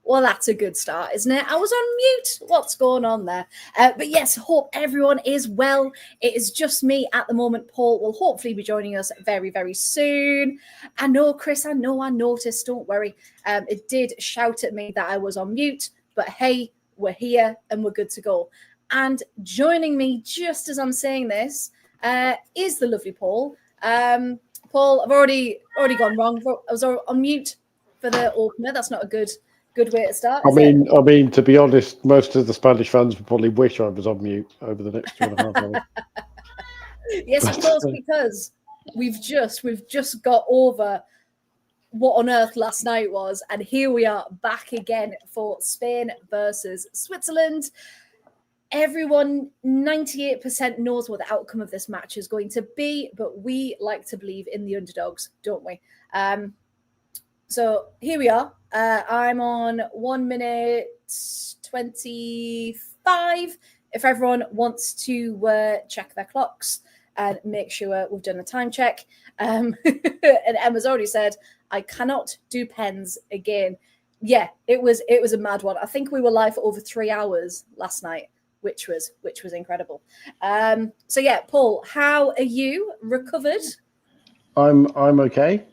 Well, that's a good start, isn't it? I was on mute. What's going on there? But yes, hope everyone is well. It is just me at the moment. Paul will hopefully be joining us very, very soon. I know, Chris, I noticed. Don't worry. It did shout at me that I was on mute. But hey, we're here and we're good to go. And joining me just as I'm saying this is the lovely Paul. Paul, I've already gone wrong. I was on mute for the opener. That's not a good way to start. I mean, to be honest, most of the Spanish fans would probably wish I was on mute over the next 2.5 hours. Yes, of course, because we've just got over what on earth last night was, and here we are back again for Spain versus Switzerland. Everyone, 98% knows what the outcome of this match is going to be, but we like to believe in the underdogs, don't we? So here we are. I'm on 1 minute 25. If everyone wants to check their clocks and make sure we've done a time check. And Emma's already said, I cannot do pens again. Yeah, it was a mad one. I think we were live for over 3 hours last night, which was incredible. So yeah, Paul, how are you? Recovered? I'm okay.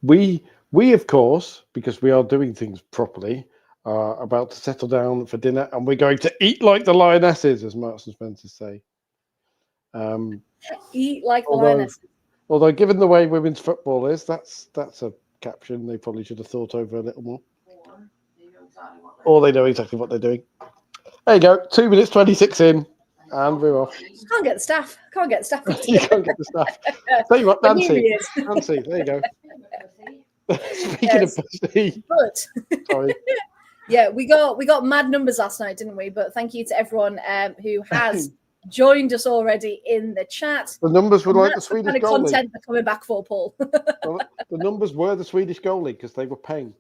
We of course, because we are doing things properly, are about to settle down for dinner, and we're going to eat like the lionesses, as Marks and Spencer say. Eat like the lionesses. Although, given the way women's football is, that's a caption they probably should have thought over a little more. Or they know exactly what they're doing. There you go. 2 minutes 26 in, and we're off. Can't get the staff. You can't get the staff. Tell you what, Nancy, there you go. Speaking of pussy. But Sorry. Yeah, we got mad numbers last night, didn't we? But thank you to everyone who has joined us already in the chat. The numbers were like the Swedish kind of goalie. Content they're coming back for, Paul. Well, the numbers were the Swedish goalie because they were paying.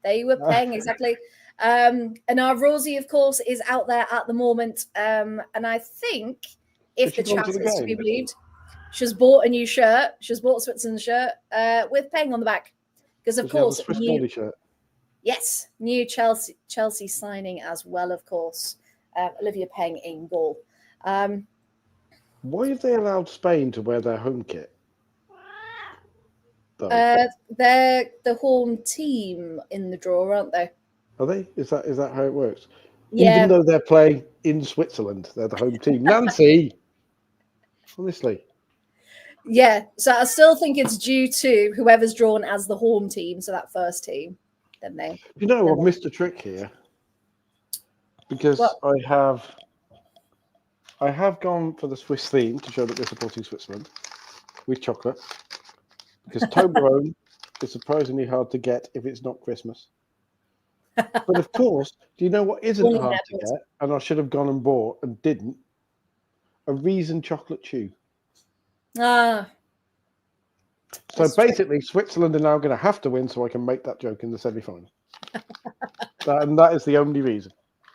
They were paying, exactly. And our Rosie, of course, is out there at the moment. And I think, if the chat is to be believed, she's bought a new shirt. She's bought a Switzerland shirt with Peng on the back. Because, of course, shirt. Yes, new Chelsea signing as well, of course. Olivia Peng in goal. Why have they allowed Spain to wear their home kit? They're the home team in the draw, aren't they? Are they? Is that how it works? Yeah. Even though they're playing in Switzerland, they're the home team. Nancy, honestly. Yeah, so I still think it's due to whoever's drawn as the home team, so that first team. Then they. You know, I've missed a trick here because I have gone for the Swiss theme to show that we're supporting Switzerland with chocolate because Toblerone is surprisingly hard to get if it's not Christmas. But of course, do you know what isn't hard to get? And I should have gone and bought and didn't. A Reason chocolate chew. So basically, Switzerland are now going to have to win so I can make that joke in the semi-final. And that is the only reason.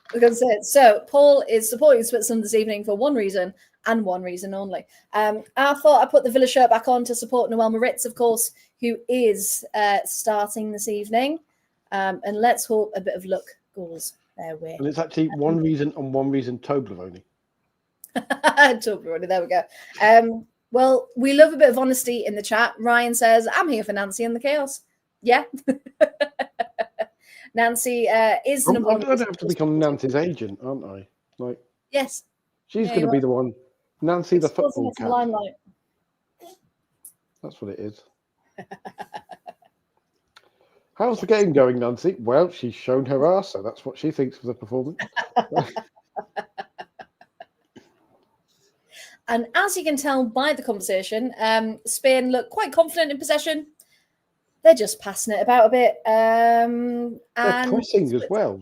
I was going to say it. So Paul is supporting Switzerland this evening for one reason and one reason only. I thought I'd put the Villa shirt back on to support Noel Moritz, of course, who is starting this evening. And let's hope a bit of luck goes their way. And it's actually one reason and one reason Toblerone. Toblerone, there we go. Well, we love a bit of honesty in the chat. Ryan says, I'm here for Nancy and the chaos. Yeah. Nancy is the number one. I'm going to have to become Nancy's agent, aren't I? Like, yes. She's going to be the one. Nancy, the football cat. Limelight. That's what it is. How's the game going, Nancy? Well, she's shown her ass, so that's what she thinks of the performance. And as you can tell by the conversation, Spain look quite confident in possession. They're just passing it about a bit. They're pressing as well.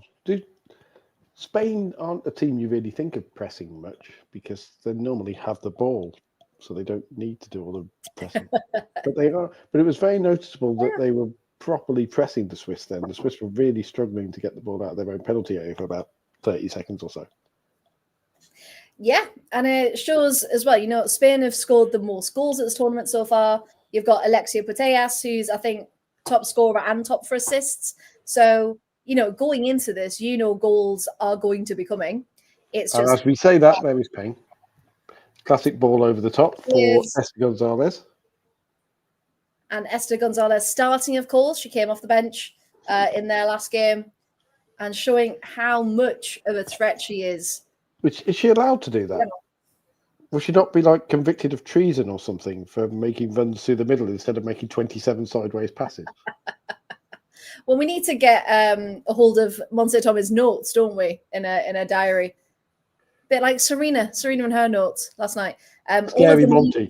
Spain aren't a team you really think of pressing much because they normally have the ball, so they don't need to do all the pressing. But they are. But it was very noticeable that they were properly pressing the Swiss then. The Swiss were really struggling to get the ball out of their own penalty area for about 30 seconds or so. Yeah, and it shows as well, you know, Spain have scored the most goals at this tournament so far. You've got Alexia Putellas, who's, I think, top scorer and top for assists. So going into this, goals are going to be coming. It's And just as we say that, there is Payne. Classic ball over the top for Esther Gonzalez. And Esther Gonzalez starting, of course. She came off the bench in their last game and showing how much of a threat she is. Which, is she allowed to do that? Yeah. Will she not be like convicted of treason or something for making runs through the middle instead of making 27 sideways passes? Well, we need to get a hold of Monse Tommy's notes, don't we, in a diary? Bit like Serena and her notes last night. Scary Monty.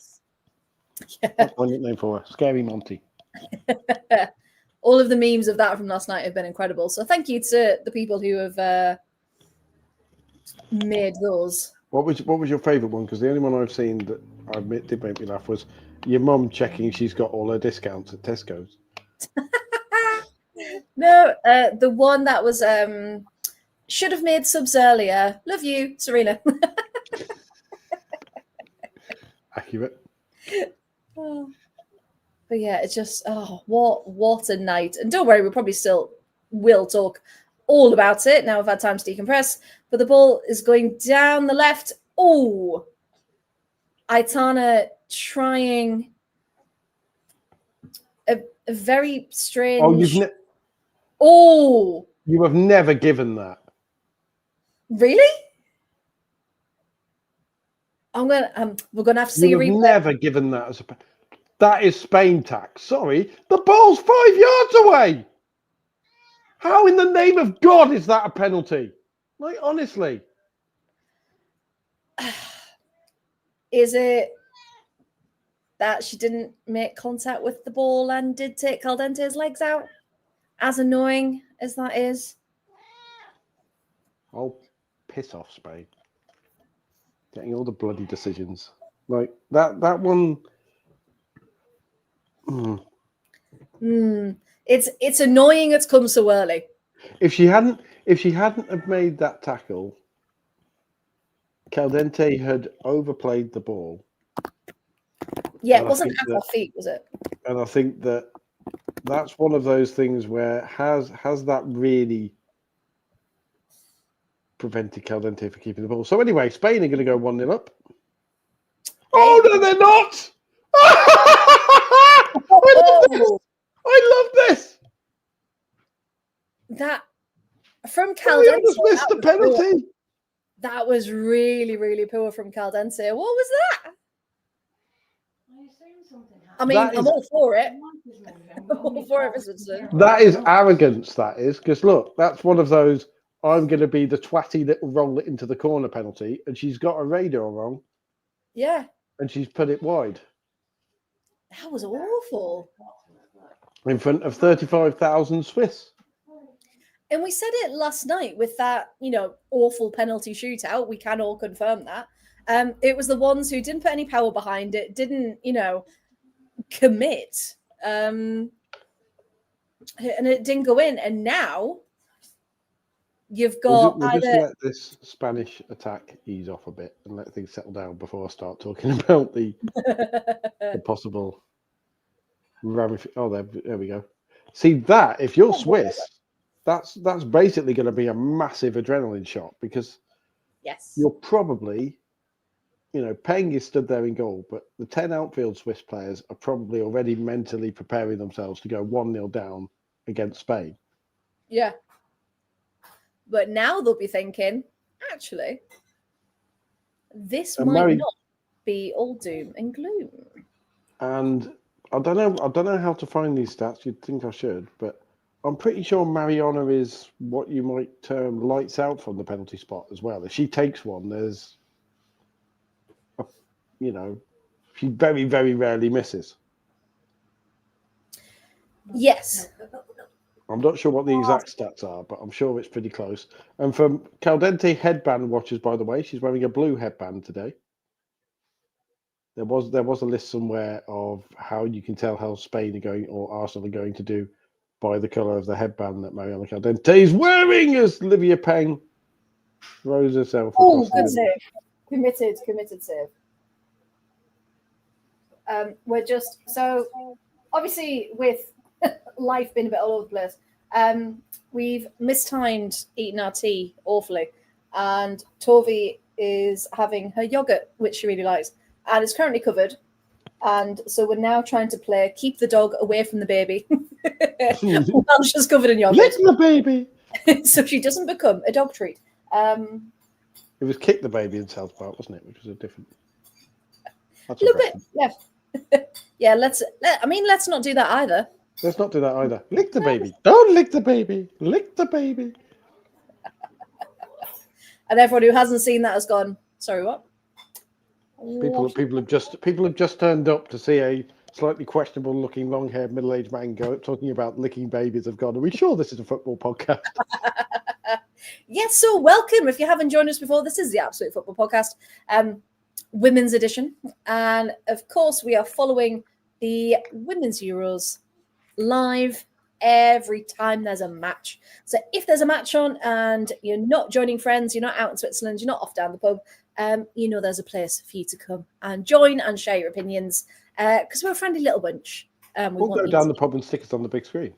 Yeah. That's my nickname for her. Scary Monty. All of the memes of that from last night have been incredible. So thank you to the people who have made those. What was your favourite one? Because the only one I've seen that did make me laugh was your mum checking she's got all her discounts at Tesco's. No, the one that was should have made subs earlier. Love you, Serena. Accurate. Oh. But yeah, it's just what a night. And don't worry, we probably still will talk all about it. Now we've had time to decompress. But the ball is going down the left. Oh, Aitana trying a very strange. You have never given that. Really? We're gonna have to see you a replay. You've never given that as a. That is Spain tax. Sorry, the ball's 5 yards away. How in the name of God is that a penalty? Like, honestly. Is it that she didn't make contact with the ball and did take Caldente's legs out? As annoying as that is. Oh, piss off, Spain. Getting all the bloody decisions. Like, that one... It's annoying it's come so early. If she hadn't have made that tackle, Caldente had overplayed the ball. Yeah, it wasn't at her feet, was it? And I think that's one of those things where has that really prevented Caldente from keeping the ball. So anyway, Spain are going to go 1-0 up. Oh, no, they're not! I love this! That, from Caldente... almost missed the penalty. Poor. That was really, really poor from Caldente. What was that? I mean, I'm all for it. All for it, that is arrogance, that is. Because look, that's one of those, I'm going to be the twatty that will roll it into the corner penalty, and she's got a radar wrong. Yeah. And she's put it wide. That was awful. In front of 35,000 Swiss. And we said it last night with that, awful penalty shootout. We can all confirm that. It was the ones who didn't put any power behind it, didn't, commit. And it didn't go in. And now you've got we'll just let this Spanish attack ease off a bit and let things settle down before I start talking about the possible there we go. See that, if you're Swiss, that's basically going to be a massive adrenaline shot, because you're probably, Peng is stood there in goal, but the 10 outfield Swiss players are probably already mentally preparing themselves to go 1-0 down against Spain. Yeah. But now they'll be thinking, actually, this might not be all doom and gloom. And I don't know how to find these stats. You'd think I should, but I'm pretty sure Mariana is what you might term lights out from the penalty spot as well. If she takes one, there's, she very, very rarely misses. Yes. I'm not sure what the exact stats are, but I'm sure it's pretty close. And for Caldente headband watchers, by the way, she's wearing a blue headband today. There was a list somewhere of how you can tell how Spain are going or Arsenal are going to do by the colour of the headband that Mariana Caldente is wearing, as Livia Peng throws herself. Oh, good save. Committed save. We're just, so obviously with life being a bit all over the place, We've mistimed eating our tea awfully, and Tovi is having her yogurt, which she really likes, and it's currently covered. And so we're now trying to play keep the dog away from the baby while she's covered in yogurt. Lick the baby! So she doesn't become a dog treat. It was kick the baby in South Park, wasn't it? Which was a different. That's a little bit, yeah. Yeah, let's not do that either. Let's not do that either. Lick the baby. Don't lick the baby. Lick the baby. And everyone who hasn't seen that has gone, sorry, what? People have just turned up to see a slightly questionable looking long-haired middle-aged man talking about licking babies. Have gone, are we sure this is a football podcast? Yes, so welcome. If you haven't joined us before, this is the Absolute Football Podcast, women's edition. And of course, we are following the Women's Euros live every time there's a match. So if there's a match on and you're not joining friends, you're not out in Switzerland, you're not off down the pub, there's a place for you to come and join and share your opinions because we're a friendly little bunch. We'll go down the pub and stick us on the big screen.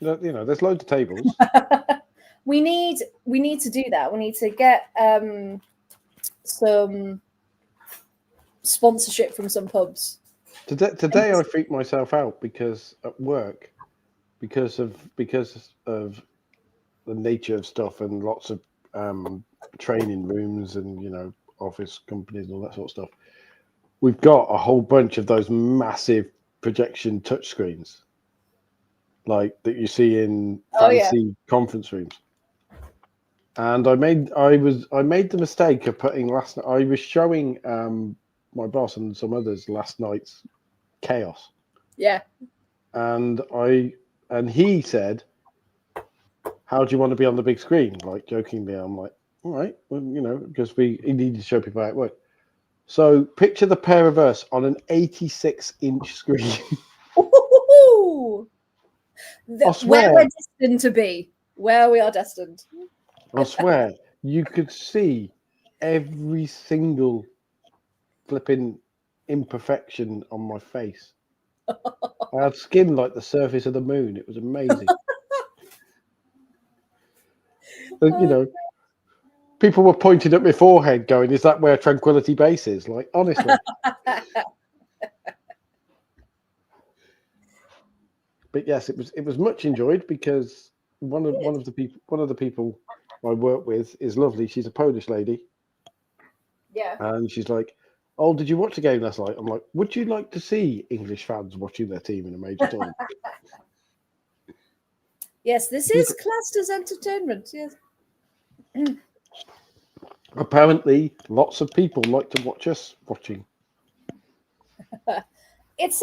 There's loads of tables. We need to do that. We need to get some sponsorship from some pubs. Today I freaked myself out because at work, because of the nature of stuff and lots of training rooms and office companies and all that sort of stuff. We've got a whole bunch of those massive projection touchscreens, like that you see in fancy conference rooms. And I made the mistake of putting last night. I was showing my boss and some others last night's Chaos. Yeah. And he said, how do you want to be on the big screen? Like jokingly, I'm like, all right, well, because he needed to show people how it worked. So picture the pair of us on an 86-inch screen. Where we're destined to be. Where we are destined. I swear, you could see every single flipping imperfection on my face. I had skin like the surface of the moon. It was amazing. People were pointing at my forehead going, is that where Tranquility Base is? Like, honestly. But yes, it was much enjoyed because one of the people I work with is lovely. She's a Polish lady. Yeah. And she's like, oh, did you watch the game last night? I'm like, would you like to see English fans watching their team in a major tournament? Yes, this is classed as entertainment. Yes. Apparently, lots of people like to watch us watching. It's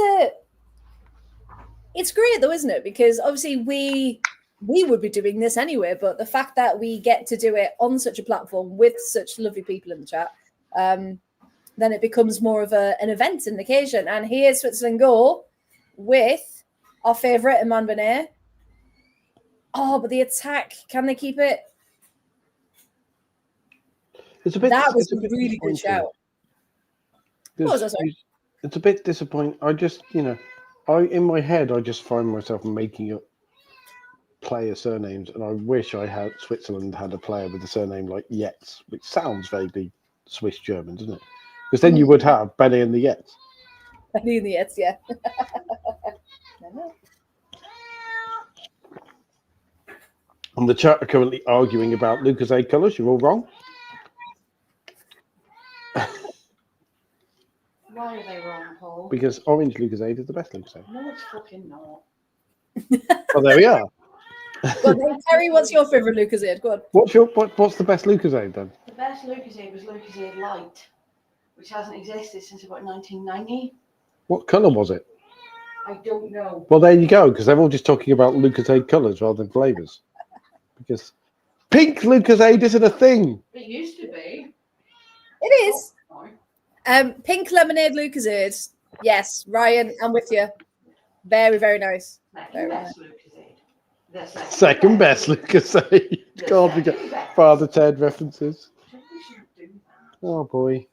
great though, isn't it? Because obviously we would be doing this anyway, but the fact that we get to do it on such a platform with such lovely people in the chat, then it becomes more of an event, an occasion. And here's Switzerland Go with our favourite, Iman Benet. Oh, but the attack, can they keep it? That was a really good shout. What was that, sorry? It's a bit disappointing. I just, in my head, I just find myself making up player surnames, and I wish Switzerland had a player with a surname like Yetz, which sounds vaguely Swiss German, doesn't it? Because then you would have Benny and the Yetz. Benny and the Yetz, yeah. And the chat are currently arguing about Lucozade colours. You're all wrong. Why are they wrong, Paul? Because orange Lucozade is the best Lucozade. No, it's fucking not. Oh, there we are. Well, then, Terry, what's your favourite Lucozade? Go on. What's the best Lucozade then? The best Lucozade was Lucozade Light, which hasn't existed since about 1990. What colour was it? I don't know. Well, there you go, because they're all just talking about Lucozade colours rather than flavours. Because pink Lucozade isn't a thing. It used to be. It is. Pink lemonade Lucozade. Yes, Ryan, I'm with you. Very, very nice. Second best Lucozade. Second best Lucozade. God, we get Father Ted references. Oh boy.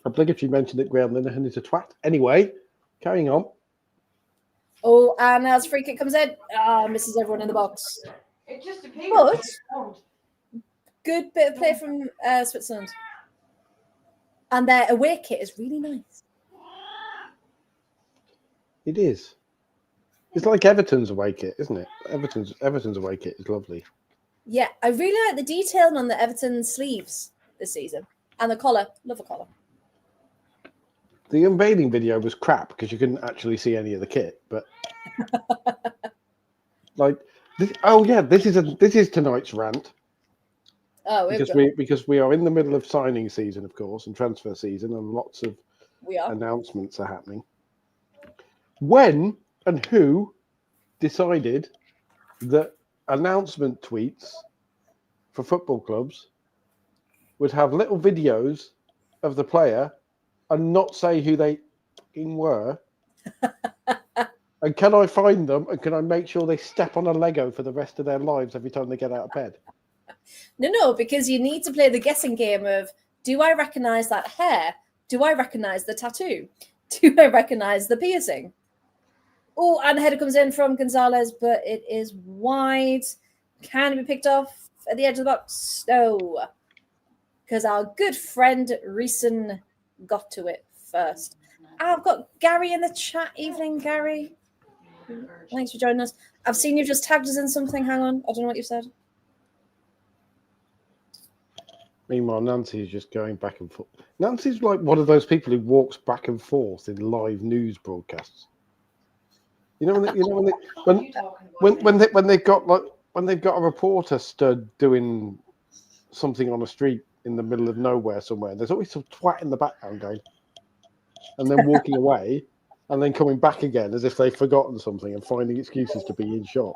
Obligatory mentioned that Graham Linehan is a twat. Anyway, carrying on. Oh, and as free kick comes in, misses everyone in the box. It just appears. But good bit of play from Switzerland. And their away kit is really nice. It is. It's like Everton's away kit, isn't it? Everton's away kit is lovely. Yeah, I really like the detailing on the Everton sleeves this season. And the collar. Love the collar. The unveiling video was crap because you couldn't actually see any of the kit, but like this is tonight's rant. Oh, because we are in the middle of signing season, of course, and transfer season, and lots of announcements are happening. When and who decided that announcement tweets for football clubs would have little videos of the player and not say who they were? And can I find them? And can I make sure they step on a Lego for the rest of their lives every time they get out of bed? No, because you need to play the guessing game of, do I recognize that hair? Do I recognize the tattoo? Do I recognize the piercing? Oh, and a header comes in from Gonzalez, but it is wide. Can it be picked off at the edge of the box? No, because our good friend Reeson got to it first. I've got Gary in the chat. Evening, Gary. Thanks for joining us. I've seen you've just tagged us in something. Hang on. I don't know what you said. Meanwhile, Nancy is just going back and forth. Nancy's like one of those people who walks back and forth in live news broadcasts. You know when they've got a reporter stood doing something on a street in the middle of nowhere somewhere. There's always some twat in the background going, and then walking away, and then coming back again as if they've forgotten something and finding excuses to be in shot.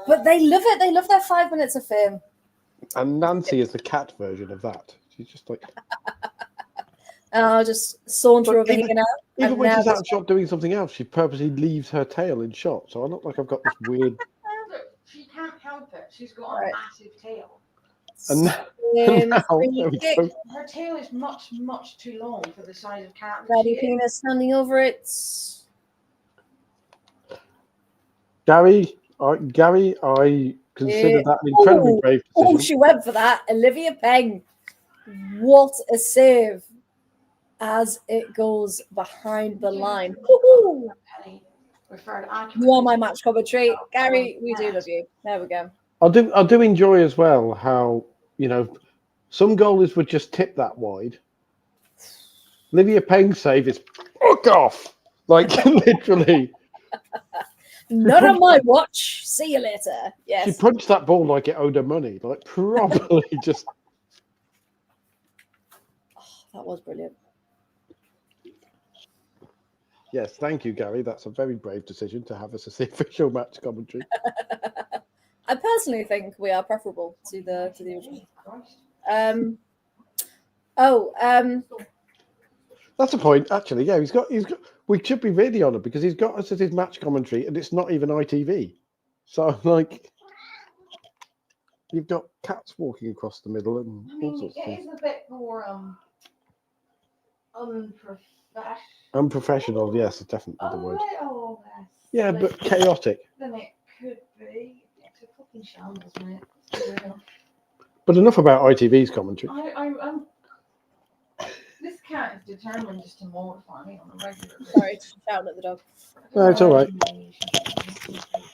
But they love it. They love their 5 minutes of fame. And Nancy is the cat version of that. She's just like, I'll just saunter over here now. Even when she's out of shot doing something else, she purposely leaves her tail in shot. So I look like I've got this weird. Look, she can't help it. She's got a massive tail. And now her tail is much, much too long for the size of cat. Ready Penis standing over it. Gary, I consider that an incredibly brave decision. Oh, she went for that. Olivia Peng. What a save as it goes behind the line. Woo-hoo. You are my match commentary. Gary, we do love you. There we go. I do enjoy as well how, some goalies would just tip that wide. Olivia Peng's save is fuck off. Like, literally. Not on my watch. See you later. Yes. She punched that ball like it owed her money. Like, probably just. Oh, that was brilliant. Yes, thank you, Gary. That's a very brave decision to have us as the official match commentary. I personally think we are preferable to the original. That's a point, actually. Yeah, he's got. We should be really honoured because he's got us as his match commentary, and it's not even ITV. So, like, you've got cats walking across the middle and all sorts of things. It is a bit more unprofessional. Yes, it's definitely the word. Little less. Yeah, but chaotic. Than it could be. It's a fucking shambles, mate. But enough about ITV's commentary. I'm This cat is determined just to mortify me on a regular basis. Sorry, shouting at the dog. No, it's all right.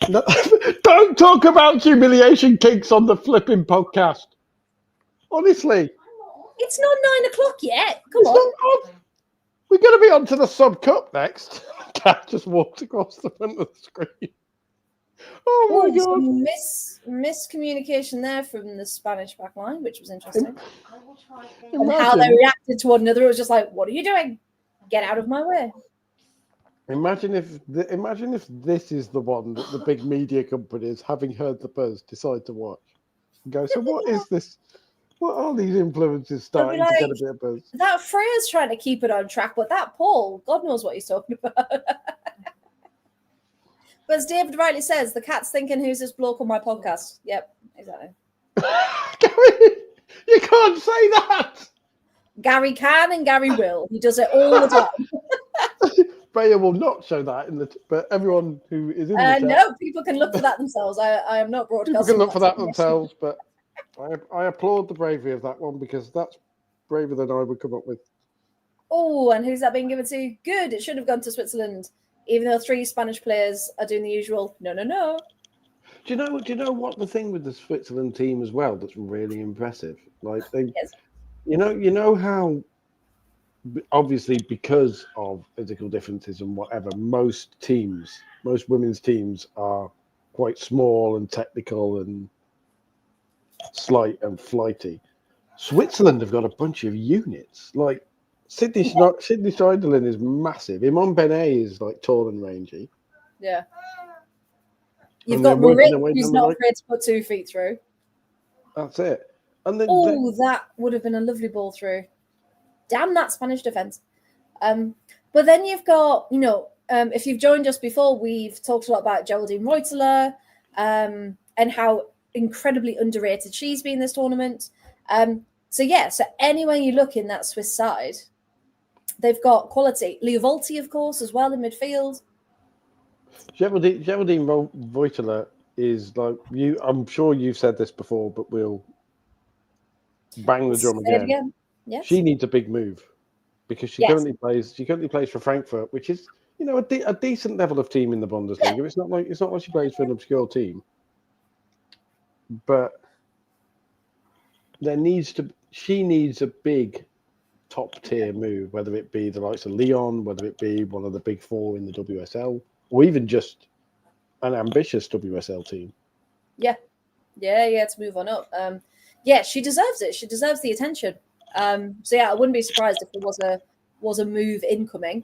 No, don't talk about humiliation kinks on the flipping podcast. Honestly. It's not 9 o'clock yet. Come on. We're going to be on to the Sub Cup next. Cat just walked across the front of the screen. Oh my God. Miscommunication there from the Spanish back line, which was interesting. Imagine, how they reacted to one another. It was just like, what are you doing? Get out of my way. Imagine if this is the one that the big media companies, having heard the buzz, decide to watch. And go, so what is this? What are these influences starting to get a bit of buzz? That Freya's trying to keep it on track, but that Paul, God knows what he's talking about. But as David rightly says, the cat's thinking, who's this bloke on my podcast? Yep, exactly. You can't say that. Gary can and Gary will. He does it all the time. Freya will not show that but everyone who is in the chat, no, people can look for that themselves. I am not broadcasting. People can look for that themselves, but I applaud the bravery of that one because that's braver than I would come up with. Oh, and who's that being given to? Good. It should have gone to Switzerland, even though 3 Spanish players are doing the usual. No. Do you know what the thing with the Switzerland team as well that's really impressive? Like Yes. you know how obviously because of physical differences and whatever, most women's teams are quite small and technical and slight and flighty. Switzerland have got a bunch of units. Like Sydney Schneiderlin is massive. Imon Benet is like tall and rangy. Yeah. You've got Marit, who's not afraid to put 2 feet through. That's it. And then that would have been a lovely ball through. Damn that Spanish defense. But then you've got, if you've joined us before, we've talked a lot about Geraldine Reuteler and how incredibly underrated she's been this tournament. So anywhere you look in that Swiss side, they've got quality. Liovolti, of course, as well in midfield. Geraldine Reuteler is like you. I'm sure you've said this before, but we'll bang the drum again. Yes. She needs a big move because she currently plays for Frankfurt, which is a decent level of team in the Bundesliga. Yeah. It's not like she plays for an obscure team, but she needs a big top tier move, whether it be the likes of Lyon, whether it be one of the big 4 in the WSL, or even just an ambitious WSL team. Yeah, to move on up. She deserves it. She deserves the attention. I wouldn't be surprised if there was a move incoming.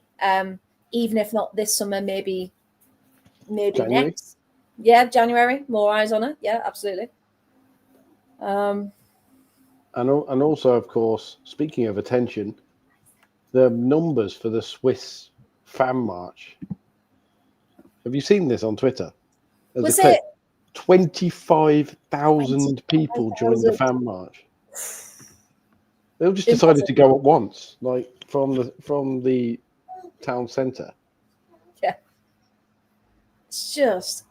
Even if not this summer, maybe January. Next. Yeah, January. More eyes on her. Yeah, absolutely. And also, of course, speaking of attention, the numbers for the Swiss fan march. Have you seen this on Twitter? Was it 25,000 people joined the fan march? They all just decided to go at once, like from the town centre. Yeah,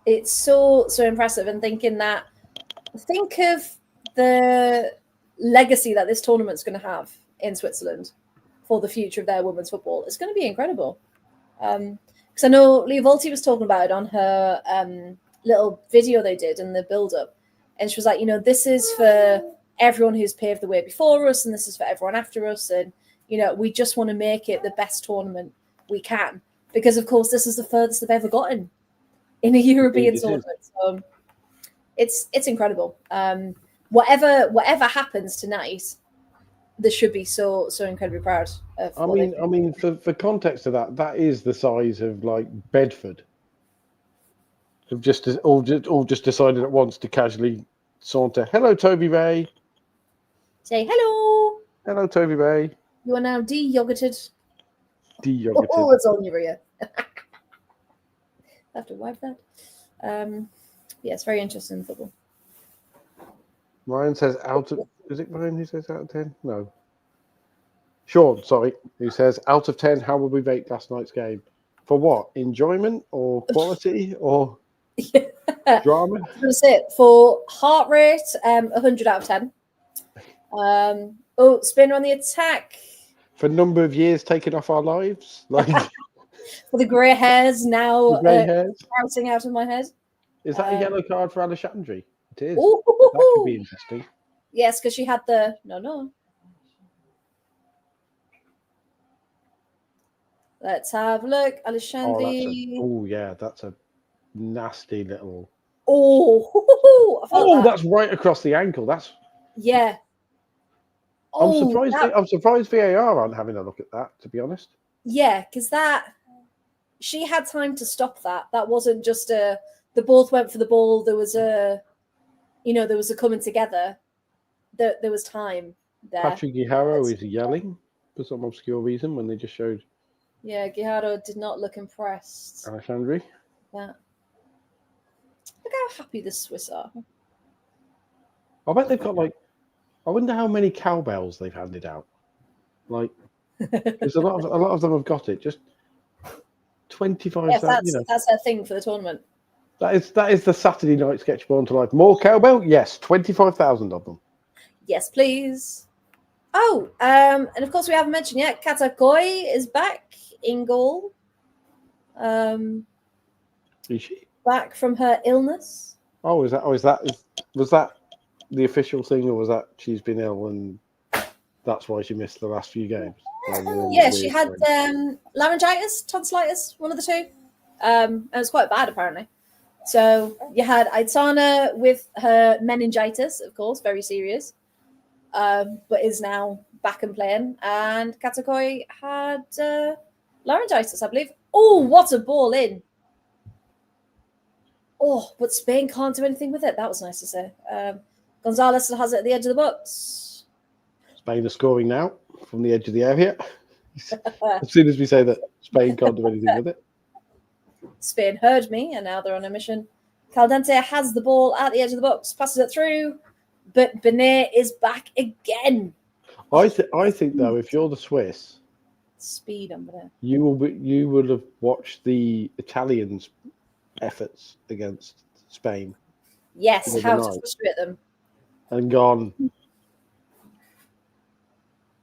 it's so impressive. And think of the legacy that this tournament's going to have in Switzerland for the future of their women's football. It's going to be incredible. Because I know Liovolti was talking about it on her little video they did in the build-up, and she was like, this is for everyone who's paved the way before us, and this is for everyone after us, and we just want to make it the best tournament we can, because of course this is the furthest they've ever gotten in a European tournament. So it's incredible. Whatever happens tonight, they should be so incredibly proud of. I mean, for context of that is the size of like Bedford. Have just all decided at once to casually saunter. Hello, Toby Ray. Say hello. Hello, Toby Ray. You are now de-yogurted. De-yogurted. Oh, it's on your ear. I have to wipe that. It's very interesting football. Ryan says is it Ryan who says out of 10? No. Sean, sorry, who says out of 10, how would we rate last night's game? For what? Enjoyment or quality or drama? That's it. For heart rate, 100 out of 10. Spinner on the attack. For number of years taken off our lives? Like for the grey hairs now sprouting out of my head. Is that a yellow card for Alessandri? It is. Ooh. That could be interesting. Yes, because she had no. Let's have a look. Alessandri. That's a nasty little. That's right across the ankle. That's. Yeah. I'm surprised VAR aren't having a look at that, to be honest. Yeah, because she had time to stop that. That wasn't just they both went for the ball. There was a coming together. There was time there. Patrick Guijarro is yelling for some obscure reason when they just showed. Yeah, Guijarro did not look impressed. Alessandri. Yeah. Look how happy the Swiss are. I bet they've got I wonder how many cowbells they've handed out. Because a lot of them have got it. Just 25. Yes, That's her thing for the tournament. That is the Saturday night sketch born to life. More cowbell? Yes, 25,000 of them. Yes, please. Oh, and of course we haven't mentioned yet. Katakoi is back in goal. Is she back from her illness? was that the official thing, or was that she's been ill and that's why she missed the last few games? Yeah, she had laryngitis, tonsillitis, one of the two. And it was quite bad apparently. So you had Aitana with her meningitis, of course, very serious, but is now back and playing. And Katakoi had laryngitis, I believe. Oh, what a ball in! Oh, but Spain can't do anything with it. That was nice to say. Gonzalez still has it at the edge of the box. Spain are scoring now from the edge of the area. As soon as we say that Spain can't do anything with it. Spain heard me, and now they're on a mission. Caldente has the ball at the edge of the box, passes it through, but Benet is back again. I think though, if you're the Swiss, speed on Benet. You will have watched the Italians' efforts against Spain. Yes, how to frustrate them. And gone.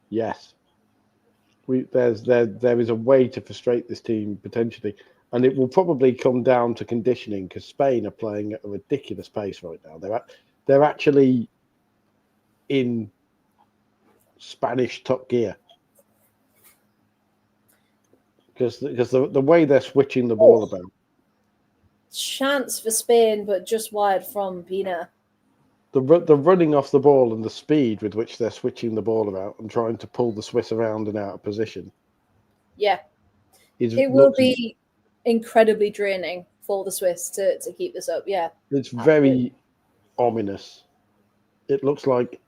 Yes. There is a way to frustrate this team potentially, and it will probably come down to conditioning because Spain are playing at a ridiculous pace right now. They're actually in Spanish top gear because the way they're switching the ball about. Chance for Spain, but just wide from Pina. The running off the ball and the speed with which they're switching the ball about and trying to pull the Swiss around and out of position. Yeah. It will be incredibly draining for the Swiss to keep this up. Yeah. It's very ominous. It looks like,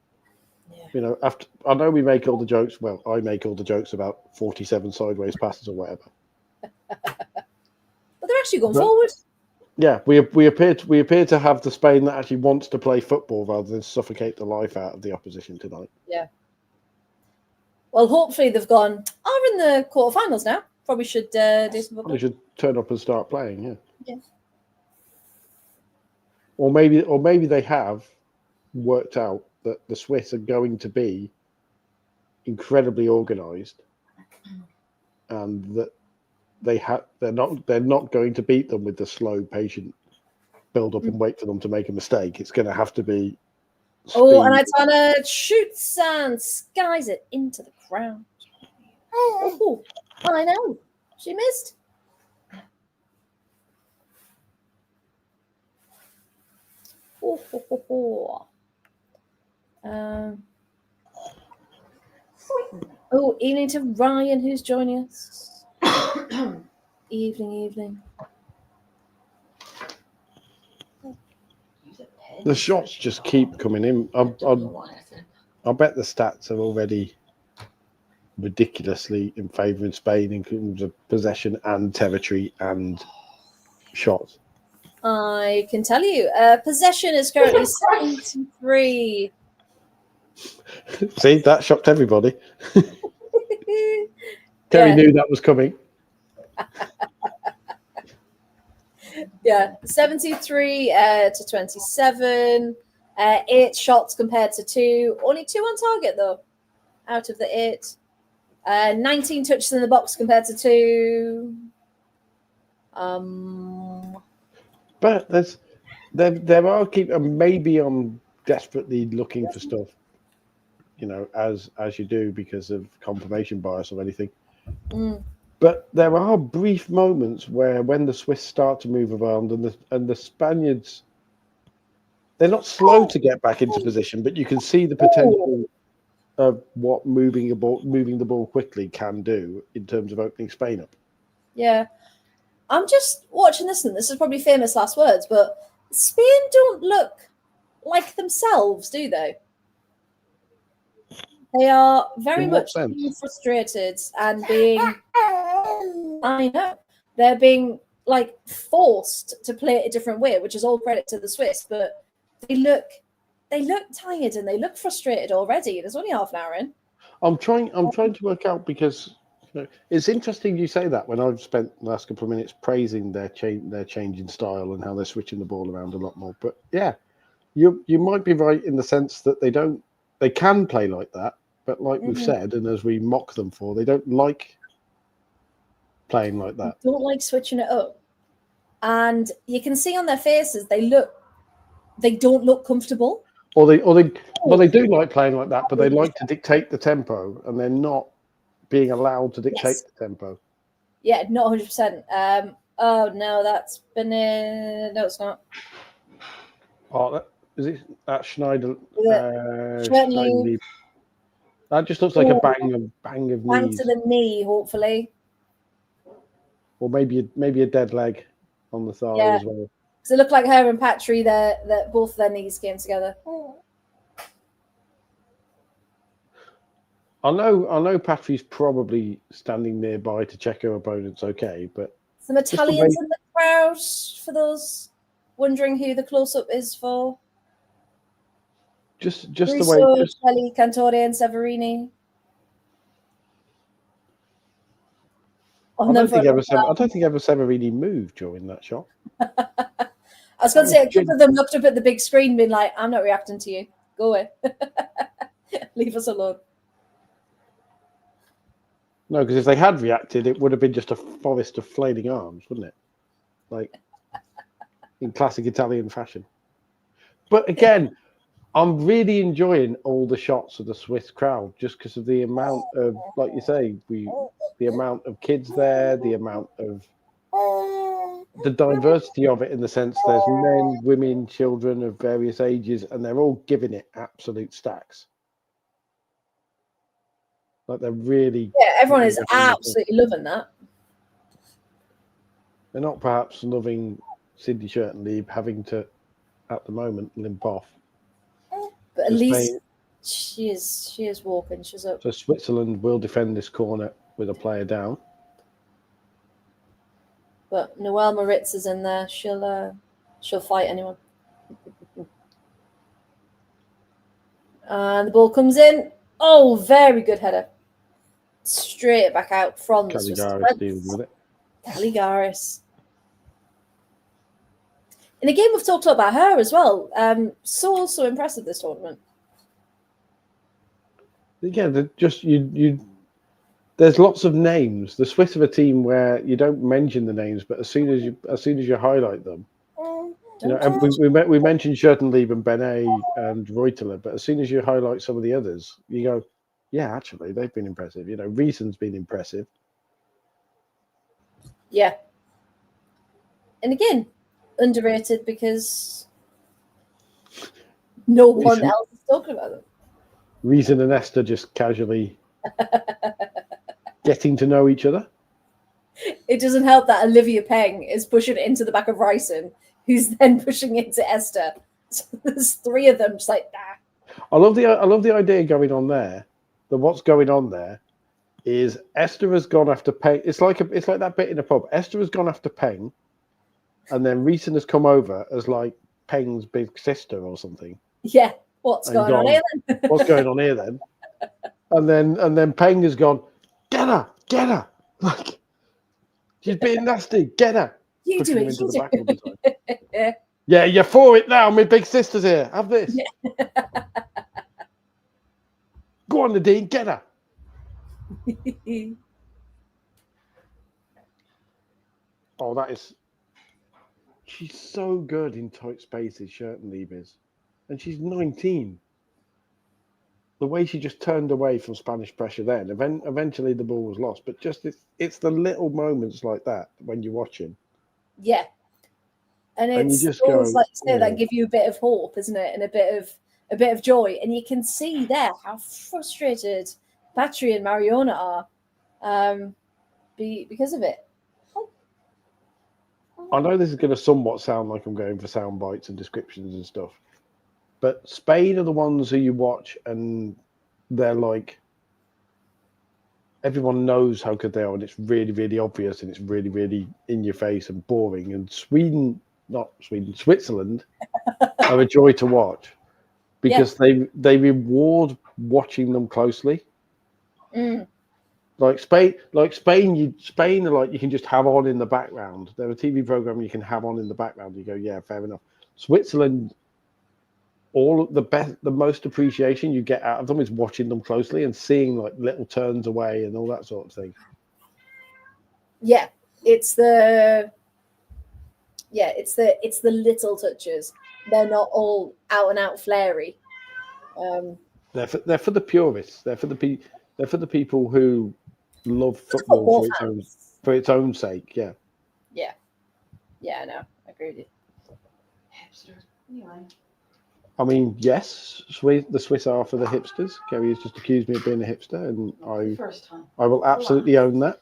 after I know we make all the jokes. Well, I make all the jokes about 47 sideways passes or whatever. But they're actually going forward. Yeah, we appear to have the Spain that actually wants to play football rather than suffocate the life out of the opposition tonight. Yeah. Well, hopefully they've gone. Are in the quarterfinals now. Probably should do some football. Probably should turn up and start playing. Yeah. Yeah. Or maybe they have worked out that the Swiss are going to be incredibly organised, and that they're not going to beat them with the slow, patient build up and wait for them to make a mistake. It's going to have to be speed. Oh, and Aitana shoots and skies it into the ground. Oh, I know. She missed. Evening to Ryan, who's joining us. Evening. The shots just keep coming in. I bet the stats are already ridiculously in favour of Spain in terms of possession and territory and shots. I can tell you, possession is currently 73. See, that shocked everybody. Terry knew that was coming. Yeah, 73 to 27. 8 shots compared to 2. Only 2 on target, though, out of the 8. 19 touches in the box compared to 2. But there are maybe I'm desperately looking for stuff, as you do because of confirmation bias or anything. But there are brief moments where when the Swiss start to move around and the Spaniards, they're not slow to get back into position, but you can see the potential of what moving the ball quickly can do in terms of opening Spain up. Yeah. I'm just watching this, and this is probably famous last words, but Spain don't look like themselves, do they? They are very much being frustrated and being... I know. They're being, forced to play it a different way, which is all credit to the Swiss, but they look tired and they look frustrated already. There's only half an hour in. I'm trying to work out because It's interesting you say that when I've spent the last couple of minutes praising their change in style and how they're switching the ball around a lot more. But yeah, you might be right in the sense that they can play like that, but like we've said, and as we mock them for, they don't like playing like that. They don't like switching it up. And you can see on their faces they don't look comfortable. Or they do like playing like that, but they like to dictate the tempo, and they're not being allowed to dictate the tempo. Yeah, not 100%. Oh no, that's been no, it's not. Oh, that Schneider? Schneider. That just looks like a bang of Bang knees. to the knee, hopefully. Or maybe a dead leg on the thigh as well. Because it looked like her and Patry, that both their knees came together. I know Patry's probably standing nearby to check her opponent's okay, but some Italians in the crowd for those wondering who the close-up is for. Just Russo, the way Kelly, Cantore, and Severini. I don't think ever Severini moved during that shot. I was going to say, a couple of them looked up at the big screen being like, I'm not reacting to you. Go away. Leave us alone. No, because if they had reacted, it would have been just a forest of flailing arms, wouldn't it? Like, in classic Italian fashion. But again, I'm really enjoying all the shots of the Swiss crowd just because of the amount of, like you say, the amount of kids there, the amount of the diversity of it in the sense there's men, women, children of various ages, and they're all giving it absolute stacks. Like they're really... Yeah, everyone is absolutely loving that. They're not perhaps loving Cindy Schertenlieb having to, at the moment, limp off. But at least she is walking. She's up. So Switzerland will defend this corner with a player down. But Noelle Moritz is in there. She'll fight anyone. And the ball comes in. Oh, very good header. Straight back out from the Swiss defense. Dealing with it. Caligaris. In a game we've talked a lot about her as well. So impressive this tournament. Yeah, there's lots of names. The Swiss are a team where you don't mention the names, but as soon as you highlight them, and we mentioned Schertenlieb and Benet and Reuteler, but as soon as you highlight some of the others, you go, yeah, actually they've been impressive. Riesen's been impressive. Yeah, and again, underrated because no one else is talking about them. Riesen and Esther just casually getting to know each other. It doesn't help that Olivia Peng is pushing it into the back of Riesen, who's then pushing it to Esther. So there's three of them just like nah. I love the idea going on there. That what's going on there is Esther has gone after Peng. It's like that bit in a pub. Esther has gone after Peng, and then Riesen has come over as like Peng's big sister or something. Yeah. What's going on here then? What's going on here then? And then Peng has gone, get her. Like, she's being nasty, get her. You do it. You do it. Yeah, you're for it now. My big sister's here. Have this. Yeah. Go on, Nadine, get her. Oh, she's so good in tight spaces, Schertenlieb is. And she's 19. The way she just turned away from Spanish pressure then, eventually the ball was lost. But just it's the little moments like that when you're watching. Yeah. And it's just always like you say, that give you a bit of hope, isn't it? And a bit of joy. And you can see there how frustrated Patry and Mariona are because of it. I know this is going to somewhat sound like I'm going for sound bites and descriptions and stuff. But Spain are the ones who you watch and they're like, everyone knows how good they are and it's really, really obvious and it's really, really in your face and boring. And Switzerland are a joy to watch because they reward watching them closely. Mm. Like Spain, Spain are like you can just have on in the background. They're a TV program you can have on in the background. You go, yeah, fair enough. Switzerland, all of the most appreciation you get out of them is watching them closely and seeing like little turns away and all that sort of thing. Yeah, it's the little touches. They're not all out and out flary. They're for the purists. They're for the people who love football for its own sake. Yeah. Yeah, I know. I agree with you. Hipsters. Anyway. I mean, yes, the Swiss are for the hipsters. Kerry has just accused me of being a hipster, and I will absolutely own that.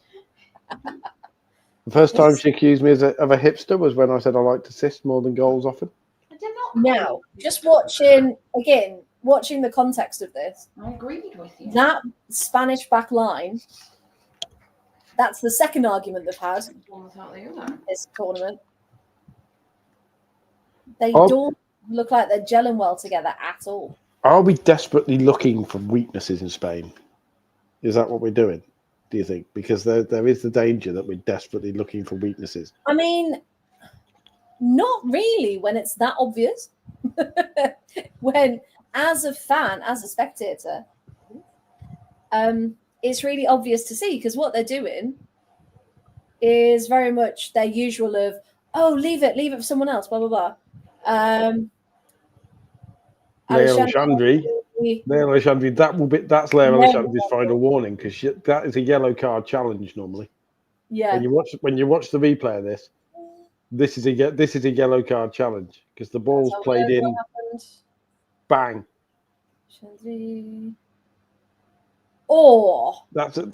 The first time she accused me of a hipster was when I said I liked assists more than goals offered. I did not. Now, just watching the context of this. I agreed with you. That Spanish back line, that's the second argument they've had this tournament. They don't look like they're gelling well together at all. Are we desperately looking for weaknesses in Spain? Is that what we're doing, do you think? Because there is the danger that we're desperately looking for weaknesses. I mean, not really when it's that obvious. When, as a fan, as a spectator, it's really obvious to see, because what they're doing is very much their usual of, oh, leave it for someone else, blah, blah, blah. Leo Alexandri, that's Leo Alexandri's final warning, because that is a yellow card challenge normally. Yeah. When you watch the replay of this is a yellow card challenge, because the ball's played in. Bang. Oh,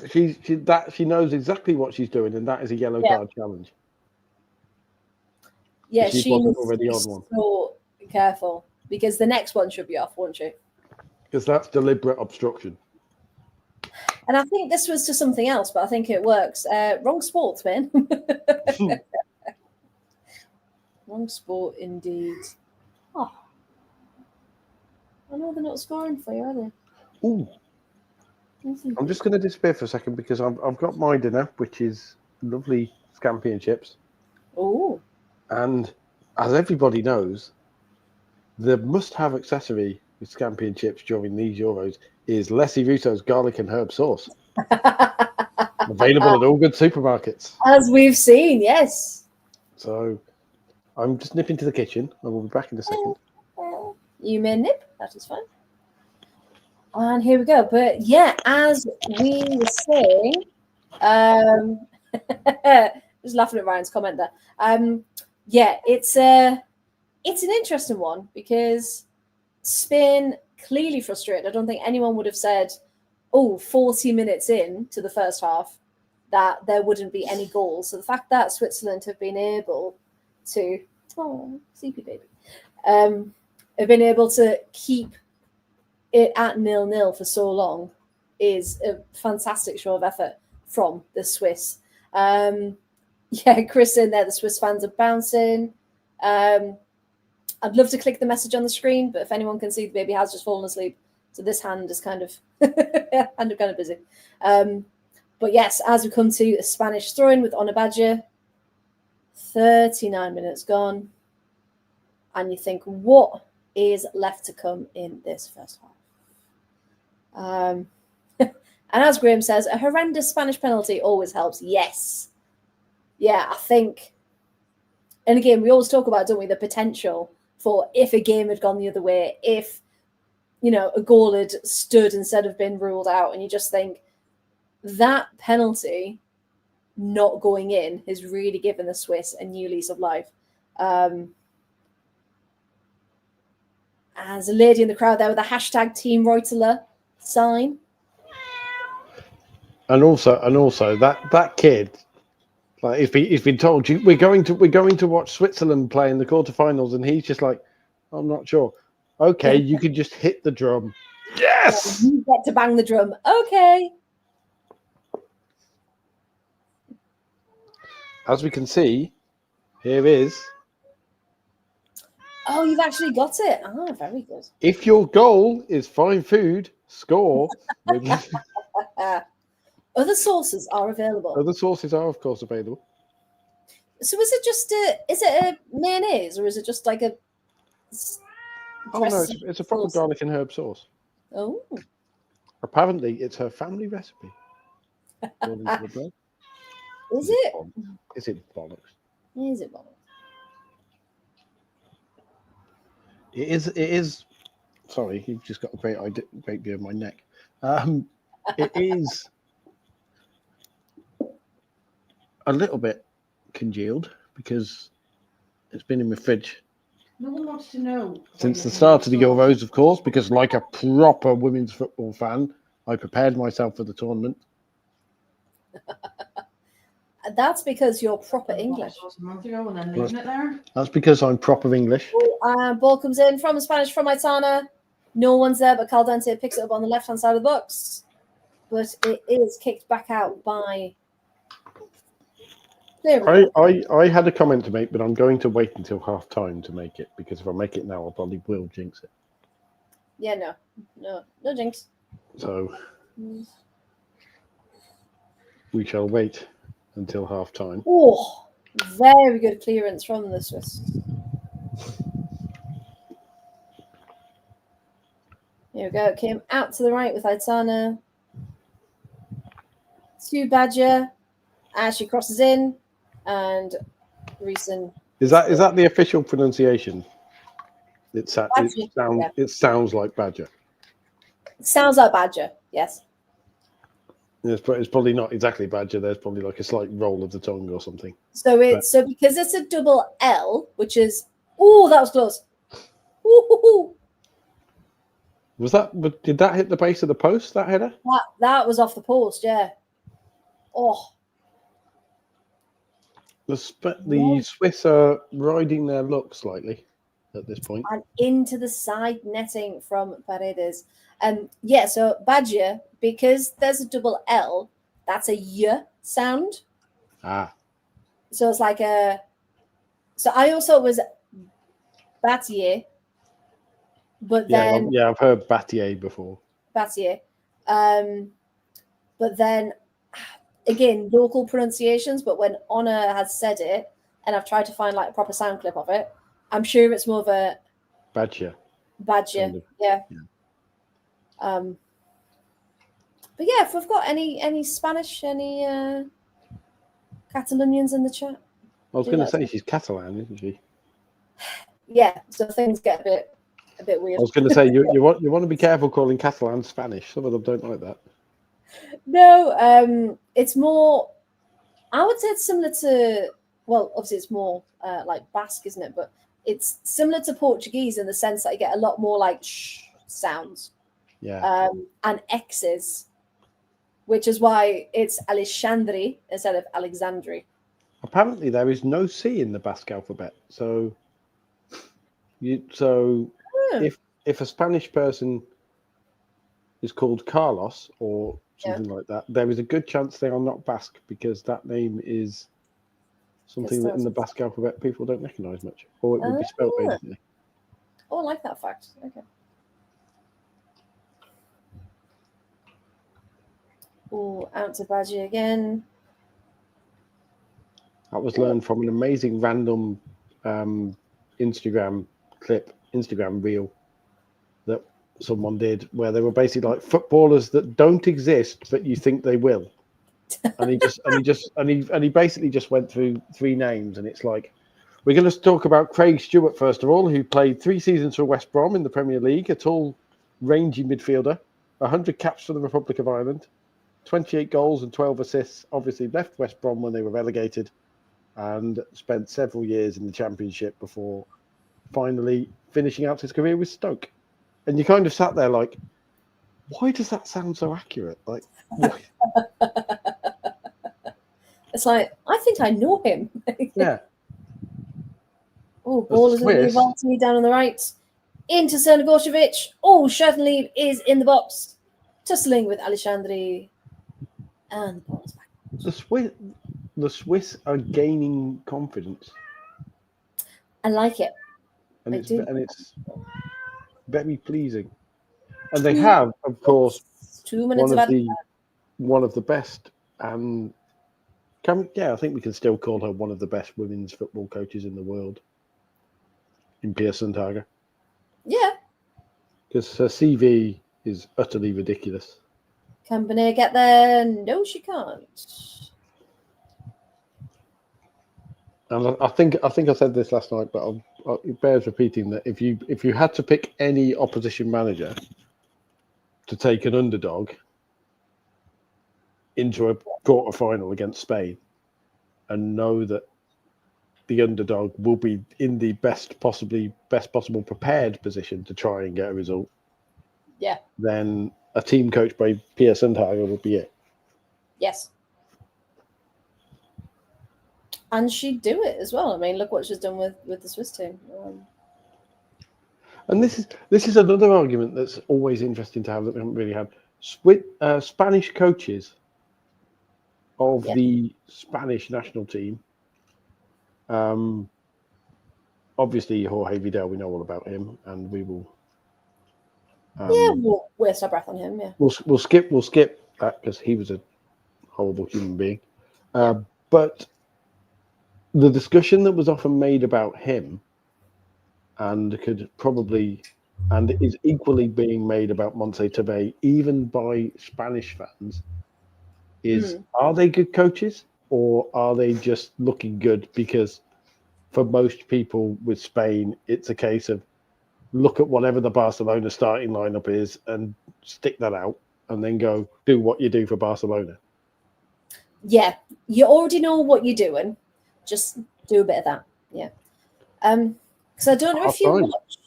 she knows exactly what she's doing, and that is a yellow card challenge. Yeah, she was already on one. So careful, because the next one should be off, won't she? Because that's deliberate obstruction. And I think this was to something else, but I think it works. Wrong sport, man. Wrong sport indeed. Oh, I know they're not scoring for you, are they? Ooh. I'm just going to disappear for a second because I've got my dinner, which is lovely scampi and chips. Ooh. And as everybody knows, the must-have accessory with scampi and chips during these Euros is Leslie Russo's garlic and herb sauce. Available at all good supermarkets. As we've seen, yes. So I'm just nipping to the kitchen. I will be back in a second. You may nip. That is fine. And here we go. But yeah, as we were saying, just laughing at Ryan's comment there. Yeah, it's an interesting one because Spain clearly frustrated. I don't think anyone would have said, 40 minutes in to the first half that there wouldn't be any goals. So the fact that Switzerland have been able to, sleepy baby, have been able to keep it at 0-0 for so long is a fantastic show of effort from the Swiss. Chris in there, the Swiss fans are bouncing. I'd love to click the message on the screen, but if anyone can see, the baby has just fallen asleep. So this hand is kind of busy. But yes, as we come to a Spanish throw-in with Ona Badger, 39 minutes gone. And you think, what is left to come in this first half? And as Graham says, a horrendous Spanish penalty always helps. Yes. Yeah, I think. And again, we always talk about, don't we, the potential for if a game had gone the other way, if, a goal had stood instead of been ruled out. And you just think that penalty not going in has really given the Swiss a new lease of life. As a lady in the crowd there with a hashtag Team Reuteler sign. And also that kid, like he's been told we're going to watch Switzerland play in the quarterfinals, and he's just like, I'm not sure. Okay, you can just hit the drum. Yes, you get to bang the drum. Okay. As we can see, here is. Oh, you've actually got it. Oh, very good. If your goal is find food, score. Other sources are available. Other sources are, of course, available. So is it a mayonnaise or is it just like a? Oh no, it's a proper garlic and herb sauce. Oh. Apparently, it's her family recipe. According to the blog. Is it? Is it bollocks? Is it bollocks? It is. It is. Sorry, you've just got a great view of my neck. It is a little bit congealed because it's been in my fridge. No one wants to know. Since the start of the Euros, of course, because like a proper women's football fan, I prepared myself for the tournament. That's because you're proper English. A month ago and then leaving it there. That's because I'm proper English. Ball comes in from Spanish from Aitana. No one's there, but Caldente picks it up on the left-hand side of the box. But it is kicked back out by... I had a comment to make, but I'm going to wait until half-time to make it, because if I make it now, I probably will jinx it. Yeah, no jinx. So we shall wait until half-time. Oh, very good clearance from the Swiss. Here we go. It came out to the right with Aitana. To Badger. As she crosses in. And Reeson. Is that the official pronunciation? It sounds like Badger. It sounds like Badger, yes. It's probably not exactly Badger. There's probably like a slight roll of the tongue or something. So because it's a double L, which is that was close. Ooh. Did that hit the base of the post, that header? That was off the post, yeah. Oh. The Swiss are riding their luck slightly at this point. And into the side netting from Paredes. So Badger, because there's a double L, that's a Y sound. Ah. So it's like so I also was Batier, but then I've heard Batier before. Batier. But then again, local pronunciations, but when Honor has said it, and I've tried to find like a proper sound clip of it, I'm sure it's more of a Badger. Yeah. But yeah, if we've got any Spanish, any Catalonians in the chat. I was going to say she's Catalan, isn't she? Yeah, so things get a bit weird. I was going to say you want to be careful calling Catalan Spanish. Some of them don't like that. No, it's more. I would say it's similar to. Well, obviously it's more like Basque, isn't it? But it's similar to Portuguese in the sense that you get a lot more like sh sounds. Yeah. And X's, which is why it's Alexandri instead of Alexandri. Apparently, there is no C in the Basque alphabet. So, if a Spanish person is called Carlos or something like that, there is a good chance they are not Basque because that name is something that in the Basque alphabet people don't recognise much, or it would be spelled very differently. Oh, I like that fact. Okay. Oh, out to Badgie again. That was learned from an amazing random Instagram reel that someone did, where they were basically like footballers that don't exist but you think they will, and he basically just went through 3 names, and it's like, we're going to talk about Craig Stewart first of all, who played 3 seasons for West Brom in the Premier League, a tall, rangy midfielder, 100 caps for the Republic of Ireland, 28 goals and 12 assists. Obviously left West Brom when they were relegated, and spent several years in the Championship before finally finishing out his career with Stoke. And you kind of sat there like, why does that sound so accurate? Like, why? It's like, I think I know him. Yeah. Oh, ball is in down on the right. Into Cernogocevic. Oh, Schertenlieb is in the box. Tussling with Alexandri. And the ball is back. The Swiss are gaining confidence. I like it. And it's very pleasing. And they have, of course, 2 minutes one of the one of the best, and I think we can still call her one of the best women's football coaches in the world, in Pia Sundhage. Yeah. Because her CV is utterly ridiculous. Can Bonet get there? No, she can't. And I think I said this last night, but it bears repeating that if you had to pick any opposition manager to take an underdog into a quarter final against Spain, and know that the underdog will be in the best possible prepared position to try and get a result, then a team coached by Pia Sundhage would be it. Yes. And she'd do it as well. I mean, look what she's done with the Swiss team. And this is another argument that's always interesting to have that we haven't really had. Spanish coaches of the Spanish national team. Obviously, Jorge Vidal, we know all about him, and we will. We'll waste our breath on him. Yeah, we'll skip that because he was a horrible human being. But the discussion that was often made about him, and is equally being made about Montse Tabay, even by Spanish fans, is are they good coaches or are they just looking good? Because for most people with Spain, it's a case of look at whatever the Barcelona starting lineup is and stick that out and then go do what you do for Barcelona. Yeah, you already know what you're doing. Just do a bit of that. Yeah. Because I don't know if you watched.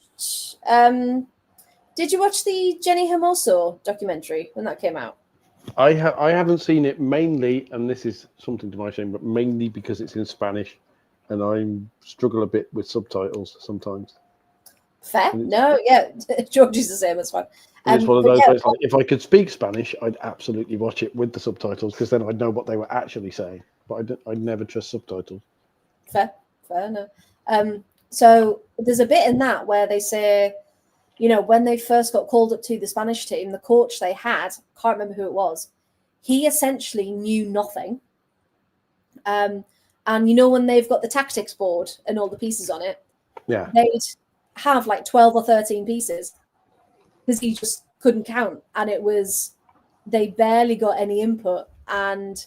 Did you watch the Jenny Hermoso documentary when that came out? I haven't seen it, mainly, and this is something to my shame, but mainly because it's in Spanish, and I struggle a bit with subtitles sometimes. Fair. No, yeah, George is the same. That's fine. It's one of those where it's like, if I could speak Spanish, I'd absolutely watch it with the subtitles because then I'd know what they were actually saying. But I'd never trust subtitles. Fair. No. So there's a bit in that where they say, you know, when they first got called up to the Spanish team, the coach they had, can't remember who it was, he essentially knew nothing. And you know, when they've got the tactics board and all the pieces on it, they'd have like 12 or 13 pieces because he just couldn't count. And it was, they barely got any input and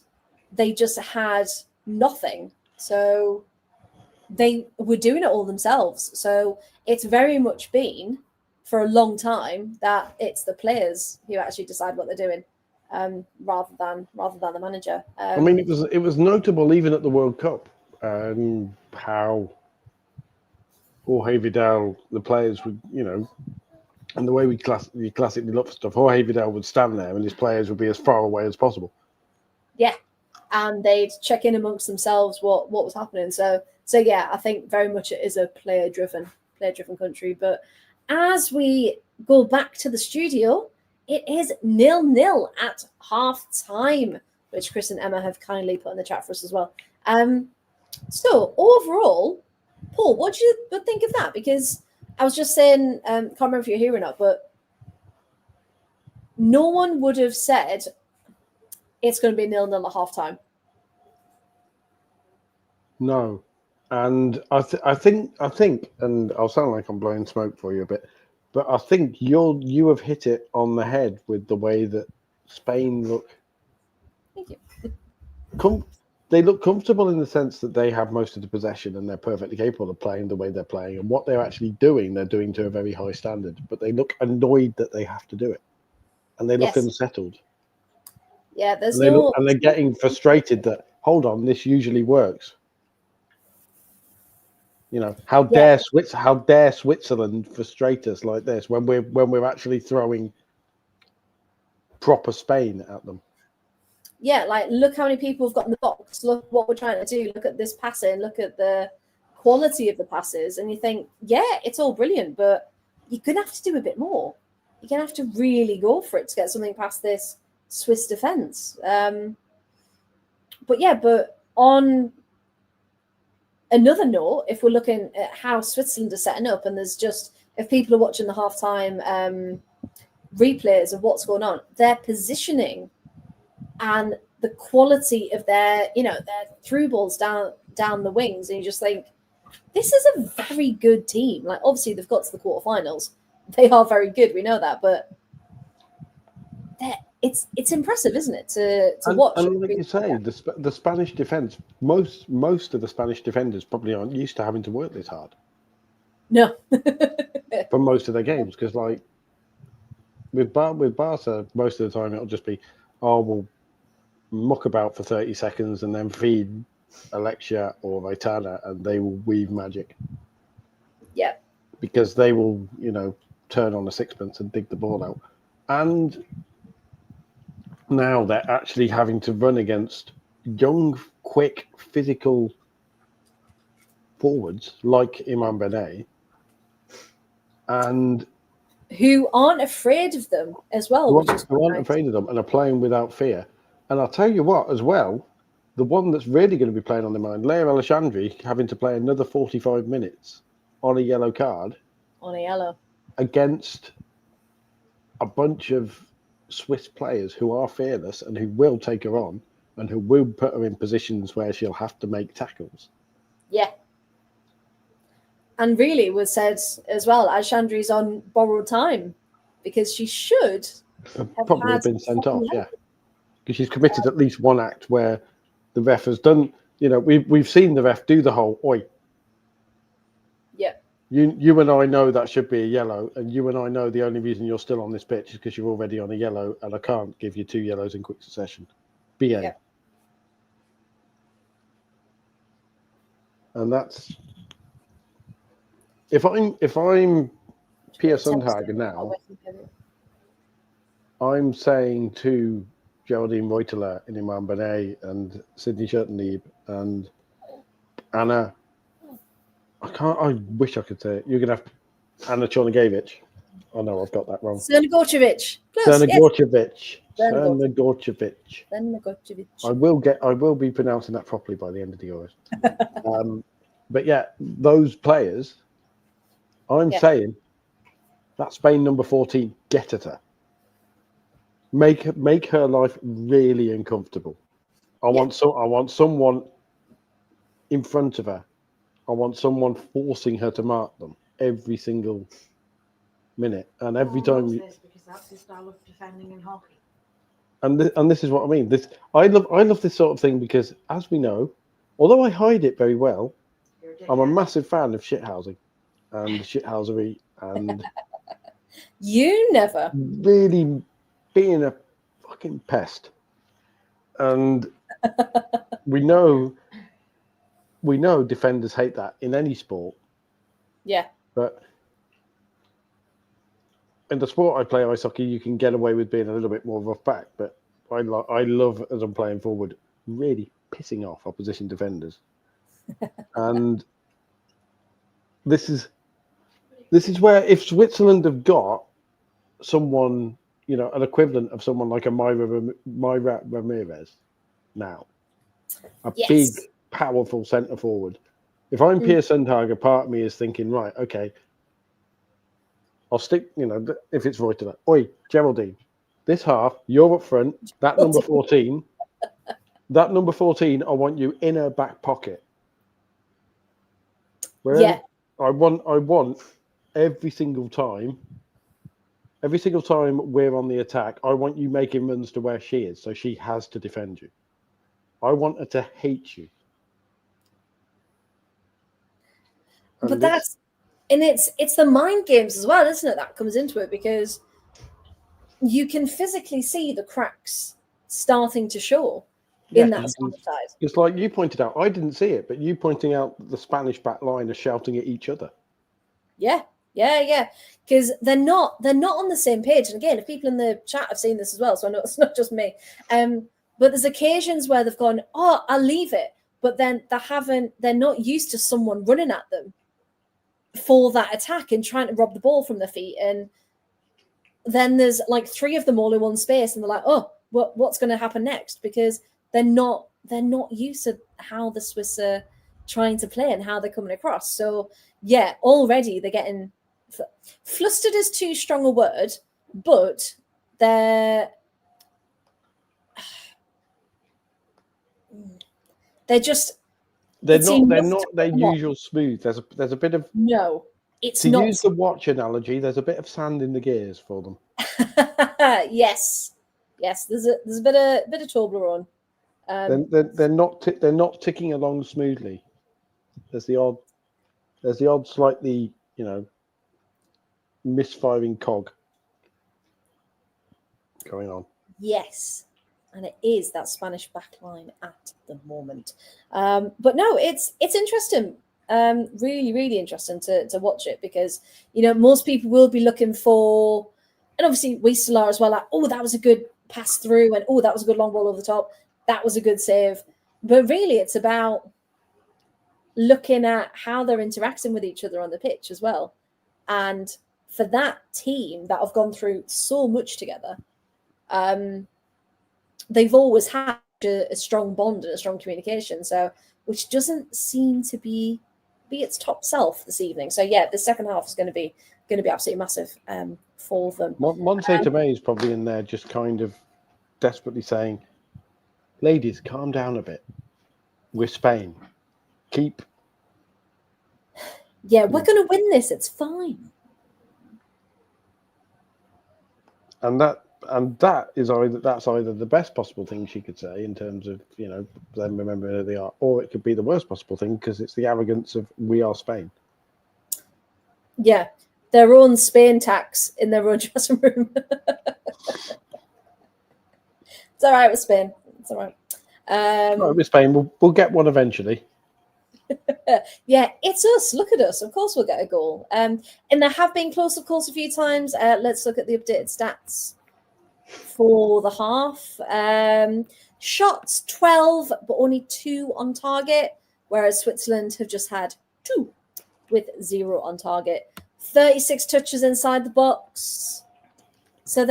they just had nothing. So they were doing it all themselves. So it's very much been for a long time that it's the players who actually decide what they're doing, rather than the manager. I mean, it was notable even at the World Cup, how Jorge Vidal, the players would, you know, and the way we classically look for stuff, Jorge Vidal would stand there and his players would be as far away as possible. Yeah, and they'd check in amongst themselves what was happening. So yeah, I think very much it is a player-driven country. But as we go back to the studio, it is 0-0 at half time, which Chris and Emma have kindly put in the chat for us as well. So overall, Paul, what do you think of that? Because I was just saying, can't remember if you're here or not, but no one would have said it's going to be 0-0 at half time. No. And I think, and I'll sound like I'm blowing smoke for you a bit, but I think you have hit it on the head with the way that Spain look. Thank you. They look comfortable in the sense that they have most of the possession and they're perfectly capable of playing the way they're playing, and what they're actually doing, they're doing to a very high standard. But they look annoyed that they have to do it, and they look unsettled. Yeah, and they're getting frustrated that hold on, this usually works. You know, how dare Switzerland frustrate us like this when we're actually throwing proper Spain at them. Yeah, like look how many people have got in the box. Look what we're trying to do. Look at this passing. Look at the quality of the passes, and you think, yeah, it's all brilliant, but you're gonna have to do a bit more. You're gonna have to really go for it to get something past this Swiss defense. But on another note, if we're looking at how Switzerland are setting up, and there's just, if people are watching the halftime replays of what's going on, their positioning and the quality of their through balls down the wings, and you just think, this is a very good team. Like, obviously they've got to the quarterfinals. They are very good, we know that, but it's impressive, isn't it, to watch? And like you say, the Spanish defense, most of the Spanish defenders probably aren't used to having to work this hard. No. For most of their games, because like with Barca, most of the time it'll just be, we'll muck about for 30 seconds and then feed Alexia or Vaitana, and they will weave magic. Yeah. Because they will, turn on a sixpence and dig the ball out. And now they're actually having to run against young, quick, physical forwards like Imam Benet, and who aren't afraid of them as well. Who aren't afraid of them and are playing without fear. And I'll tell you what, as well, the one that's really going to be playing on their mind, Leia Alessandri, having to play another 45 minutes on a yellow card. On a yellow. Against a bunch of Swiss players who are fearless and who will take her on and who will put her in positions where she'll have to make tackles. Yeah. And really was said as well, Alessandri's on borrowed time because she should have probably been sent off, yeah. Because she's committed at least one act where the ref has done, we've seen the ref do the whole, oi. Yeah. You and I know that should be a yellow, and you and I know the only reason you're still on this pitch is because you're already on a yellow, and I can't give you 2 yellows in quick succession. BA. Yeah. And that's if I'm Pia Sundhage now, I'm saying to Geraldine Reuteler and Imam Benet and Sydney Schertenlieb and Anna, I wish I could say it. You're going to have Anna Chornogevich. Oh no, I've got that wrong. Cernogorcevic. Cernogorcevic. I will be pronouncing that properly by the end of the Euros. But yeah, those players, I'm saying that Spain number 14, get at her. Make her life really uncomfortable. I want someone in front of her. I want someone forcing her to mark them every single minute and every time. Because that's his style of defending in hockey. And this is what I mean. I love this sort of thing because, as we know, although I hide it very well, I'm a massive fan of shithousing and shithousery and you never really being a fucking pest. And we know defenders hate that in any sport. Yeah. But in the sport I play, ice hockey, you can get away with being a little bit more rough back. But I love, as I'm playing forward, really pissing off opposition defenders. And this is where if Switzerland have got someone, an equivalent of someone like a Myra Ramirez now, a big, powerful centre forward. If I'm Pia Sundhage, a part of me is thinking, right, okay, I'll stick, if it's right to that. Oi, Geraldine, this half, you're up front. That number 14, I want you in her back pocket. Where I want every single time we're on the attack, I want you making runs to where she is, so she has to defend you. I want her to hate you. And but it's the mind games as well, isn't it? That comes into it because you can physically see the cracks starting to show in that side. It's like you pointed out. I didn't see it, but you pointing out the Spanish back line are shouting at each other. Yeah. Because they're not on the same page. And again, if people in the chat have seen this as well, so I know it's not just me. But there's occasions where they've gone, I'll leave it, but then they're not used to someone running at them for that attack and trying to rob the ball from their feet. And then there's like 3 of them all in one space, and they're like, what's going to happen next? Because they're not used to how the Swiss are trying to play and how they're coming across. So yeah, already they're getting flustered is too strong a word, but they're They're just they're it's not enough to their put them on. usual smooth. There's a bit of No, it's to not. use the watch analogy. There's a bit of sand in the gears for them. Yes, there's a bit of Toblerone. They're not ticking along smoothly. There's the odd slightly, misfiring cog going on. Yes, and it is that Spanish backline at the moment. But no, it's interesting. Really, really interesting to watch it because most people will be looking for, and obviously we still are as well. Like, oh, that was a good pass through, and oh, that was a good long ball over the top. That was a good save. But really, it's about looking at how they're interacting with each other on the pitch as well. And for that team that have gone through so much together, they've always had a strong bond and a strong communication. So, which doesn't seem to be its top self this evening. So yeah, the second half is going to be absolutely massive for them. Monse Tomei is probably in there, just kind of desperately saying, "Ladies, calm down a bit. We're Spain. Keep." Yeah, we're going to win this. It's fine. And that's either the best possible thing she could say in terms of them remembering who they are, or it could be the worst possible thing because it's the arrogance of we are Spain. Yeah, their own Spain tax in their own dressing room. It's all right with Spain. It's all right. With Spain, we'll get one eventually. Yeah, it's us. Look at us. Of course, we'll get a goal. And there have been close, of course, a few times. Let's look at the updated stats for the half. Shots 12, but only 2 on target, whereas Switzerland have just had 2 with 0 on target. 36 touches inside the box. So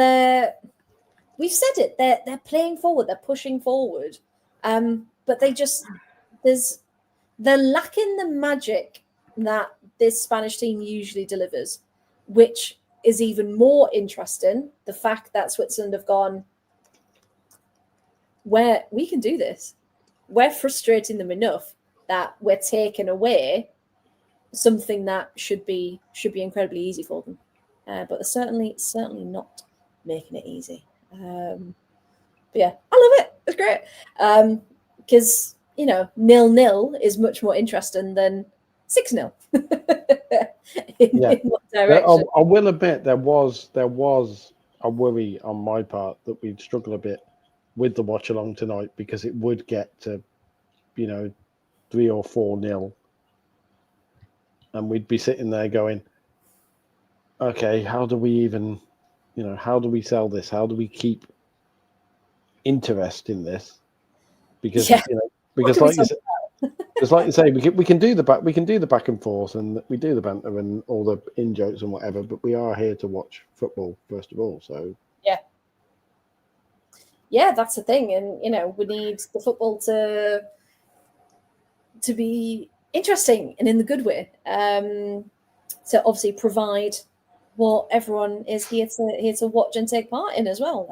we've said it. They're playing forward. They're pushing forward. But they're lacking the magic that this Spanish team usually delivers, which is even more interesting. The fact that Switzerland have gone, where we can do this. We're frustrating them enough that we're taking away something that should be incredibly easy for them. But they're certainly not making it easy. But yeah, I love it. It's great. Because 0-0 is much more interesting than 6-0 in one direction. I will admit there was a worry on my part that we'd struggle a bit with the watch along tonight because it would get to 3 or 4-0, and we'd be sitting there going, okay, how do we even how do we sell this? How do we keep interest in this? Because because like you say, we can do the back and forth, and we do the banter and all the in jokes and whatever, but we are here to watch football first of all. So yeah, that's the thing, and we need the football to be interesting and in the good way, to obviously provide what everyone is here to watch and take part in as well.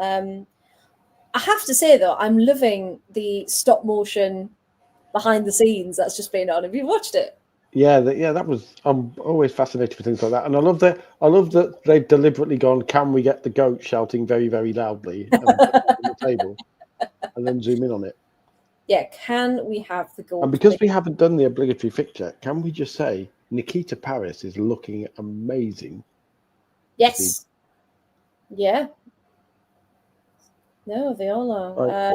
I have to say though, I'm loving the stop motion behind the scenes that's just been on. Have you watched it? Yeah, that was. I'm always fascinated with things like that, and I love that they've deliberately gone. Can we get the goat shouting very, very loudly on the table, and then zoom in on it? Yeah, can we have the goat? And because we haven't done the obligatory fixture, can we just say Nikita Paris is looking amazing? Yes. Yeah. No, they all are.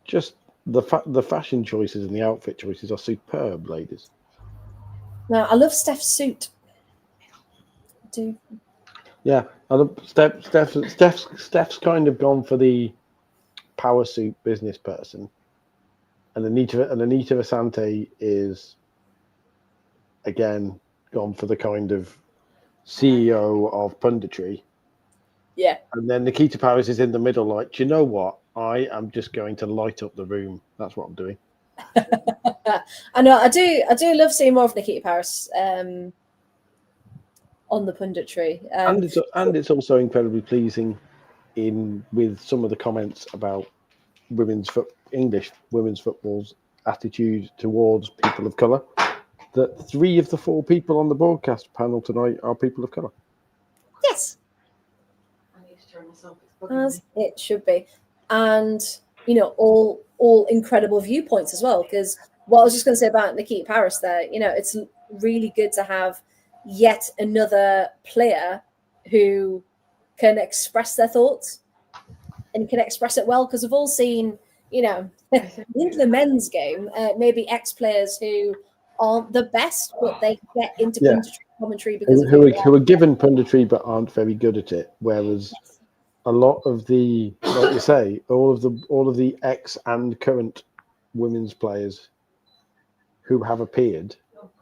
Just the fashion choices and the outfit choices are superb, ladies. Now, I love Steph's suit. I do. Yeah, I love Steph's kind of gone for the power suit business person, and Anita Asante is again gone for the kind of CEO of punditry. Yeah. And then Nikita Paris is in the middle, like, do you know what? I am just going to light up the room. That's what I'm doing. I know. I do love seeing more of Nikita Paris on the punditry. And it's also incredibly pleasing with some of the comments about English women's football's attitude towards people of colour, that 3 of the 4 people on the broadcast panel tonight are people of colour. Yes. I need to turn this off. It's bugging As me. it should be. And, you know, all incredible viewpoints as well. Because what I was just going to say about Nikita Paris there, you know, it's really good to have yet another player who can express their thoughts and can express it well. Because we've all seen, you know, in the men's game, maybe ex-players who aren't the best, but they get into commentary because of who are given punditry but aren't very good at it. Whereas a lot of the, like you say, all of the ex and current women's players who have appeared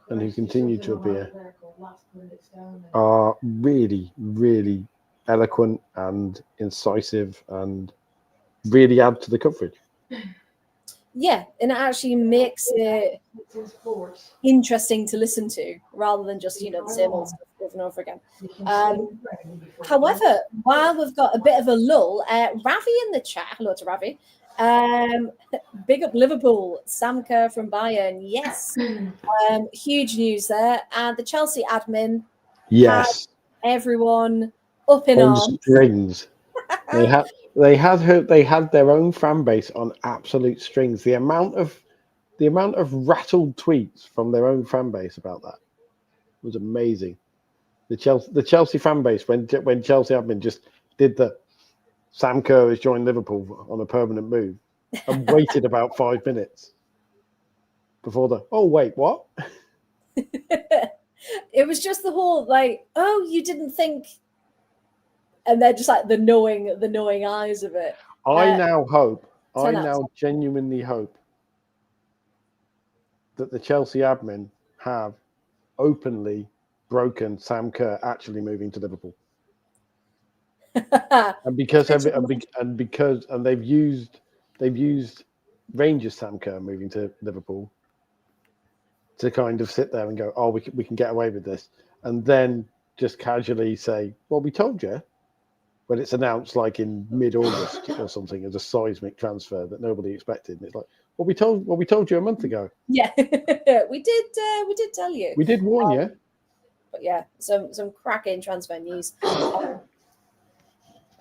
and who continue to appear are really, really eloquent and incisive and really add to the coverage. Yeah, and it actually makes it interesting to listen to rather than just, you know, the same old stuff over and over again. However, while we've got a bit of a lull, Ravi in the chat, hello to Ravi. Big up Liverpool, Sam Kerr from Bayern. Yes, huge news there. And the Chelsea admin, yes, had everyone up in arms. Strings. They had their own fan base on absolute strings. The amount of rattled tweets from their own fan base about that was amazing. The Chelsea fan base when Chelsea admin just did the Sam Kerr has joined Liverpool on a permanent move and waited about 5 minutes before oh wait, what? It was just the whole like, oh, you didn't think, and they're just like the knowing eyes of it. I now genuinely hope that the Chelsea admin have openly broken Sam Kerr actually moving to Liverpool. and they've used Rangers Sam Kerr moving to Liverpool to kind of sit there and go, oh, we can get away with this, and then just casually say, well, we told you, when it's announced like in mid-August or something as a seismic transfer that nobody expected, and it's like, well, we told you a month ago. Yeah, we did tell you. We did warn you. But yeah, some cracking transfer news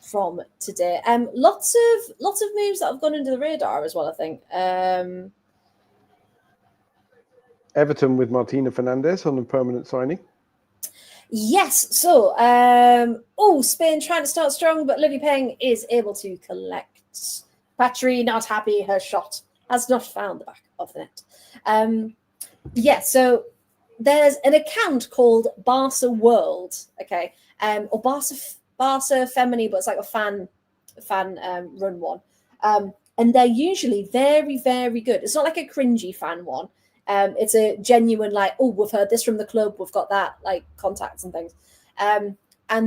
from today. Lots of moves that have gone under the radar as well, I think. Everton with Martina Fernandez on a permanent signing. Yes. So, Spain trying to start strong, but Livy Peng is able to collect. Patry not happy. Her shot has not found the back of the net. So there's an account called Barca World, okay, or Barca Femini, but it's like a fan run one, and they're usually very, very good. It's not like a cringy fan one. It's a genuine, like, oh, we've heard this from the club, we've got that, like, contacts and things. And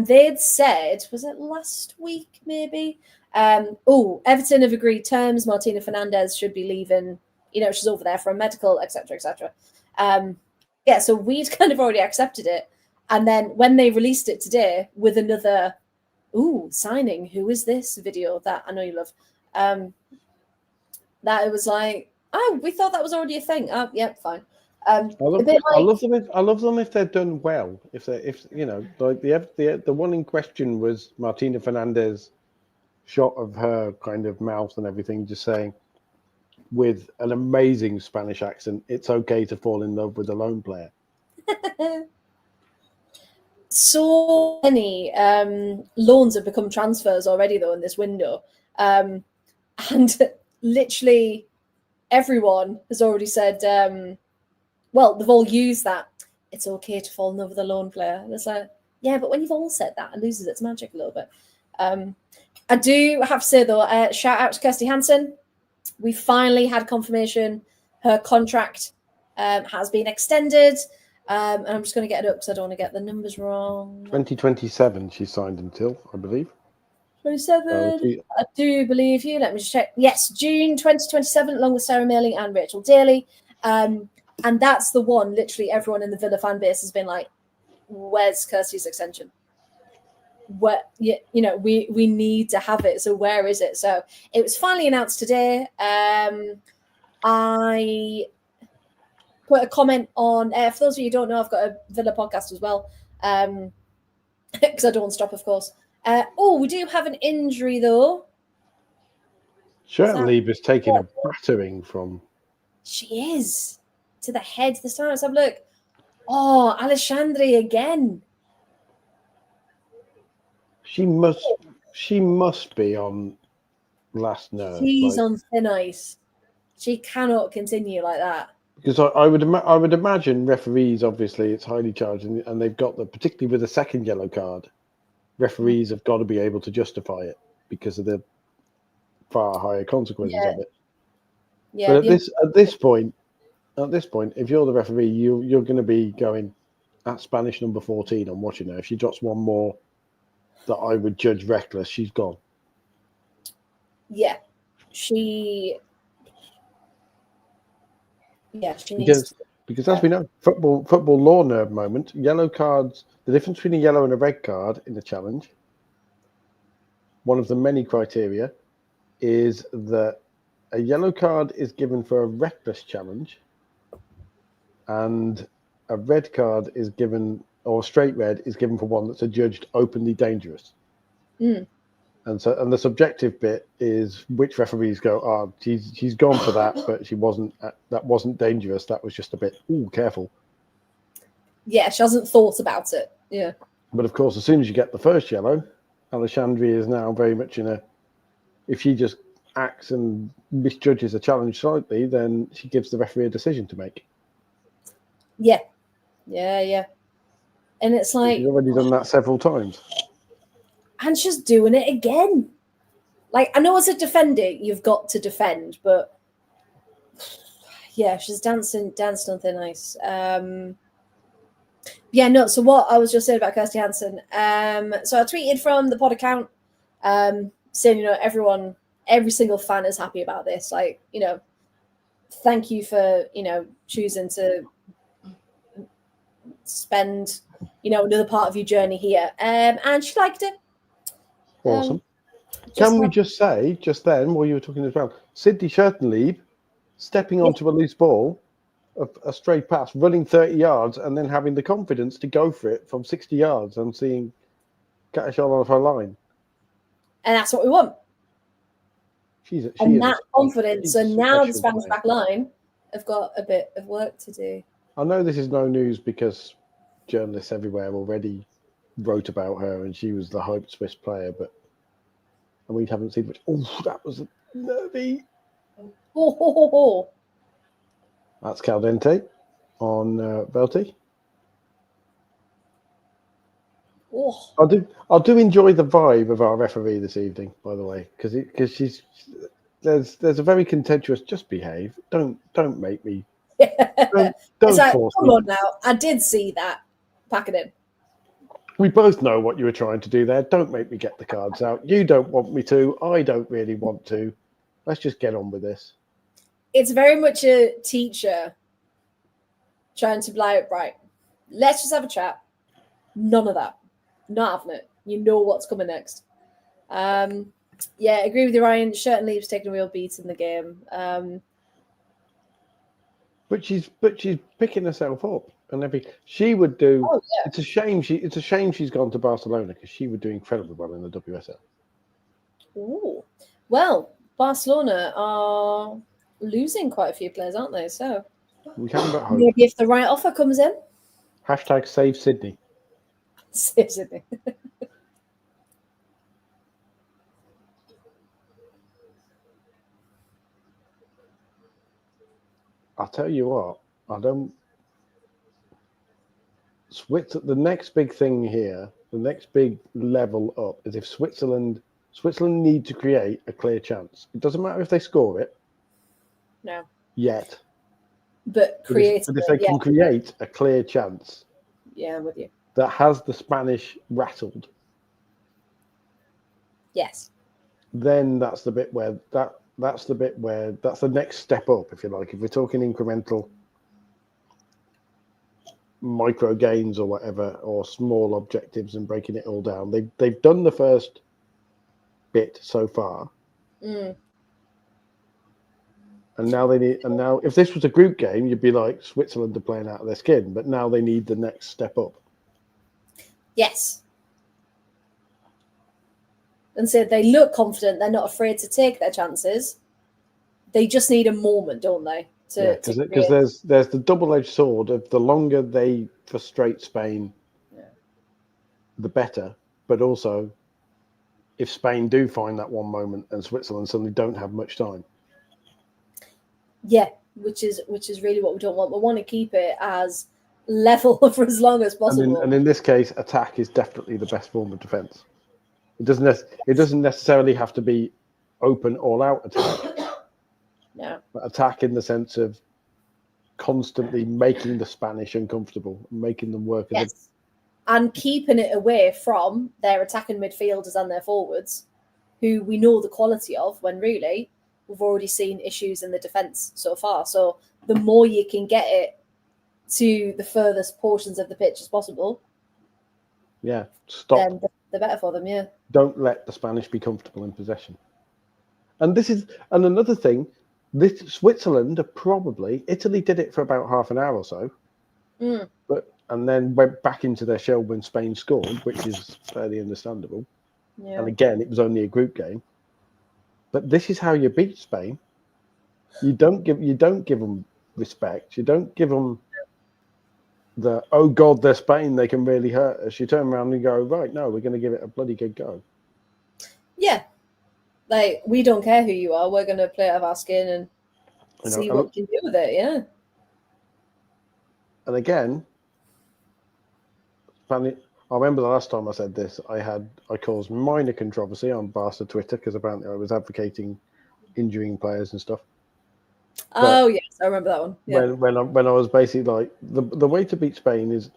they'd said, was it last week, maybe? Everton have agreed terms. Martina Fernandez should be leaving. You know, she's over there for a medical, etc., etc. So we'd kind of already accepted it. And then when they released it today with another, signing, who is this video that I know you love, that it was like, oh, we thought that was already a thing. Oh, yeah, fine. I love them if they're done well. If you know, like the one in question was Martina Fernandez shot of her kind of mouth and everything, just saying with an amazing Spanish accent, it's okay to fall in love with a lone player. So many loans have become transfers already, though, in this window. And literally everyone has already said, they've all used that. It's okay to fall in love with a lone player. And it's like, yeah, but when you've all said that, it loses its magic a little bit. I do have to say, though, shout out to Kirsty Hansen. We finally had confirmation her contract has been extended. And I'm just going to get it up because I don't want to get the numbers wrong. 2027 she signed until, I believe. 27. I do believe you. Let me just check. Yes, June 2027, along with Sarah Maley and Rachel Daly. And that's the one, literally everyone in the Villa fan base has been like, where's Kirsty's extension? what you know we need to have it. So where is it? So it was finally announced today. I put a comment on, for those of you who don't know, I've got a Villa podcast as well, because I don't want to stop, of course. We do have an injury though. Certainly was taking a battering from. She is to the head this time. Let's have a look. Oh, Alexandre again. She must be on last nerve. She's on thin ice. She cannot continue like that. Because I would imagine referees, obviously it's highly charged, and they've got particularly with a second yellow card, referees have got to be able to justify it because of the far higher consequences of it. Yeah. But at this point, if you're the referee, you're going to be going at Spanish number 14. I'm watching her. If she drops one more that I would judge reckless, she's gone. Yeah, she needs because as we know, football law nerd moment. Yellow cards. The difference between a yellow and a red card in the challenge. One of the many criteria is that a yellow card is given for a reckless challenge, and a red card is given, or a straight red is given for one that's adjudged openly dangerous. And the subjective bit is which referees go, oh, she's gone for that, but that wasn't dangerous. That was just a bit, careful. Yeah, she hasn't thought about it. Yeah. But of course, as soon as you get the first yellow, Alexandre is now very much if she just acts and misjudges a challenge slightly, then she gives the referee a decision to make. Yeah. And it's like, she's already done that several times. And she's doing it again. Like, I know as a defender, you've got to defend, but yeah, she's dancing on thin ice. So what I was just saying about Kirsty Hansen. So I tweeted from the pod account saying, every single fan is happy about this. Like, thank you for, choosing to spend, another part of your journey here. And she liked it. Awesome. Can we just say, just then, while you were talking as well, Sydney Schertenlieb stepping onto a loose ball, a stray pass, running 30 yards, and then having the confidence to go for it from 60 yards and seeing get a shot off her line. And that's what we want. That confidence. So now the Spanish back line have got a bit of work to do. I know this is no news because journalists everywhere already wrote about her and she was the hyped Swiss player, and we haven't seen much. Oh, that was nervy. That's Caldente on Belty. I do enjoy the vibe of our referee this evening, by the way, because there's a very contentious. Just behave. Don't make me. Don't force me. Come on now. I did see that. Pack it in. We both know what you were trying to do there. Don't make me get the cards out. You don't want me to. I don't really want to. Let's just get on with this. It's very much a teacher trying to be like, right, let's just have a chat. None of that. Not having it. You know what's coming next. Agree with you, Ryan. Schertenlieb's taking a real beat in the game. But she's picking herself up. And she would do. Oh, yeah. It's a shame she's gone to Barcelona because she would do incredibly well in the WSL. Ooh, well, Barcelona are losing quite a few players, aren't they? So we haven't got hope. Maybe if the right offer comes in. # save Sydney. Save Sydney. I'll tell you what. The next big thing here, the next big level up is if Switzerland need to create a clear chance. It doesn't matter if they score it. No. Yet. But if they can create a clear chance. Yeah, I'm with you. That has the Spanish rattled. Yes. Then that's the bit where that's the next step up, if you like. If we're talking incremental. micro gains or whatever, or small objectives, and breaking it all down. They've done the first bit so far, and now they need. And now, if this was a group game, you'd be like Switzerland are playing out of their skin. But now they need the next step up. Yes. And so they look confident. They're not afraid to take their chances. They just need a moment, don't they? Because there's the double-edged sword of the longer they frustrate Spain, the better. But also, if Spain do find that one moment and Switzerland suddenly don't have much time. Yeah, which is really what we don't want. We want to keep it as level for as long as possible. And in this case, attack is definitely the best form of defense. It doesn't necessarily have to be open all-out attack. No. But attack in the sense of constantly making the Spanish uncomfortable, making them work as and keeping it away from their attacking midfielders and their forwards, who we know the quality of, when really we've already seen issues in the defence so far. So the more you can get it to the furthest portions of the pitch as possible, stop. Then the better for them. Yeah. Don't let the Spanish be comfortable in possession. And another thing. This Switzerland are probably Italy did it for about half an hour or so, and then went back into their shell when Spain scored, which is fairly understandable. Yeah. And again, it was only a group game. But this is how you beat Spain. You don't give them respect. You don't give them the oh god, they're Spain, they can really hurt us. You turn around and go, right, no, we're going to give it a bloody good go. Yeah. Like, we don't care who you are. We're going to play out of our skin and see what we can do with it, yeah. And again, I remember the last time I said this, I caused minor controversy on Barca Twitter because apparently I was advocating injuring players and stuff. Oh, yes, I remember that one. Yeah. When I was basically like, the way to beat Spain is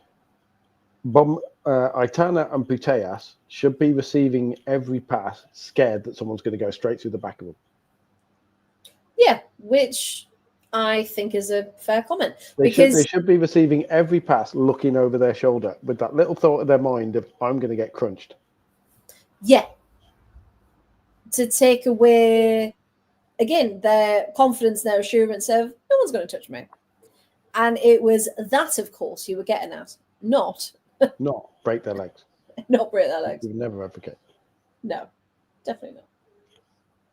Aitana and Putellas should be receiving every pass, scared that someone's going to go straight through the back of them. Yeah, which I think is a fair comment. They should be receiving every pass looking over their shoulder with that little thought in their mind of, I'm going to get crunched. Yeah. To take away, again, their confidence, their assurance of, no one's going to touch me. And it was that, of course, you were getting at, not break their legs. Not break their legs. You would never advocate. No, definitely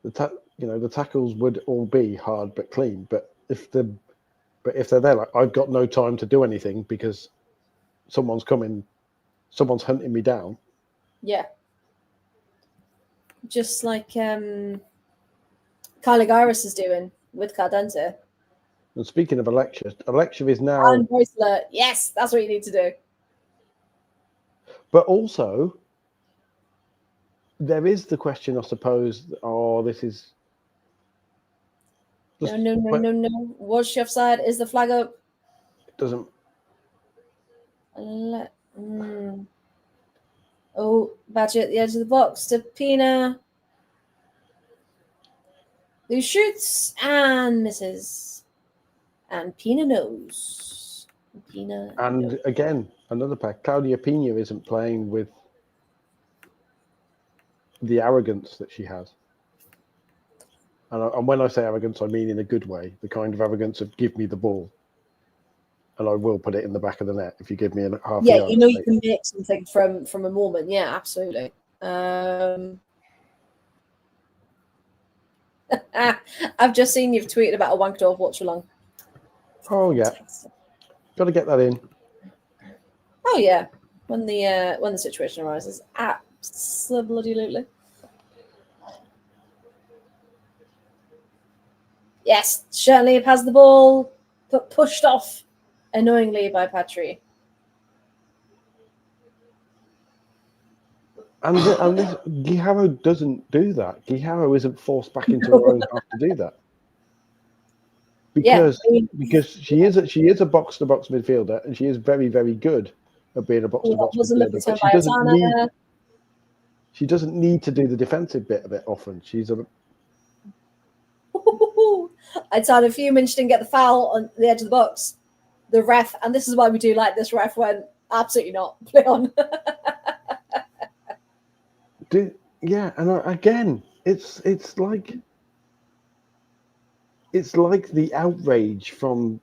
not. The tackles would all be hard but clean. But if they're there, like, I've got no time to do anything because someone's hunting me down. Yeah. Just like Caligaris is doing with Cardente. And speaking of Alexia is now. And voice alert. Yes, that's what you need to do. But also, there is the question, I suppose. This is. No. Was she offside? Is the flag up? It doesn't. Oh, Badger at the edge of the box to Pina, who shoots and misses. And Pina knows. Again, another pack. Claudia Pina isn't playing with the arrogance that she has. And when I say arrogance, I mean in a good way. The kind of arrogance of give me the ball and I will put it in the back of the net if you give me a half yard. Yeah, you can make something from a moment. Yeah, absolutely. I've just seen you've tweeted about a wanked off watch along. Oh yeah, got to get that in. Oh yeah, when the situation arises, absolutely. Yes, Shirley has the ball, but pushed off annoyingly by Patry. And Guijarro doesn't do that. Guijarro isn't forced back into her own half to do that. Because she is a box to box midfielder and she is very, very good at being a box to box midfielder. But she doesn't need to do the defensive bit of it often. I'd had a few Minch didn't get the foul on the edge of the box. the ref, and this is why we do like this ref, went, absolutely not, play on. Again, it's like the outrage from.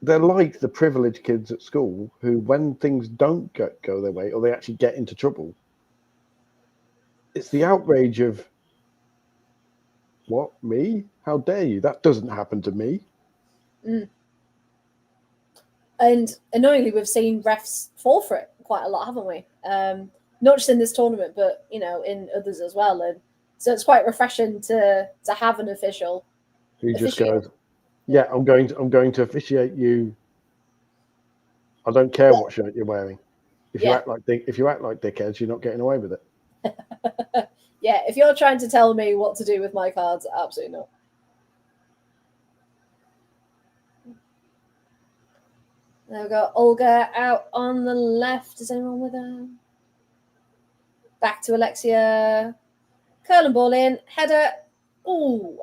They're like the privileged kids at school who, when things don't go their way or they actually get into trouble, it's the outrage of, what, me? How dare you? That doesn't happen to me. Mm. And annoyingly, we've seen refs fall for it quite a lot, haven't we? Not just in this tournament, but in others as well. And so it's quite refreshing to have an official who just goes, "Yeah, I'm going to officiate you. I don't care what shirt you're wearing. If you act like dickheads, you're not getting away with it." Yeah, if you're trying to tell me what to do with my cards, absolutely not. Now we've got Olga out on the left. Is anyone with her? Back to Alexia. Curling ball in. Header. Ooh.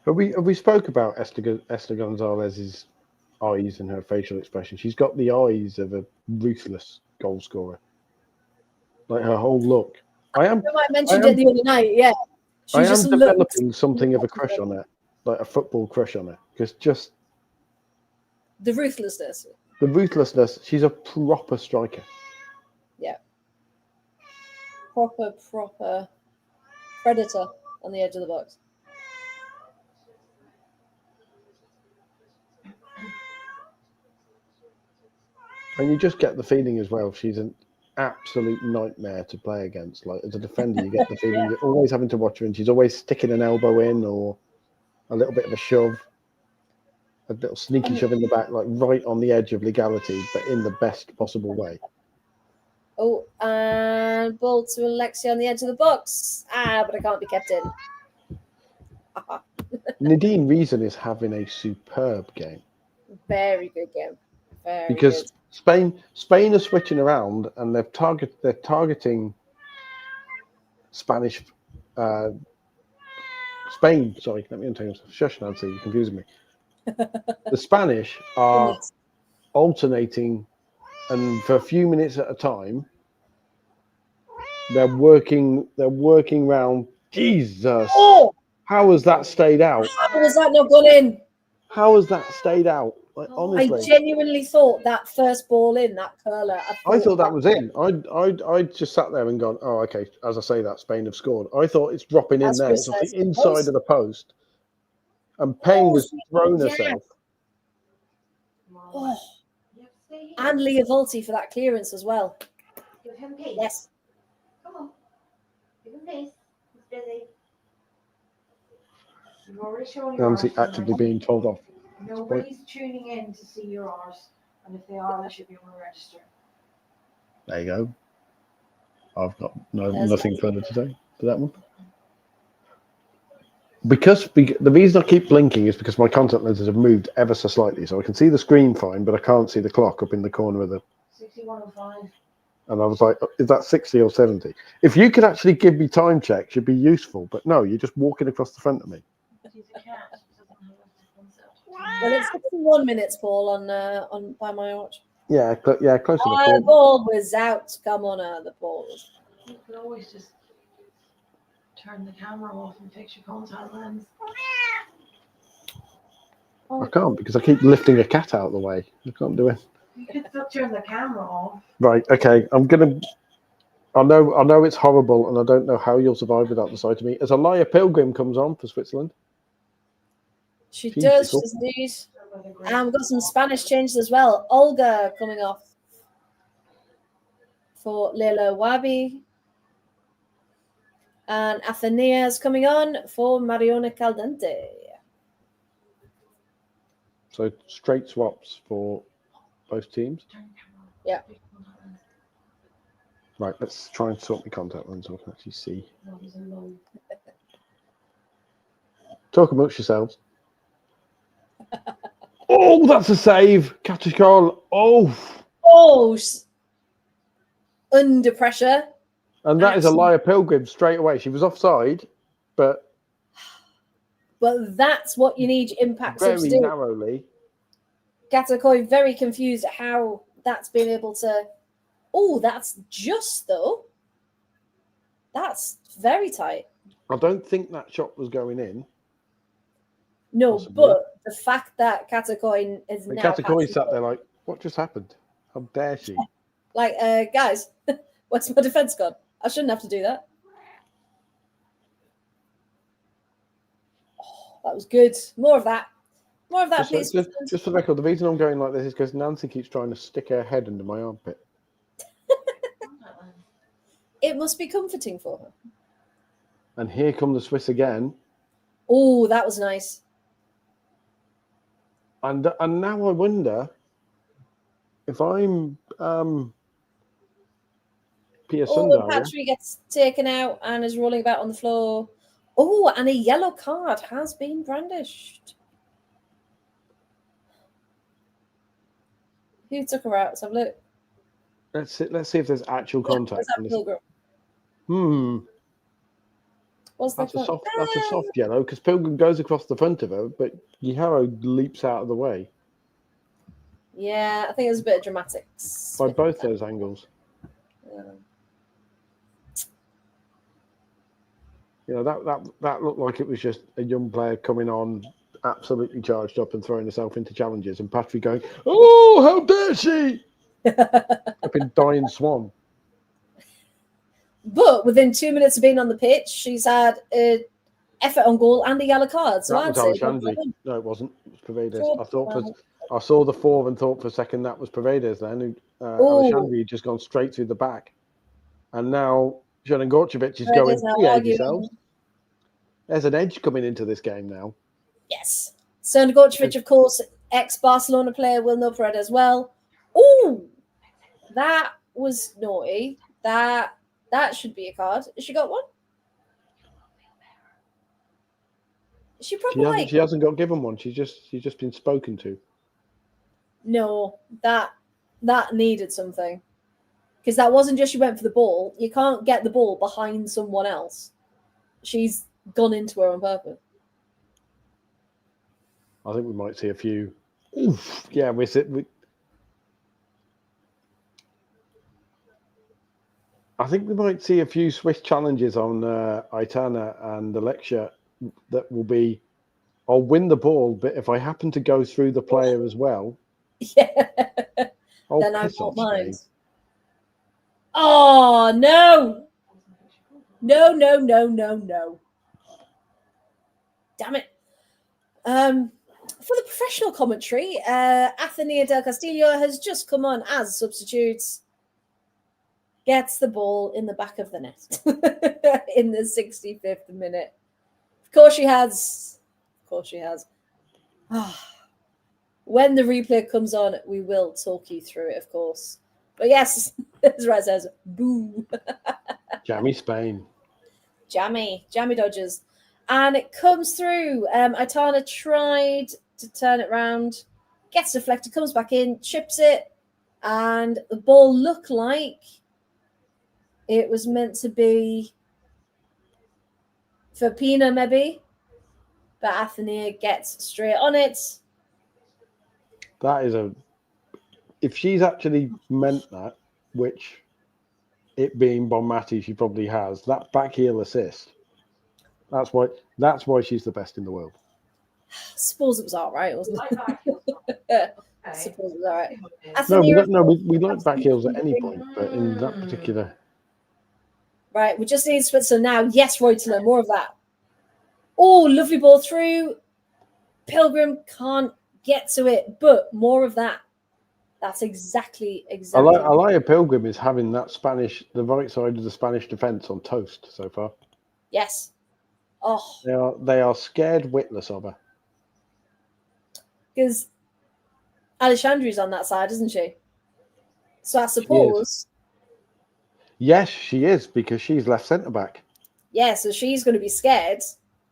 Have we spoke about Esther Gonzalez's eyes and her facial expression? She's got the eyes of a ruthless goal scorer. Like her whole look. I mentioned it the other night. Yeah. I am developing something of a crush on her, like a football crush on her, because just the ruthlessness. The ruthlessness. She's a proper striker. Yeah. Proper predator on the edge of the box. And you just get the feeling as well, she's an absolute nightmare to play against. Like, as a defender, you get the feeling you're always having to watch her, and she's always sticking an elbow in or a little bit of a shove, a little sneaky shove in the back, like right on the edge of legality, but in the best possible way. Oh, and ball to Alexia on the edge of the box. But it can't be kept in. Nadine Reason is having a superb game. Very good game. Very because good. Spain are switching around and they're targeting Spanish. Spain, sorry, let me untangle myself. Shush, Nancy, you're confusing me. The Spanish are alternating, and for a few minutes at a time, they're working round. Jesus, how has that stayed out? How has that not gone in? How has that stayed out? Like, honestly, I genuinely thought that first ball in, that curler. I thought that was in. I just sat there and gone, oh, okay. As I say that, Spain have scored. I thought it's dropping in there. It's off the inside of the post. And Payne was thrown herself. Oh. And Leah Volti for that clearance as well. Give him peace. Yes. Come on. Give him peace. He's busy. You've already shown your Nancy actively being told off. Nobody's tuning in to see your R's, and if they are, they should be on the register. There you go. I've got nothing further to say to that one. Because the reason I keep blinking is because my contact lenses have moved ever so slightly, so I can see the screen fine, but I can't see the clock up in the corner of the. 61:05. And I was like, is that 60 or 70? If you could actually give me time checks, it'd be useful. But no, you're just walking across the front of me. He's a cat. Well, it's 61 minutes, Paul, on by my watch. Yeah, close to the ball was out. Come on, the ball. You could always just turn the camera off and fix your contact lens. I can't because I keep lifting a cat out of the way. I can't do it. You could still turn the camera off. Right. Okay. I know it's horrible, and I don't know how you'll survive without the sight of me. As Alaya Pilgrim comes on for Switzerland. She does, indeed. And we've got some Spanish changes as well. Olga coming off for Lila Wabi. And Athena's coming on for Mariona Caldente. So straight swaps for both teams? Yeah. Right, let's try and sort my contact lens so I can actually see. Talk amongst yourselves. Oh, that's a save. Katashkal. Oh, under pressure. And that is Alaya Pilgrim straight away. She was offside, but. Well, that's what you need impact very to do. narrowly. Katakoi very confused at how that's been able to. Oh, that's just though. That's very tight. I don't think that shot was going in. No, possibly. but the fact that Katakoi is And now Katakoi sat there like, what just happened? How dare she? like, guys, what's my defense gone? I shouldn't have to do that. Oh, that was good. More of that. More of that, please. Just for the record, the reason I'm going like this is because Nancy keeps trying to stick her head under my armpit. It must be comforting for her. And here come the Swiss again. Oh, that was nice. And now I wonder if I'm Pia Sundar. Patry gets taken out and is rolling about on the floor. Oh, and a yellow card has been brandished. Who took her out? Let's have a look. Let's see if there's actual contact. That's a soft yellow because Pilgrim goes across the front of her, but Yiharo leaps out of the way. Yeah, I think there's a bit of dramatics by both those angles. Yeah. You know, that looked like it was just a young player coming on, absolutely charged up and throwing herself into challenges, and Patrick going, "Oh, how dare she!" Up in dying swan. But within 2 minutes of being on the pitch, she's had an effort on goal and a yellow card. So that was Alexandri. No, it wasn't. It was Paredes. I saw the 4 and thought for a second that was Paredes then. Alexandri had just gone straight through the back. And now Shannon Gorcevic is going, behave yourselves. There's an edge coming into this game now. Yes. Shannon Gorcevic, of course, ex-Barcelona player, will know Paredes as well. Oh, that was naughty. That should be a card. Has she got one? She probably she hasn't got given one. She's just been spoken to. No, that needed something. Because that wasn't just she went for the ball. You can't get the ball behind someone else. She's gone into her on purpose. I think we might see a few. Oof, yeah, I think we might see a few Swiss challenges on Aitana and Alexia that will be, I'll win the ball, but if I happen to go through the player as well, yeah, then I won't mind. Oh, no. No. Damn it. For the professional commentary, Athenia Del Castillo has just come on as substitute. Gets the ball in the back of the net in the 65th minute. Of course she has. When the replay comes on, we will talk you through it, of course. But yes, as Raz says, boo. Jammy Spain. Jammy Dodgers. And it comes through. Aitana tried to turn it round, gets deflected, comes back in, chips it, and the ball looked like it was meant to be for Pina, maybe. But Athenia gets straight on it. That is if she's actually meant that, which it being Bonmati, she probably has, that back heel assist. That's why she's the best in the world. I suppose it was all right, wasn't it? I suppose it was all right. We like back heels at any point, but in that particular. Right, we just need Switzer now. Yes, Reuteler, more of that. Oh, lovely ball through. Pilgrim can't get to it, but more of that. That's exactly. Alaya Pilgrim is having the right side of the Spanish defence on toast so far. Yes. Oh. They are scared witless of her. Because Alexandri's on that side, isn't she? So I suppose. Yes, she is, because she's left centre back. Yeah, so she's going to be scared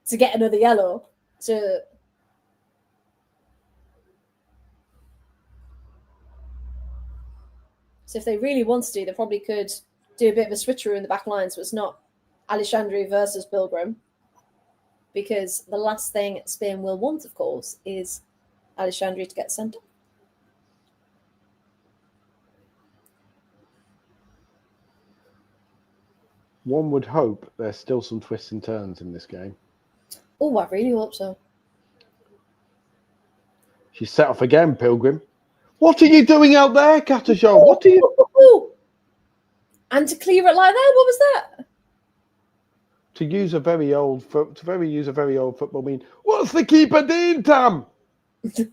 to get another yellow. So if they really want to do, they probably could do a bit of a switcheroo in the back line, so it's not Alexandri versus Pilgrim. Because the last thing Spain will want, of course, is Alexandri to get sent off. one would hope there's still some twists and turns in this game. Oh, I really hope so. She's set off again, Pilgrim. What are you doing out there, Katasho? What are you... And to clear it like that, what was that? To use a very old football meme, what's the keeper doing, Tam? What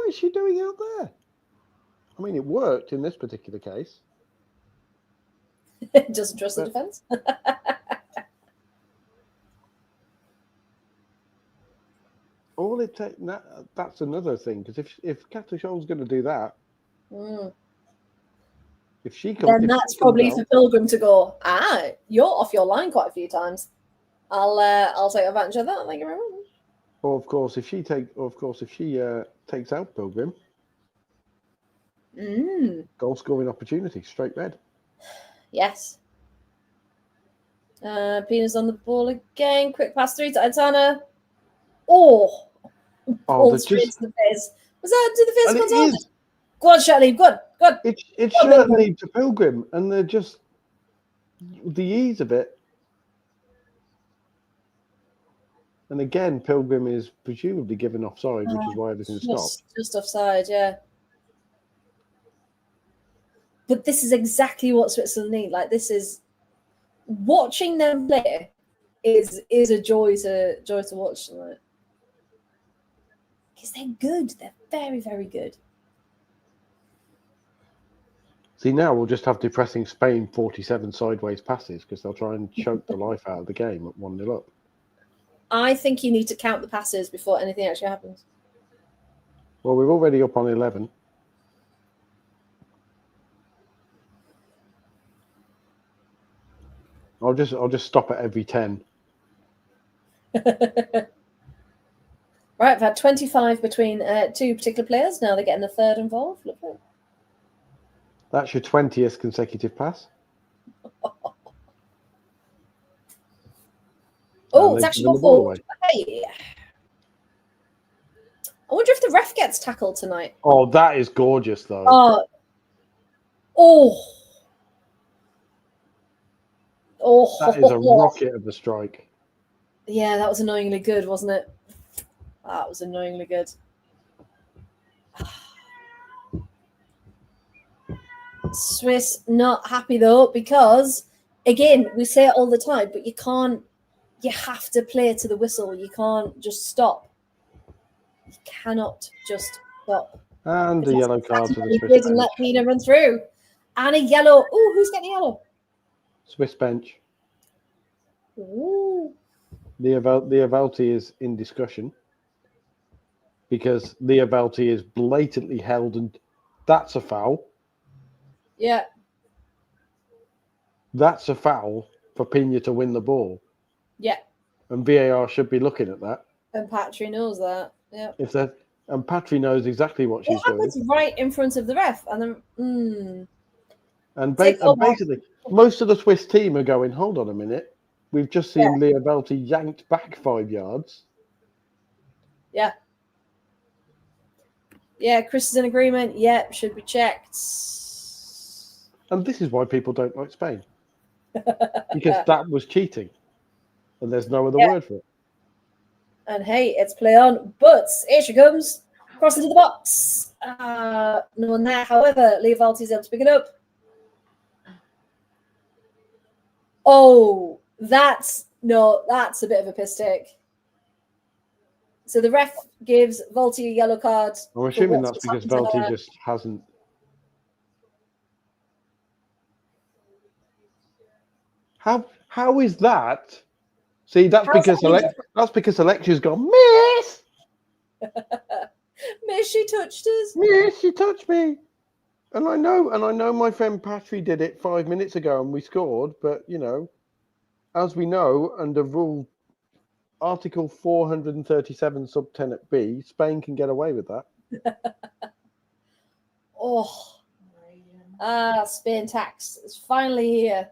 is she doing out there? I mean, it worked in this particular case. Doesn't trust the defence. All it takes, that's another thing, because if Katasho's going to do that, if she comes, then that's probably for Pilgrim to go, you're off your line quite a few times. I'll take advantage of that. Thank you very much. Or of course, if she takes out Pilgrim, goal scoring opportunity, straight red. Yes. Pena's on the ball again. Quick pass through to Aitana. Ball straight to the face. Was that to the face? Gonzalez? Go on, Charlie. Go on. It's certainly to Pilgrim, and they're just the ease of it. And again, Pilgrim is presumably given offside, which is why everything stopped. Just offside, yeah. But this is exactly what Switzerland need. Like, this is watching them play is a joy to watch. Because they're good. They're very, very good. See, now we'll just have depressing Spain 47 sideways passes because they'll try and choke the life out of the game at 1-0 up. I think you need to count the passes before anything actually happens. Well, we're already up on 11. I'll just stop at every 10. Right, I've had 25 between two particular players. Now they're getting a third involved. Look at it. That's your 20th consecutive pass. It's actually gone forward. Hey. I wonder if the ref gets tackled tonight. Oh, that is gorgeous, though. That is a rocket of a strike. Yeah, that was annoyingly good, wasn't it? That was annoyingly good. Swiss not happy though, because again, we say it all the time, but you have to play to the whistle. You can't just stop. You cannot just stop. And a yellow card to the Swiss bench. And let Pina run through. And a yellow. Oh, who's getting yellow? Swiss bench. Ooh. Liavelti is in discussion because Liavelti is blatantly held, and that's a foul. Yeah. That's a foul for Pina to win the ball. Yeah. And VAR should be looking at that. And Patry knows that. Yeah. And Patry knows exactly what she's doing. It's right in front of the ref, and then. And basically, most of the Swiss team are going, hold on a minute. We've just seen Liavelti yanked back 5 yards. Yeah. Yeah, Chris is in agreement. Yeah, should be checked. And this is why people don't like Spain. Because that was cheating. And there's no other word for it. And hey, it's play on. But here she comes. Cross into the box. No one there. However, Liavelti's able to pick it up. Oh, that's a bit of a piss take. So the ref gives Volti a yellow card. I'm assuming that's because Volti just hasn't. How is that? See, that's because Alexia's gone, miss. Miss, she touched us. Miss, she touched me. And I know my friend Patry did it 5 minutes ago and we scored, but as we know, under rule Article 437 sub 10 at B, Spain can get away with that. Spain tax is finally here.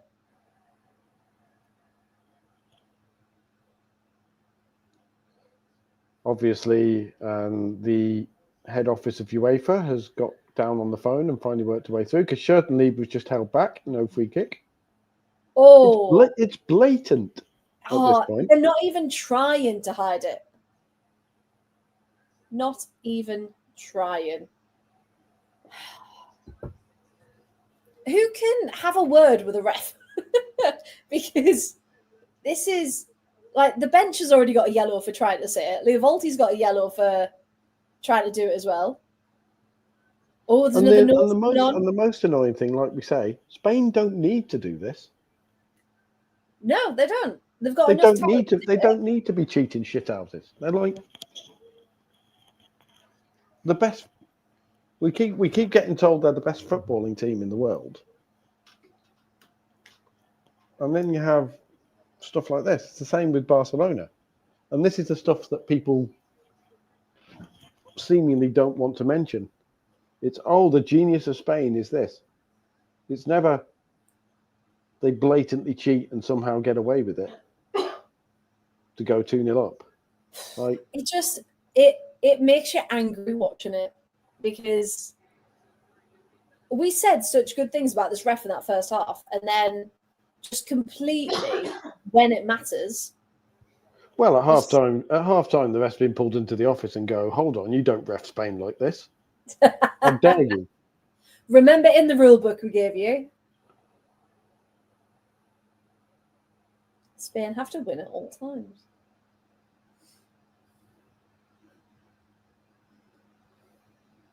Obviously, the head office of UEFA has got down on the phone and finally worked her way through because Schertenlieb was just held back, no free kick. Oh, it's blatant at this point. They're not even trying to hide it. Not even trying. Who can have a word with a ref? Because this is like the bench has already got a yellow for trying to say it. Leovolti's got a yellow for trying to do it as well. Oh, there's another and the most annoying thing, like we say, Spain don't need to do this. No, they don't. They've got They enough don't need to. They don't need to be cheating shit houses. They're like the best. We keep getting told they're the best footballing team in the world, and then you have stuff like this. It's the same with Barcelona, and this is the stuff that people seemingly don't want to mention. It's the genius of Spain is this. It's never they blatantly cheat and somehow get away with it to go 2-0 up. Like it makes you angry watching it because we said such good things about this ref in that first half, and then just completely when it matters. Well, at half time, the ref's been pulled into the office and go, hold on, you don't ref Spain like this. How dare you? Remember in the rule book we gave you, Spain have to win at all times.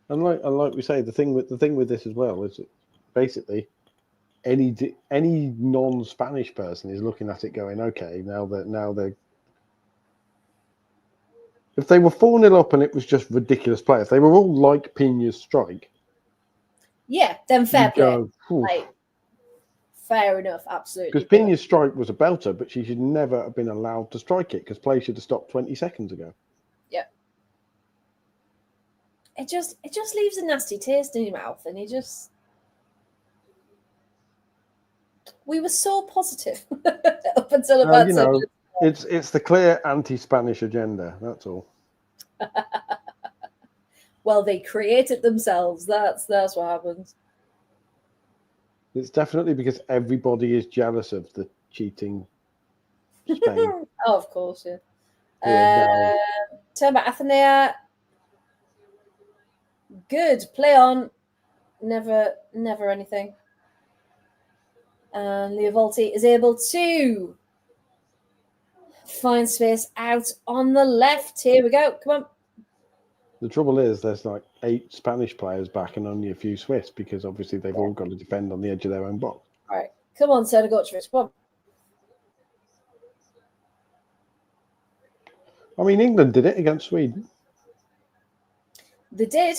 And like we say, the thing with this as well is that basically any non-Spanish person is looking at it going, okay, now they're if they were 4-0 up and it was just ridiculous play, if they were all like Peña's strike, yeah, then fair play. Like, fair enough, absolutely. Because Peña's strike was a belter, but she should never have been allowed to strike it because play should have stopped 20 seconds ago. Yeah. It just leaves a nasty taste in your mouth, and we were so positive up until about it's the clear anti-Spanish agenda. That's all. Well, they create it themselves. That's what happens. It's definitely because everybody is jealous of the cheating Spain. Oh, of course, yeah. Turn back Athenia. Good. Play on. Never anything. And Leovolti is able to find space out on the left. Here we go. Come on. The trouble is there's like 8 Spanish players back and only a few Swiss because obviously they've all got to defend on the edge of their own box. All right. Come on, Sergocevich. Come on. I mean, England did it against Sweden. They did.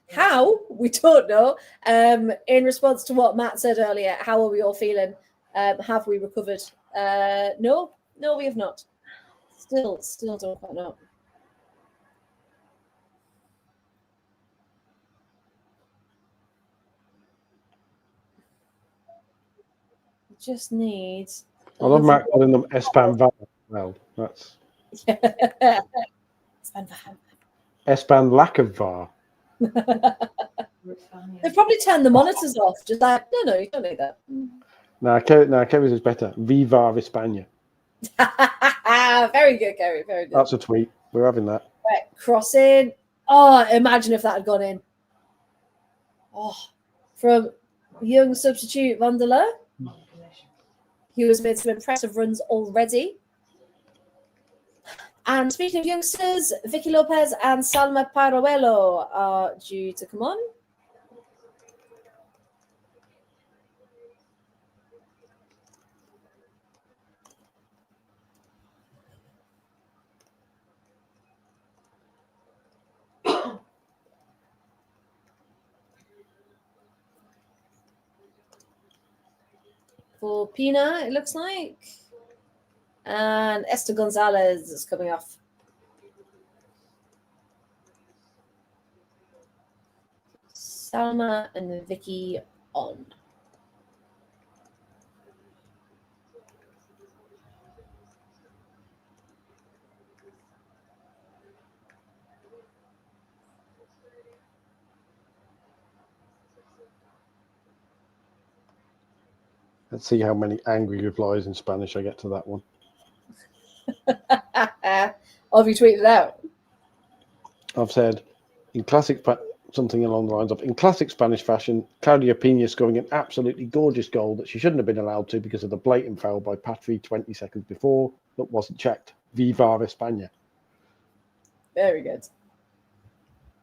How? We don't know. In response to what Matt said earlier, how are we all feeling? Have we recovered? No, we have not. Still don't quite know. Just needs. I love Matt calling them Espan Van. Well, that's Espan lack of VAR. They've probably turned the monitors off. Just like, no, you don't need that. No, Kerry's is better. Viva España. Very good, Kerry. Very good. That's a tweet. We're having that. Right, crossing. Oh, imagine if that had gone in. Oh, from young substitute Van der Leer. He was made some impressive runs already. And speaking of youngsters, Vicky Lopez and Salma Paruelo are due to come on. For Pina, it looks like. And Esther Gonzalez is coming off. Salma and Vicky on. Let's see how many angry replies in Spanish I get to that one. Or have you tweeted it out? I've said, something along the lines of, in classic Spanish fashion, Claudia Pina scoring an absolutely gorgeous goal that she shouldn't have been allowed to because of the blatant foul by Patri 20 seconds before that wasn't checked. Viva España. Very good.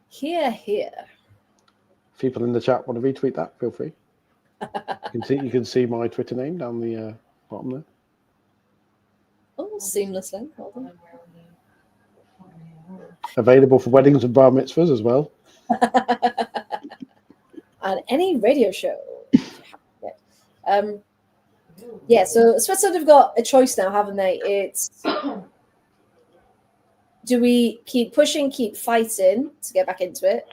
Here. If people in the chat want to retweet that, feel free. You can see my Twitter name down the bottom there. Oh, seamlessly. Hold on. Available for weddings and bar mitzvahs as well. And any radio show. Yeah, so Switzerland have got a choice now, haven't they? It's do we keep pushing, keep fighting to get back into it?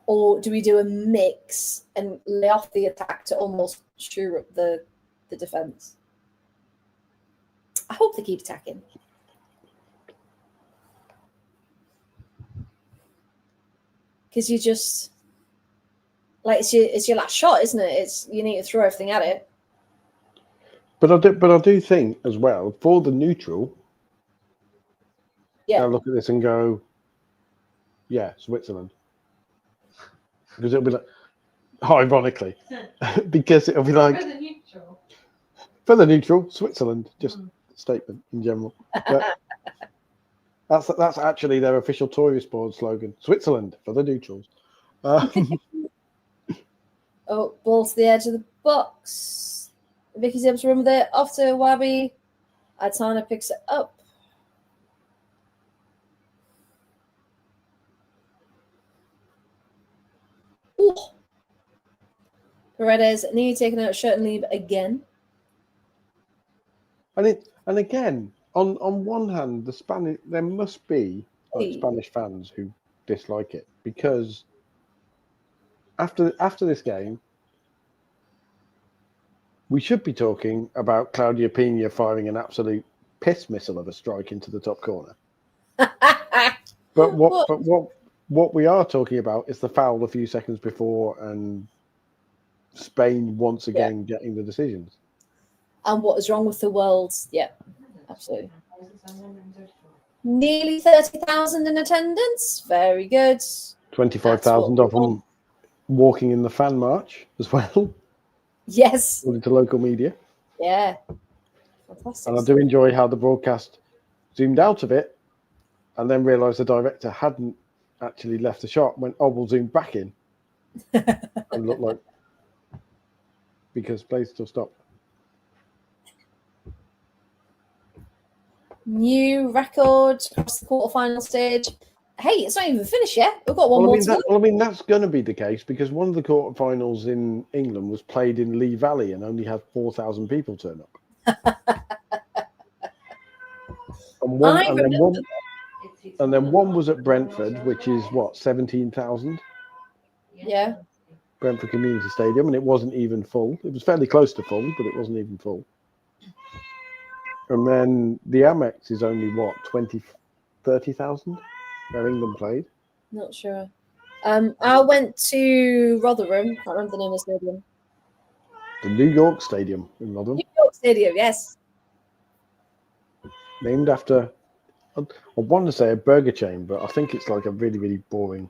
Or do we do a mix and lay off the attack to almost shore up the defense? I hope they keep attacking. Because you just it's your last shot, isn't it? You need to throw everything at it. But I do think as well for the neutral. Yeah. They'll look at this and go, yeah, Switzerland, because it'll be like, ironically, because it'll be like for the neutral Switzerland, just statement in general. But that's actually their official tourist board slogan: Switzerland for the neutrals. Oh, ball to the edge of the box. Vicky's able to run with it. Off to Wabi. Aitana picks it up. Ooh. Paredes nearly taking out shirt and leave again. And again, on one hand, there must be Spanish fans who dislike it, because after this game, we should be talking about Claudia Pina firing an absolute piss missile of a strike into the top corner. But what we are talking about is the foul a few seconds before, and Spain once again getting the decisions. And what is wrong with the world? Yeah, absolutely. Nearly 30,000 in attendance. Very good. 25,000 of them walking in the fan march as well. Yes. According to local media. Yeah. Fantastic. And I do enjoy how the broadcast zoomed out of it and then realised the director hadn't actually left the shot, went, oh, we'll zoom back in. And looked like, because play still stopped. New record across the quarterfinal stage. Hey, it's not even finished yet. We've got one more to go. I mean, that's going to be the case because one of the quarterfinals in England was played in Lee Valley and only had 4,000 people turn up. and then one was at Brentford, which is what, 17,000? Yeah. Brentford Community Stadium, and it wasn't even full. It was fairly close to full, but it wasn't even full. And then the Amex is only what, 30,000 where England played? Not sure. I went to Rotherham. Can't remember the name of the stadium. The New York Stadium in Rotherham. New York Stadium, yes. Named after, I want to say a burger chain, but I think it's like a really, really boring.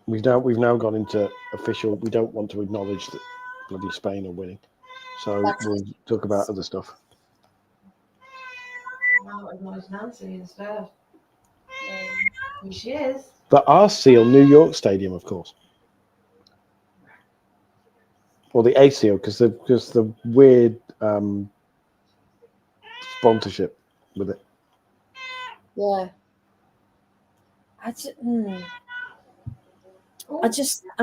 We've now gone into official. We don't want to acknowledge that bloody Spain are winning, so we'll talk about other stuff. Now acknowledge Nancy instead. Here she is. The RCL New York Stadium, of course, or the ACL, because the weird sponsorship with it. Yeah. I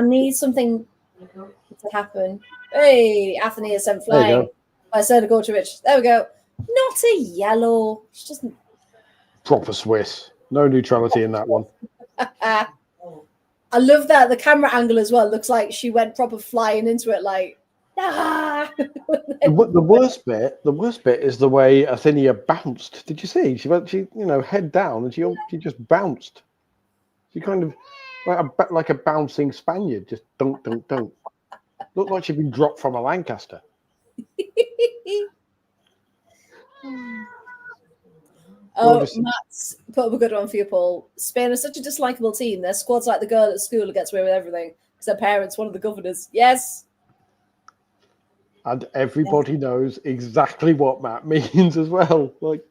need something to happen. Hey, Athenia sent flying by Serda Gorchevich. There we go. Not a yellow. She doesn't. Proper Swiss. No neutrality in that one. I love that the camera angle as well. Looks like she went proper flying into it, like. Ah! The worst bit is the way Athenia bounced. Did you see? She head down, and she just bounced. She kind of like a bouncing Spaniard, just dunk, dunk, dunk. Looked like she'd been dropped from a Lancaster. Oh, Matt's put up a good one for you, Paul. Spain is such a dislikable team. Their squad's like the girl at school who gets away with everything because her parents one of the governors. Yes. And everybody knows exactly what Matt means as well. Like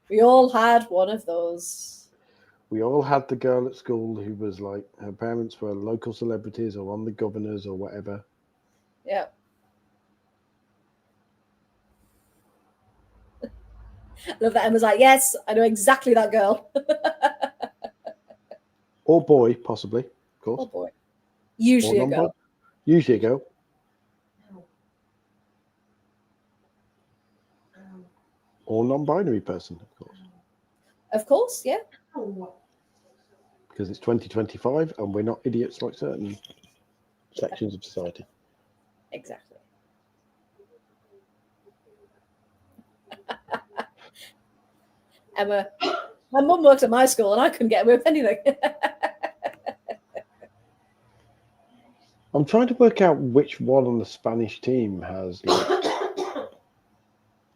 we all had one of those. We all had the girl at school who was like, her parents were local celebrities or on the governors or whatever. Yeah. I love that Emma's like, yes, I know exactly that girl. Or boy, possibly, of course. Or boy. Usually a girl. Usually a girl. Or non-binary person, of course. Of course, yeah. Because it's 2025 and we're not idiots like certain sections of society. Exactly. Emma, my mum worked at my school and I couldn't get away with anything. I'm trying to work out which one on the Spanish team has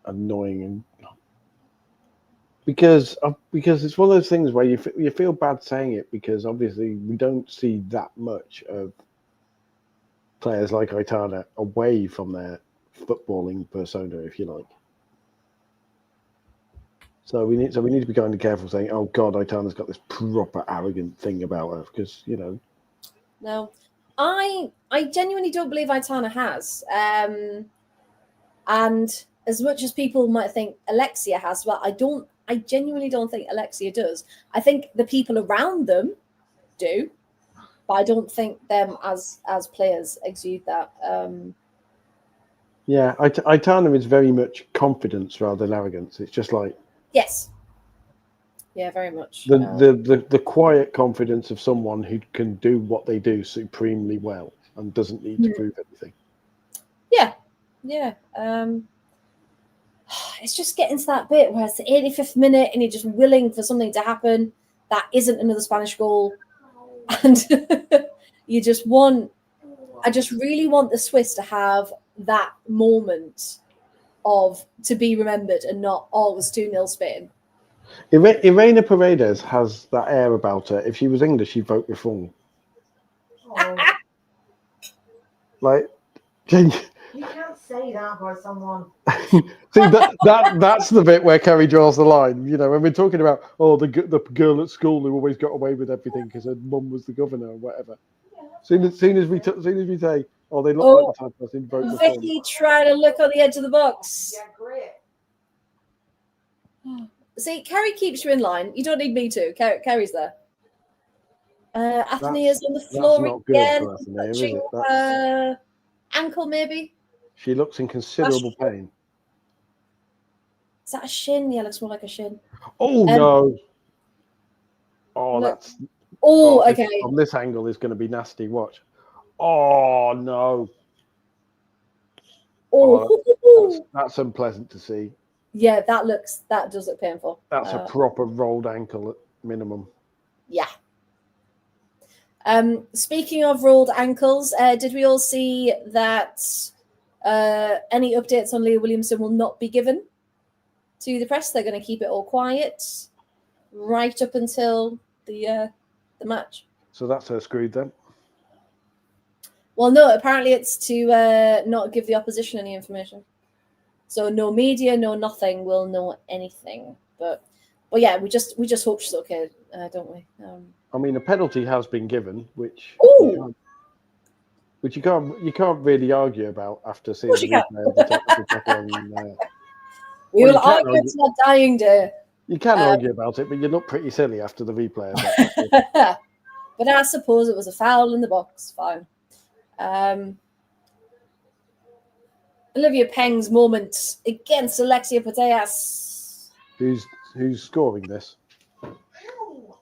annoying and because it's one of those things where you feel bad saying it because obviously we don't see that much of players like Aitana away from their footballing persona, if you like. So we need to be kind of careful saying, "Oh God, Aitana's got this proper arrogant thing about her," because No, I genuinely don't believe Aitana has. And as much as people might think Alexia has, well, I genuinely don't think Alexia does. I think the people around them do, but I don't think them as players exude that. Yeah, Aitana is very much confidence rather than arrogance. It's just like yes, yeah, very much the quiet confidence of someone who can do what they do supremely well and doesn't need to prove anything. Yeah. It's just getting to that bit where it's the 85th minute and you're just willing for something to happen that isn't another Spanish goal, and you just want. I just really want the Swiss to have that moment to be remembered and not always 2-0 Spain. Irene Paredes has that air about her. If she was English, she'd vote Reform. Like, you can't say that by someone. See, that's the bit where Kerry draws the line. You know, when we're talking about the girl at school who always got away with everything because her mum was the governor or whatever. Soon as we say, oh, they look like the type of person who vote Reform. Vicky trying to look on the edge of the box. Yeah, great. See, Kerry keeps you in line. You don't need me to. Kerry's there. Athenea's on the floor again. Touching her ankle, maybe. She looks in considerable pain. Is that a shin? Yeah, looks more like a shin. Oh, no. Oh, look. Okay. On this angle is going to be nasty. Watch. Oh, no. Oh, that's unpleasant to see. Yeah, that does look painful. That's a proper rolled ankle at minimum. Yeah. Speaking of rolled ankles, did we all see that any updates on Leah Williamson will not be given to the press? They're going to keep it all quiet right up until the match. So that's her screwed then? Well, no, apparently it's to not give the opposition any information. So no media, no nothing will know anything. But yeah, we just hope she's okay, don't we? I mean, a penalty has been given, which you can't really argue about after seeing the replay of the technical check on. We will argue it's not dying day. You can argue about it, but you look pretty silly after the replay of it. But I suppose it was a foul in the box. Fine. Olivia Peng's moment against Alexia Putellas. Who's scoring this?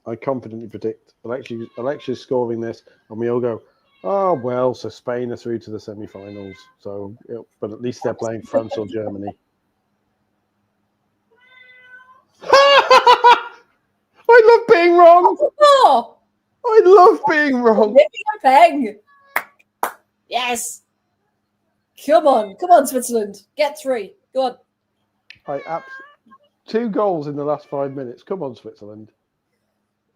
I confidently predict Alexia's scoring this, and we all go, oh well, so Spain are through to the semi-finals. So, but at least they're playing France or Germany. I love being wrong. Oh. I love being wrong. Olivia Peng. Yes. Come on, Switzerland. Get 3. Go on. 2 goals in the last 5 minutes. Come on, Switzerland.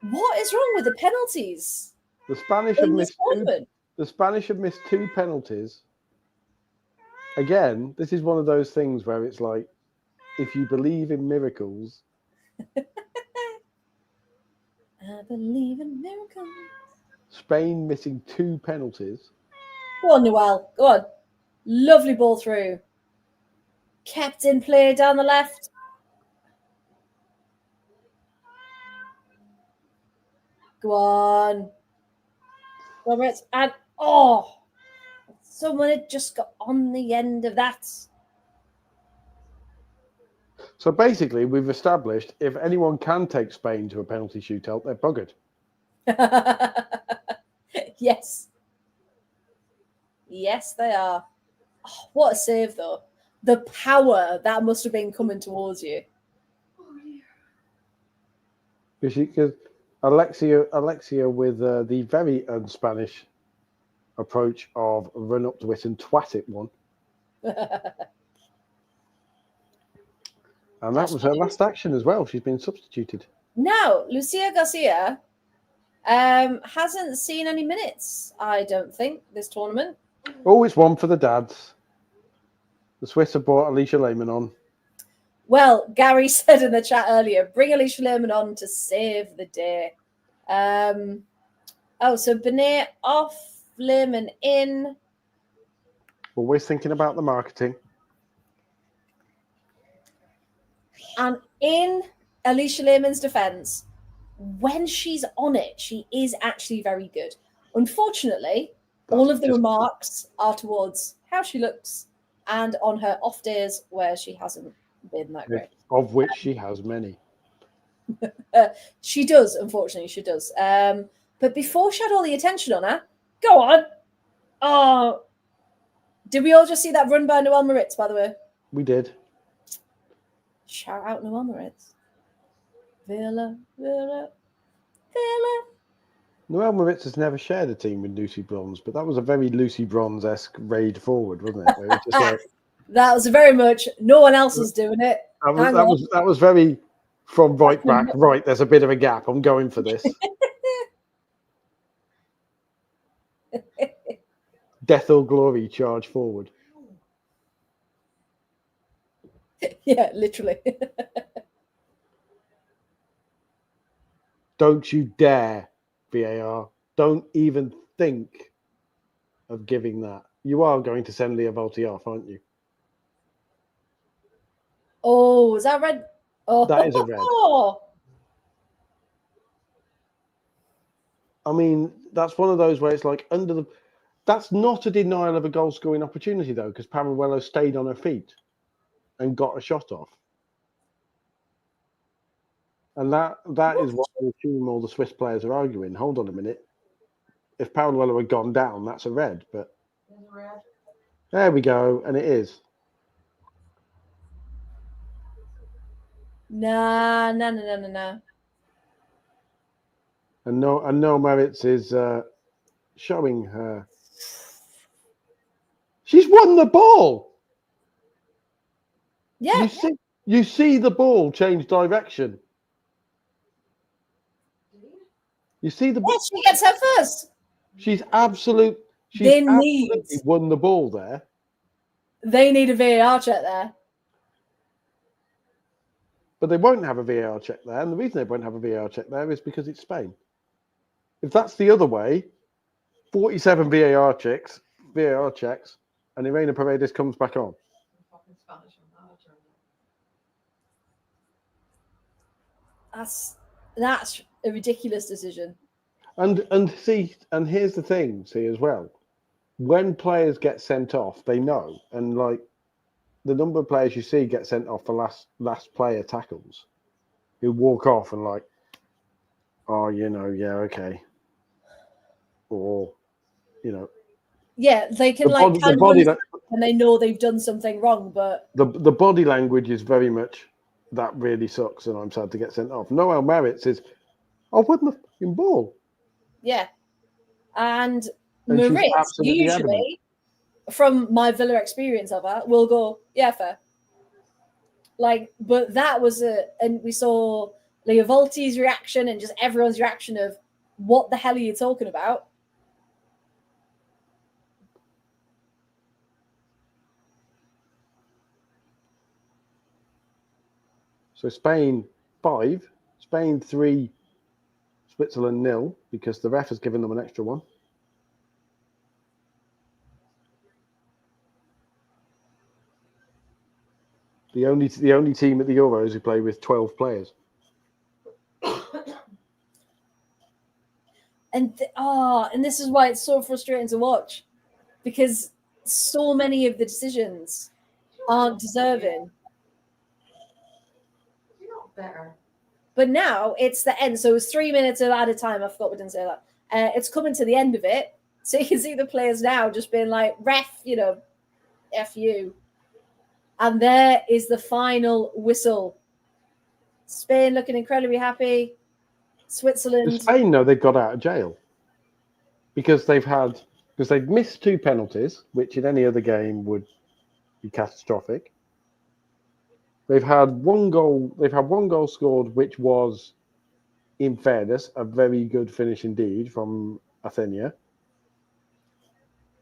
What is wrong with the penalties? The Spanish have missed 2 penalties. Again, this is one of those things where it's like, if you believe in miracles. I believe in miracles. Spain missing 2 penalties. Go on, Noel. Go on. Lovely ball through. Kept in play down the left. Go on. Roberts. And someone had just got on the end of that. So basically, we've established if anyone can take Spain to a penalty shootout, they're buggered. Yes. Yes, they are. Oh, what a save, though. The power that must have been coming towards you. Because Alexia with the very un-Spanish approach of run up to it and twat it one. And that was her last action as well. She's been substituted. Now, Lucia Garcia hasn't seen any minutes, I don't think, this tournament. Oh, it's one for the dads. The Swiss have brought Alicia Lehmann on. Well, Gary said in the chat earlier, bring Alicia Lehmann on to save the day. So Benet off, Lehmann in. Always thinking about the marketing. And in Alicia Lehmann's defense, when she's on it, she is actually very good. Unfortunately, all of the remarks are towards how she looks and on her off days where she hasn't been that great. Of which she has many. She does, unfortunately, she does. But before she had all the attention on her, go on. Oh, did we all just see that run by Noel Moritz, by the way? We did. Shout out Noel Moritz. Villa. Noel Moritz has never shared a team with Lucy Bronze, but that was a very Lucy Bronze-esque raid forward, wasn't it? It was just like, that was very much no one else was doing it. That was very from right back. Right, there's a bit of a gap. I'm going for this. Death or glory, charge forward. Yeah, literally. Don't you dare, VAR. Don't even think of giving that. You are going to send Leah Volti off, aren't you? Oh, is that red? Oh, that is a red. I mean, that's one of those where it's like under the. That's not a denial of a goal scoring opportunity, though, because Paruello stayed on her feet and got a shot off. And that is what I assume all the Swiss players are arguing. Hold on a minute. If Paruello had gone down, that's a red. But there we go, and it is. No. And no Moritz is showing her. She's won the ball. Yeah. You see the ball change direction. You see the ball. Yes, she gets her first. She's absolutely won the ball there. They need a VAR check there. But they won't have a VAR check there. And the reason they won't have a VAR check there is because it's Spain. If that's the other way, 47 VAR checks, and Irene Paredes comes back on. That's a ridiculous decision. And here's the thing, as well. When players get sent off, they know. And like the number of players you see get sent off for last player tackles, who walk off and like, oh, yeah, okay. Or, yeah, they can and they know they've done something wrong, but the body language is very much that really sucks, and I'm sad to get sent off. Noel Moritz is, I won the fucking ball. Yeah. And she's Marit, absolutely usually, adamant. from my Villa experience of her, will go, yeah, fair. Like, but that was and we saw Leo Volti's reaction and just everyone's reaction of, what the hell are you talking about? So Spain 5, Spain 3, Switzerland 0, because the ref has given them an extra one. The only team at the Euros who play with 12 players. And this is why it's so frustrating to watch, because so many of the decisions aren't deserving. You're not better. But now it's the end. So it was 3 minutes of added time. I forgot we didn't say that. It's coming to the end of it. So you can see the players now just being like, ref, F you. And there is the final whistle. Spain looking incredibly happy. Switzerland. Spain know they've got out of jail because they've missed 2 penalties, which in any other game would be catastrophic. They've had one goal. They've had one goal scored, which was, in fairness, a very good finish indeed from Athenia.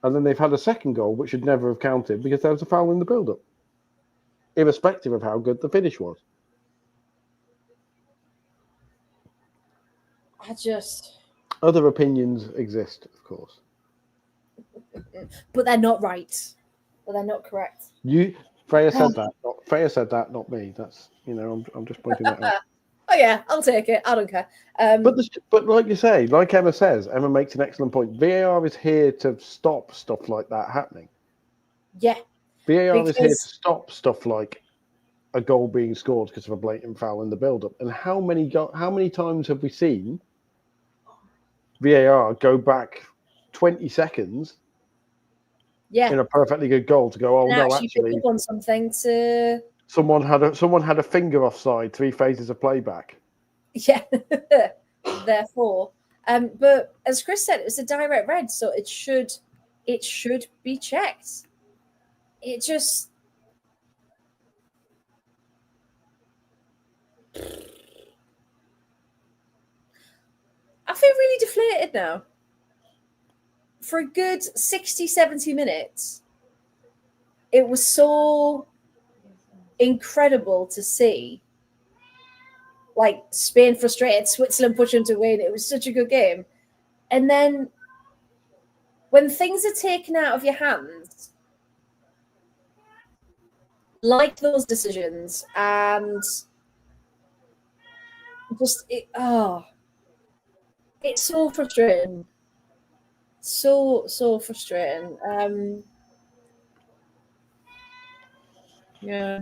And then they've had a second goal, which should never have counted because there was a foul in the build-up, irrespective of how good the finish was. Other opinions exist, of course, but they're not right. But they're not correct. Freya said that. Freya said that, not me. That's I'm just pointing that out. Oh yeah, I'll take it. I don't care. But like you say, like Emma says, Emma makes an excellent point. VAR is here to stop stuff like that happening. Yeah. VAR is here to stop stuff like a goal being scored because of a blatant foul in the build-up. And how many times have we seen VAR go back 20 seconds in a perfectly good goal to go, actually pick up on something to someone had a finger offside, 3 phases of playback. Yeah. Therefore. But as Chris said, it was a direct red, so it should be checked. It just I feel really deflated now. For a good 60, 70 minutes, it was so incredible to see. Like, Spain frustrated, Switzerland pushing to win. It was such a good game. And then when things are taken out of your hands, like those decisions, and just it's so frustrating. So frustrating. Yeah.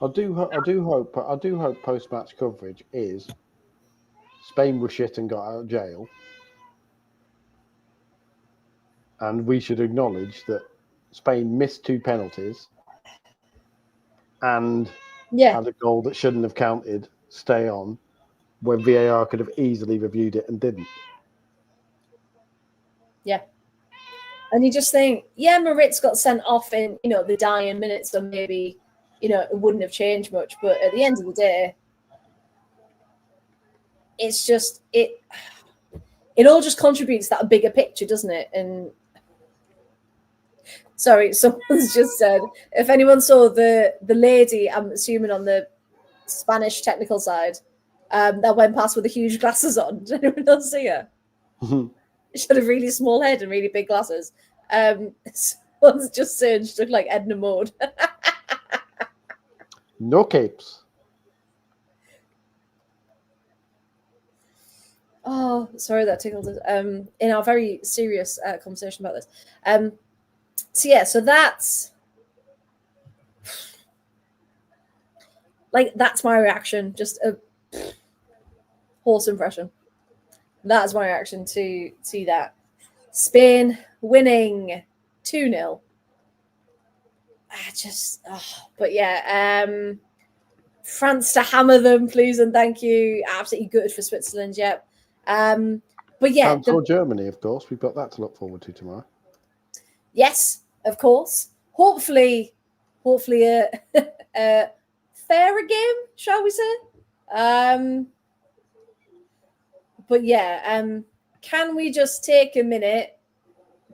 I do hope post-match coverage is Spain was shit and got out of jail, and we should acknowledge that Spain missed 2 penalties and had a goal that shouldn't have counted stay on, where VAR could have easily reviewed it and didn't. Yeah. And you just think, yeah, Maritz got sent off in, the dying minutes, so maybe, it wouldn't have changed much. But at the end of the day, it's just, it all just contributes to that bigger picture, doesn't it? And sorry, someone's just said, if anyone saw the lady, I'm assuming on the Spanish technical side, that went past with the huge glasses on. Did anyone else see her? She had a really small head and really big glasses. Someone's just saying she looked like Edna Mode. No capes. Oh, sorry, that tickled us. In our very serious conversation about this. So that's my reaction. Just a horse impression. That's my reaction to that. Spain winning 2-0. But yeah, France to hammer them, please and thank you. Absolutely good for Switzerland. Yep. But yeah, France or Germany, of course. We've got that to look forward to tomorrow. Or Germany, of course. We've got that to look forward to tomorrow. Yes, of course. Hopefully a, a fairer game, shall we say? But yeah, can we just take a minute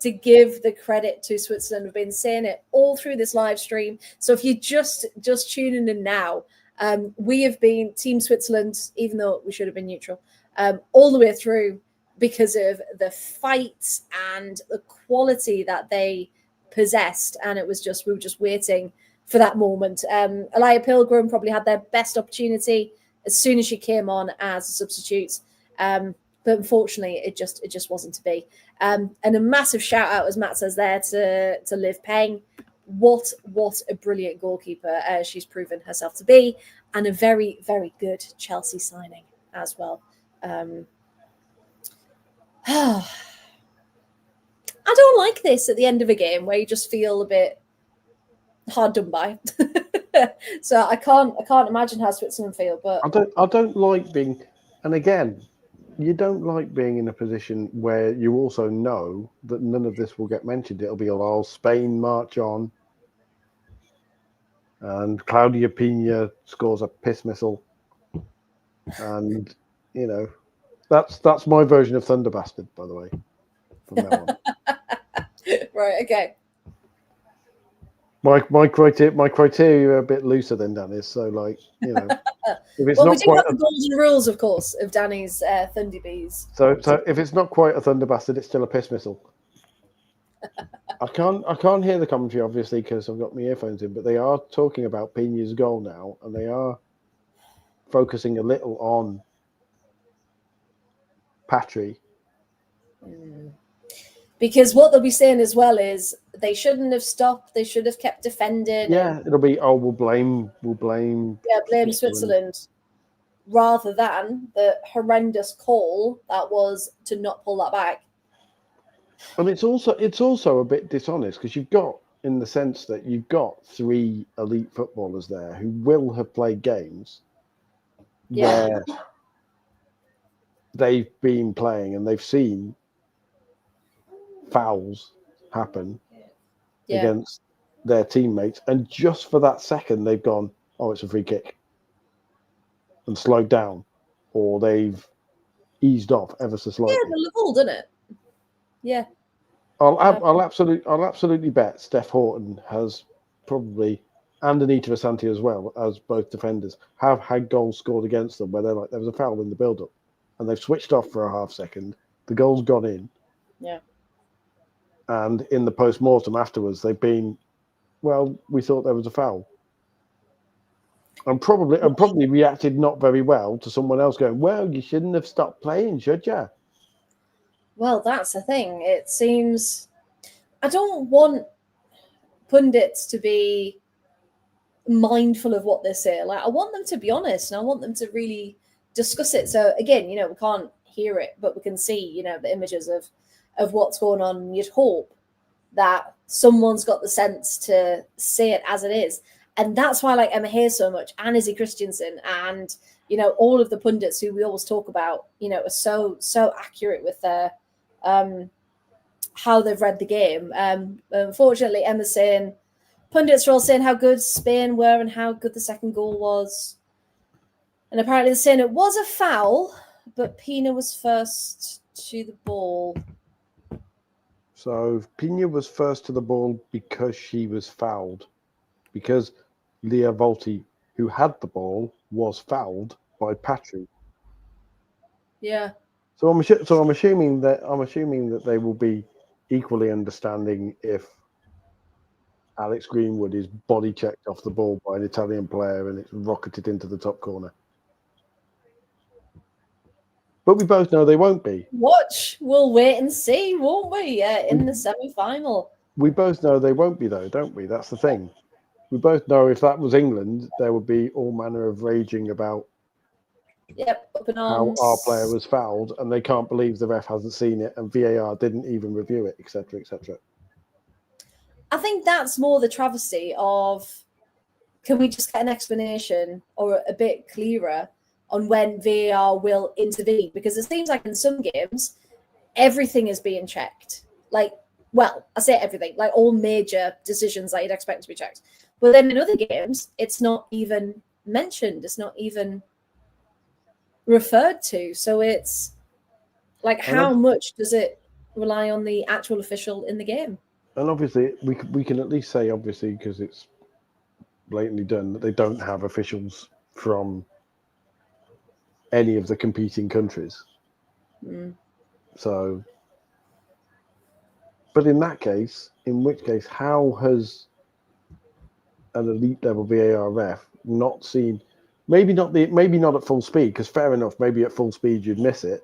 to give the credit to Switzerland? We've been saying it all through this live stream. So if you're just tuning in now, we have been Team Switzerland, even though we should have been neutral, all the way through because of the fights and the quality that they possessed. And it was just, we were just waiting for that moment. Elia Pilgrim probably had their best opportunity as soon as she came on as a substitute. But unfortunately, it just wasn't to be. And a massive shout out, as Matt says there, to Liv Payne. What a brilliant goalkeeper she's proven herself to be, and a very, very good Chelsea signing as well. I don't like this at the end of a game where you just feel a bit hard done by. So I can't imagine how Switzerland feel. But I don't like being, and again, you don't like being in a position where you also know that none of this will get mentioned. It'll be, oh, Spain march on, and Claudia Pina scores a piss missile, and that's my version of Thunder Bastard, by the way, from now on. Right, okay. My criteria are a bit looser than Danny's, so if it's well, not we do quite have the golden rules, of course, of Danny's Thunder Bees. So if it's not quite a Thunder Bastard, it's still a piss missile. I can't hear the commentary, obviously, because I've got my earphones in, but they are talking about Pina's goal now, and they are focusing a little on Patry. Because what they'll be saying as well is they shouldn't have stopped. They should have kept defending. Yeah, it'll be, we'll blame. Yeah, blame Switzerland, rather than the horrendous call that was to not pull that back. And it's also a bit dishonest, because you've got, in the sense that you've got 3 elite footballers there who will have played games where they've been playing and they've seen fouls happen against their teammates, and just for that second they've gone, oh, it's a free kick, and slowed down, or they've eased off ever so slightly. Yeah, the level, didn't it? Yeah. I'll absolutely bet Steph Horton has probably, and Anita Asante as well, as both defenders, have had goals scored against them where they're like, there was a foul in the build-up, and they've switched off for a half second, the goal's gone in. Yeah. And in the post-mortem afterwards, they've been, well, we thought there was a foul. And probably reacted not very well to someone else going, well, you shouldn't have stopped playing, should you? Well, that's the thing. It seems I don't want pundits to be mindful of what they say. Like, I want them to be honest, and I want them to really discuss it. So again, we can't hear it, but we can see, the images of what's going on. And you'd hope that someone's got the sense to say it as it is. And that's why I like Emma Hayes so much, and Izzy Christiansen, and all of the pundits who we always talk about, are so accurate with their how they've read the game. Unfortunately, Emma's saying pundits are all saying how good Spain were and how good the second goal was, and apparently they're saying it was a foul, but Pina was first to the ball. So Pina was first to the ball because she was fouled, because Leah Volti, who had the ball, was fouled by Patry. Yeah. So I'm assuming that they will be equally understanding if Alex Greenwood is body checked off the ball by an Italian player and it's rocketed into the top corner. But we both know they won't be. We'll wait and see, won't we? In the semi-final. We both know they won't be, though, don't we? That's the thing. We both know if that was England, there would be all manner of raging about how our player was fouled, and they can't believe the ref hasn't seen it, and VAR didn't even review it, etc., etc. I think that's more the travesty of, can we just get an explanation or a bit clearer on when VAR will intervene? Because it seems like in some games, everything is being checked. Like, well, I say everything, like all major decisions that you'd expect to be checked. But then in other games, it's not even mentioned. It's not even referred to. So it's like, how much does it rely on the actual official in the game? And obviously, we can at least say, obviously, because it's blatantly done, that they don't have officials from any of the competing countries. So, but in which case, how has an elite level VAR ref not seen? Maybe not at full speed, because fair enough, maybe at full speed you'd miss it.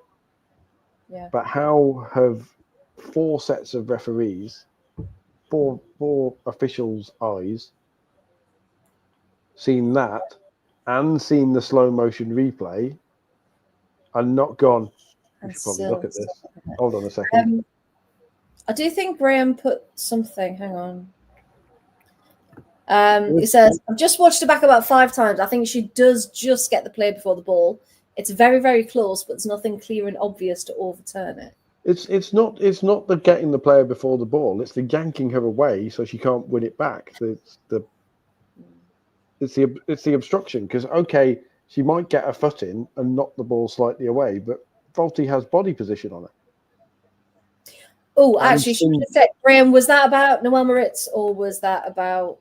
Yeah. But how have 4 sets of referees, four officials' eyes, seen that and seen the slow motion replay and not gone, we should probably look at this. Hold on a second. I do think Graham put something. Hang on. He says, I've just watched it back about 5 times. I think she does just get the play before the ball. It's very, very close, but there's nothing clear and obvious to overturn it. It's not the getting the player before the ball. It's the yanking her away so she can't win it back. It's the obstruction, because okay, she might get her foot in and knock the ball slightly away, but Volti has body position on it. Oh, actually, she should have said, Graham, was that about Noel Moritz or was that about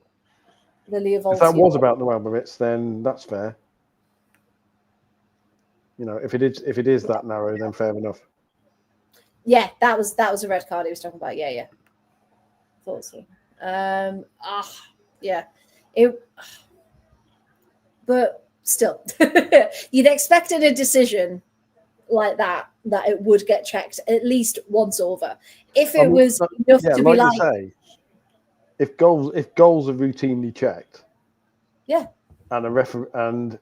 Lilia Volti? If that was about Noel Moritz, then that's fair. You know, if it is that narrow, then fair enough. Yeah, that was a red card he was talking about. Yeah. Thought so. Yeah. But still, you'd expected a decision like that it would get checked at least once over. If it was enough to be like, you say, if goals are routinely checked, yeah, and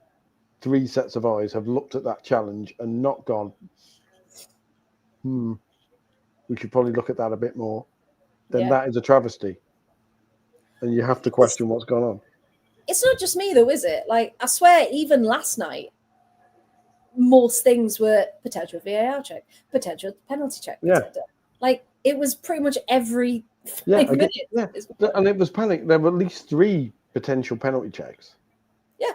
3 sets of eyes have looked at that challenge and not gone, we should probably look at that a bit more, then that is a travesty. And you have to question what's gone on. It's not just me though, is it? Like, I swear, even last night, most things were potential VAR check, potential penalty check. Like, it was pretty much every 5 minutes. Yeah, and it was panic. There were at least 3 potential penalty checks. Yeah.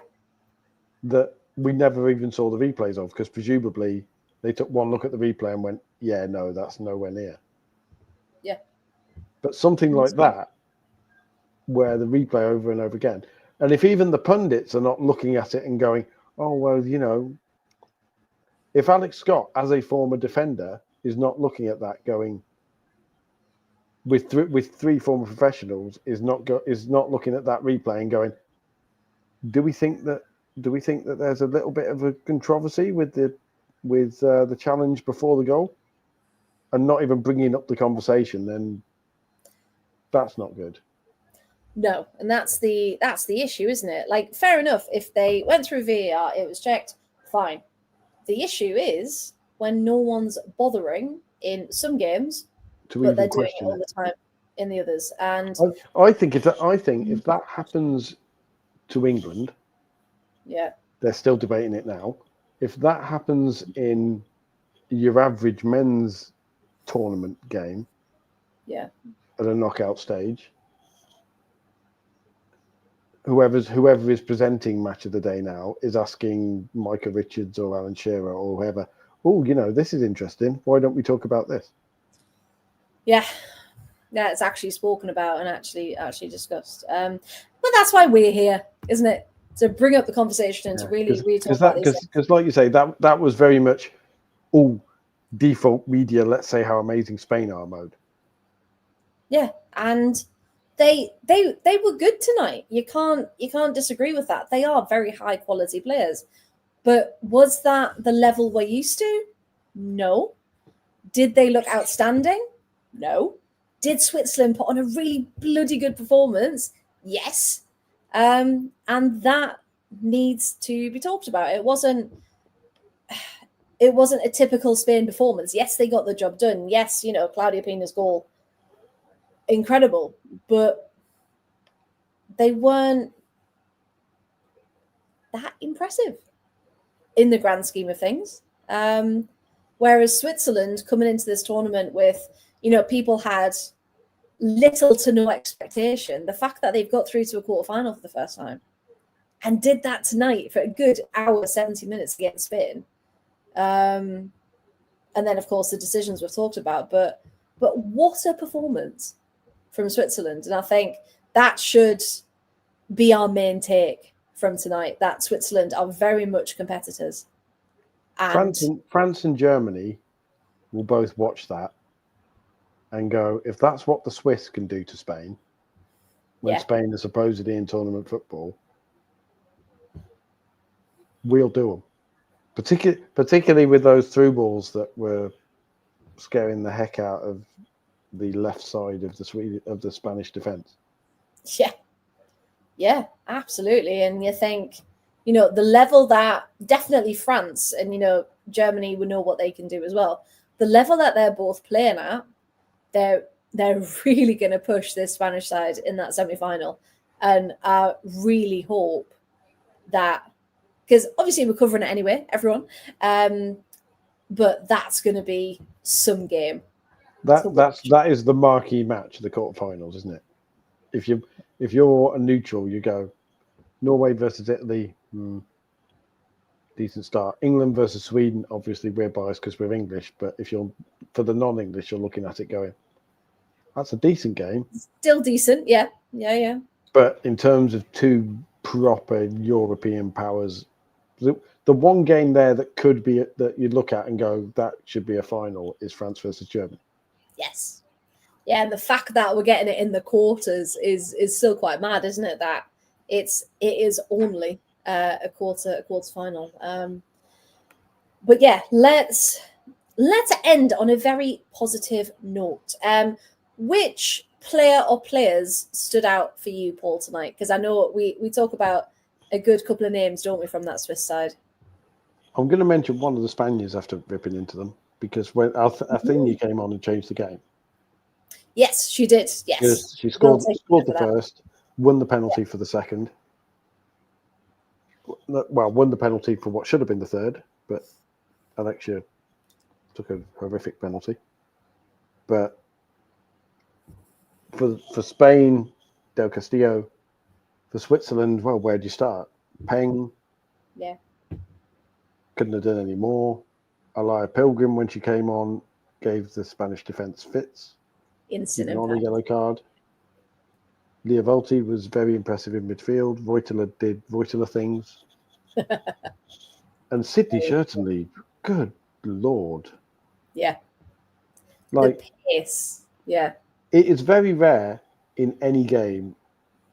That we never even saw the replays of, because presumably they took one look at the replay and went, yeah, no, that's nowhere near. Yeah. But something like that, where the replay over and over again, and if even the pundits are not looking at it and going, oh, well, you know, if Alex Scott, as a former defender, is not looking at that going, with 3 former professionals, is not looking at that replay and going, do we think that there's a little bit of a controversy with the challenge before the goal, and not even bringing up the conversation, then that's not good. No, and that's the issue, isn't it? Like, fair enough, if they went through VAR, it was checked, fine. The issue is when no one's bothering in some games, but they're doing it all the time in the others. And I think if that happens to England, yeah, they're still debating it now. If that happens in your average men's tournament game, yeah, at a knockout stage, whoever is presenting match of the day now is asking Micah Richards or Alan Shearer or whoever, oh, you know, this is interesting. Why don't we talk about this? Yeah, it's actually spoken about and actually discussed. But that's why we're here, isn't it? To bring up the conversation and to really talk about these things. Because, like you say, that was very much default media. Let's say how amazing Spain are mode. Yeah, and they were good tonight. You can't disagree with that. They are very high quality players. But was that the level we're used to? No. Did they look outstanding? No. Did Switzerland put on a really bloody good performance? Yes. And that needs to be talked about. It wasn't a typical Spain performance. Yes, they got the job done. Yes, you know, Claudia Pina's goal, incredible, but they weren't that impressive in the grand scheme of things. Whereas Switzerland coming into this tournament with, people had little to no expectation. The fact that they've got through to a quarterfinal for the first time and did that tonight for a good hour, 70 minutes against Spain. And then, of course, the decisions we've talked about. But what a performance from Switzerland. And I think that should be our main take from tonight, that Switzerland are very much competitors. And France and Germany will both watch that and go, if that's what the Swiss can do to Spain, when Spain is supposedly in tournament football, we'll do them. Particularly with those through balls that were scaring the heck out of the left side of the Spanish defence. Yeah, absolutely. And you think, the level that definitely France and Germany will know what they can do as well. The level that they're both playing at, they're really going to push this Spanish side in that semi-final. And I really hope that, because obviously we're covering it anyway, everyone, but that's going to be some game. That is the marquee match of the quarterfinals, isn't it? If you're a neutral, you go Norway versus Italy, decent start. England versus Sweden, obviously we're biased because we're English, but if you're for the non-English, you're looking at it going, that's a decent game. Still decent, yeah. But in terms of two proper European powers, the one game there that could be that you'd look at and go, that should be a final, is France versus Germany. Yes. Yeah, and the fact that we're getting it in the quarters is still quite mad, isn't it? That it is only a quarter final. But yeah, let's end on a very positive note. Which player or players stood out for you, Paul, tonight? Because I know we talk about a good couple of names, don't we, from that Swiss side? I'm going to mention one of the Spaniards after ripping into them, because when Athena came on and changed the game. Yes, she did. Yes, she scored the first, won the penalty for the second. Well, won the penalty for what should have been the third, but Alexia took a horrific penalty. But for Spain, Del Castillo. For Switzerland, well, where do you start? Peng. Yeah. Couldn't have done any more. Alaya Pilgrim, when she came on, gave the Spanish defence fits. Instant impact. On a yellow card. Leah Volti was very impressive in midfield. Voitila did Voitila things. And Sydney Schertenleib, good Lord. Yeah. Like, the pace. Yeah. It is very rare in any game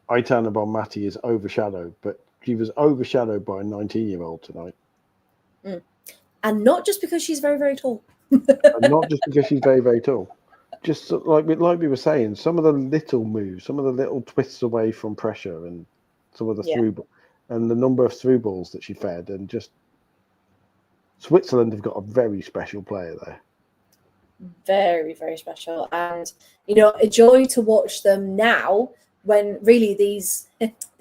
Aitana Bonmati is overshadowed, but she was overshadowed by a 19-year-old tonight. And not just because she's very, very tall. And not just because she's very, very tall. Just like we were saying, some of the little moves, some of the little twists away from pressure, and some of the through ball, and the number of through balls that she fed, and just Switzerland have got a very special player there. Very, very special. And, a joy to watch them now when really these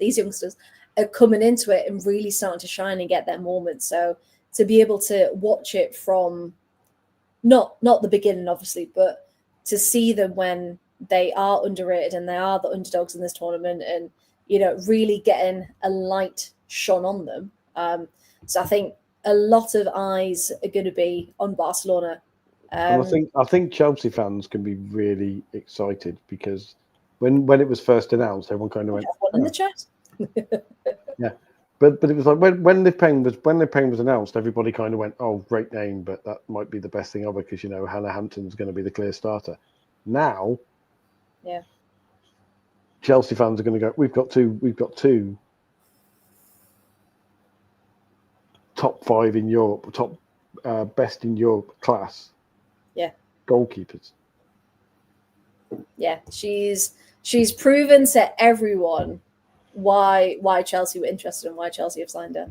youngsters are coming into it and really starting to shine and get their moment. So to be able to watch it from not the beginning, obviously, but to see them when they are underrated and they are the underdogs in this tournament, and really getting a light shone on them. So I think a lot of eyes are going to be on Barcelona. And I think Chelsea fans can be really excited, because when it was first announced, everyone kind of went, in the chat. Yeah. But it was like when the Peng was announced, everybody kind of went, oh, great name, but that might be the best thing ever, because Hannah Hampton's going to be the clear starter. Now, Chelsea fans are going to go, we've got two top 5 in Europe, top best in Europe class goalkeepers. Yeah, she's proven to everyone why Chelsea were interested and why Chelsea have signed her.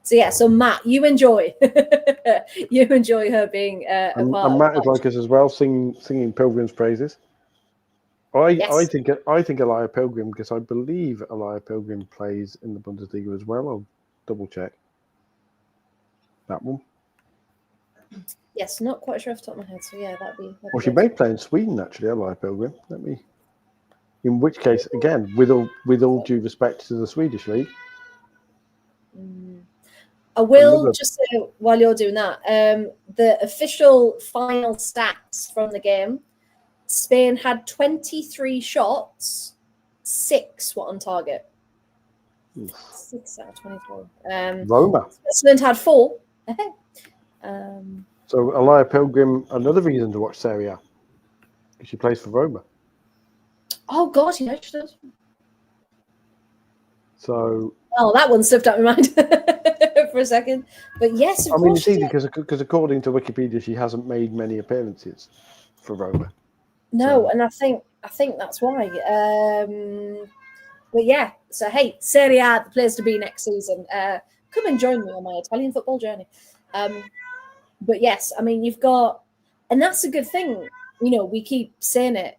So Matt, you enjoy her being a part. And Matt is like us as well, singing Pilgrim's praises. I think Alaya Pilgrim, because I believe Alaya Pilgrim plays in the Bundesliga as well. I'll double check that one. Yes, not quite sure off the top of my head. So yeah, that'd be Well, she may play in Sweden actually, Ally Pilgrim. In which case, again, with all due respect to the Swedish league, I will just say while you're doing that, the official final stats from the game: Spain had 23 shots, 6 were on target. 6 out of 23. Roma. Switzerland had 4. So Ally Pilgrim, another reason to watch Serie A, because she plays for Roma. Oh God, yeah, she does. So. Oh, that one slipped out my mind for a second. But yes, I mean, it's easy because according to Wikipedia, she hasn't made many appearances for Roma. No, so. And I think that's why. But yeah, so hey, Serie A, the place to be next season. Come and join me on my Italian football journey. But yes, I mean, you've got, and that's a good thing. You know, we keep saying it.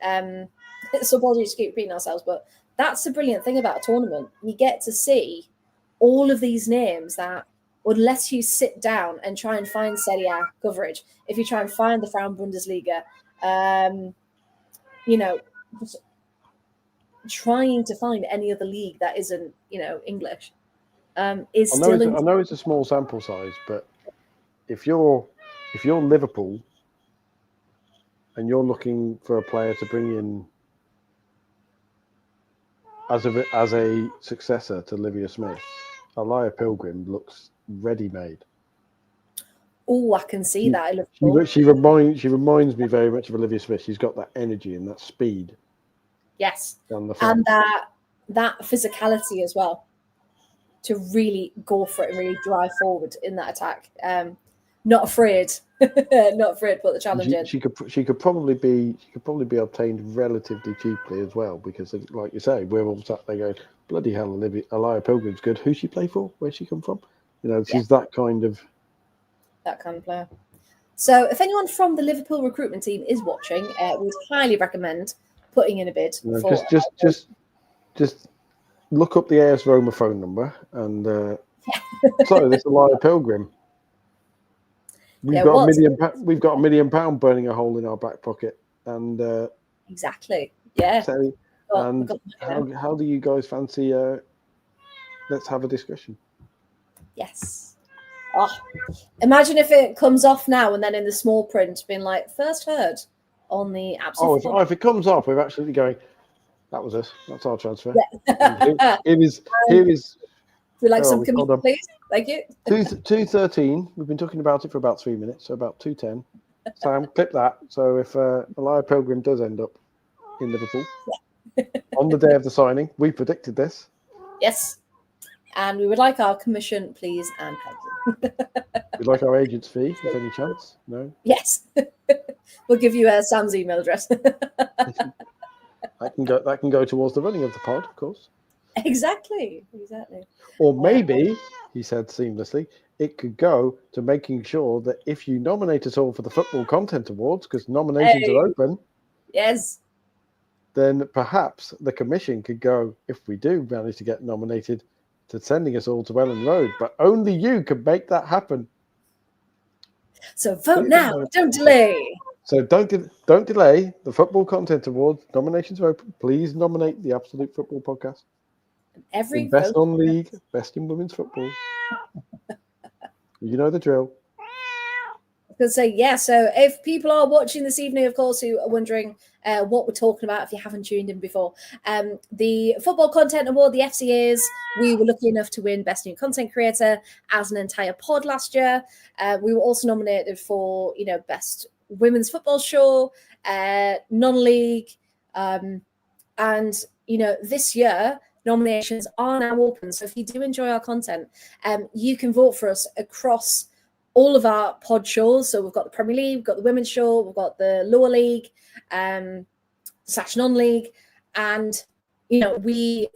So apologies to keep repeating ourselves, but that's the brilliant thing about a tournament. You get to see all of these names that, unless you sit down and try and find Serie A coverage, if you try and find the Frauen Bundesliga, you know, trying to find any other league that isn't, you know, English, is still. I know it's a small sample size, but if you're Liverpool and you're looking for a player to bring in as a successor to Olivia Smith, Ally Pilgrim looks ready-made. Oh, I can see that. She reminds me very much of Olivia Smith. She's got that energy and that speed. Yes, and that physicality as well, to really go for it and really drive forward in that attack. Not afraid to put the challenge in. She could probably be obtained relatively cheaply as well, because, like you say, we're all sat there going, bloody hell, Ally Pilgrim's good. Who's she play for? Where's she come from? You know, she's that kind of player. So if anyone from the Liverpool recruitment team is watching, we'd highly recommend putting in a bid. Just look up the AS Roma phone number and so this Ally Pilgrim. We've got £1 million burning a hole in our back pocket, and exactly, yeah. And how do you guys fancy? Let's have a discussion. Yes. Oh, imagine if it comes off now and then in the small print, being like first heard on the absolute. If it comes off, we're absolutely going. That was us. That's our transfer. Yeah. Here is. We like some commitment, please. Thank you. 2:13. We've been talking about it for about 3 minutes, so about 2:10. Sam, clip that. So if Ally Pilgrim does end up in Liverpool on the day of the signing, we predicted this. Yes, and we would like our commission, please, and thank you. We'd like our agent's fee, if any chance. No. Yes, we'll give you Sam's email address. That can go towards the running of the pod, of course. Exactly. Or maybe, he said seamlessly, it could go to making sure that if you nominate us all for the Football Content Awards, because nominations are open. Yes. Then perhaps the commission could go, if we do manage to get nominated, to sending us all to Ellen Road. But only you can make that happen. So vote now. Don't delay. So don't delay. The Football Content Awards nominations are open. Please nominate the Absolute Football Podcast. Every best on league, best in women's football. You know the drill. I was going to say, yeah, so if people are watching this evening, of course, who are wondering what we're talking about, if you haven't tuned in before, the Football Content Award, the FCAs, we were lucky enough to win Best New Content Creator as an entire pod last year. We were also nominated for, Best Women's Football Show, non-league, and, this year, nominations are now open. So if you do enjoy our content, you can vote for us across all of our pod shows. So we've got the Premier League, we've got the Women's Show, we've got the Lower League, / non-league, and we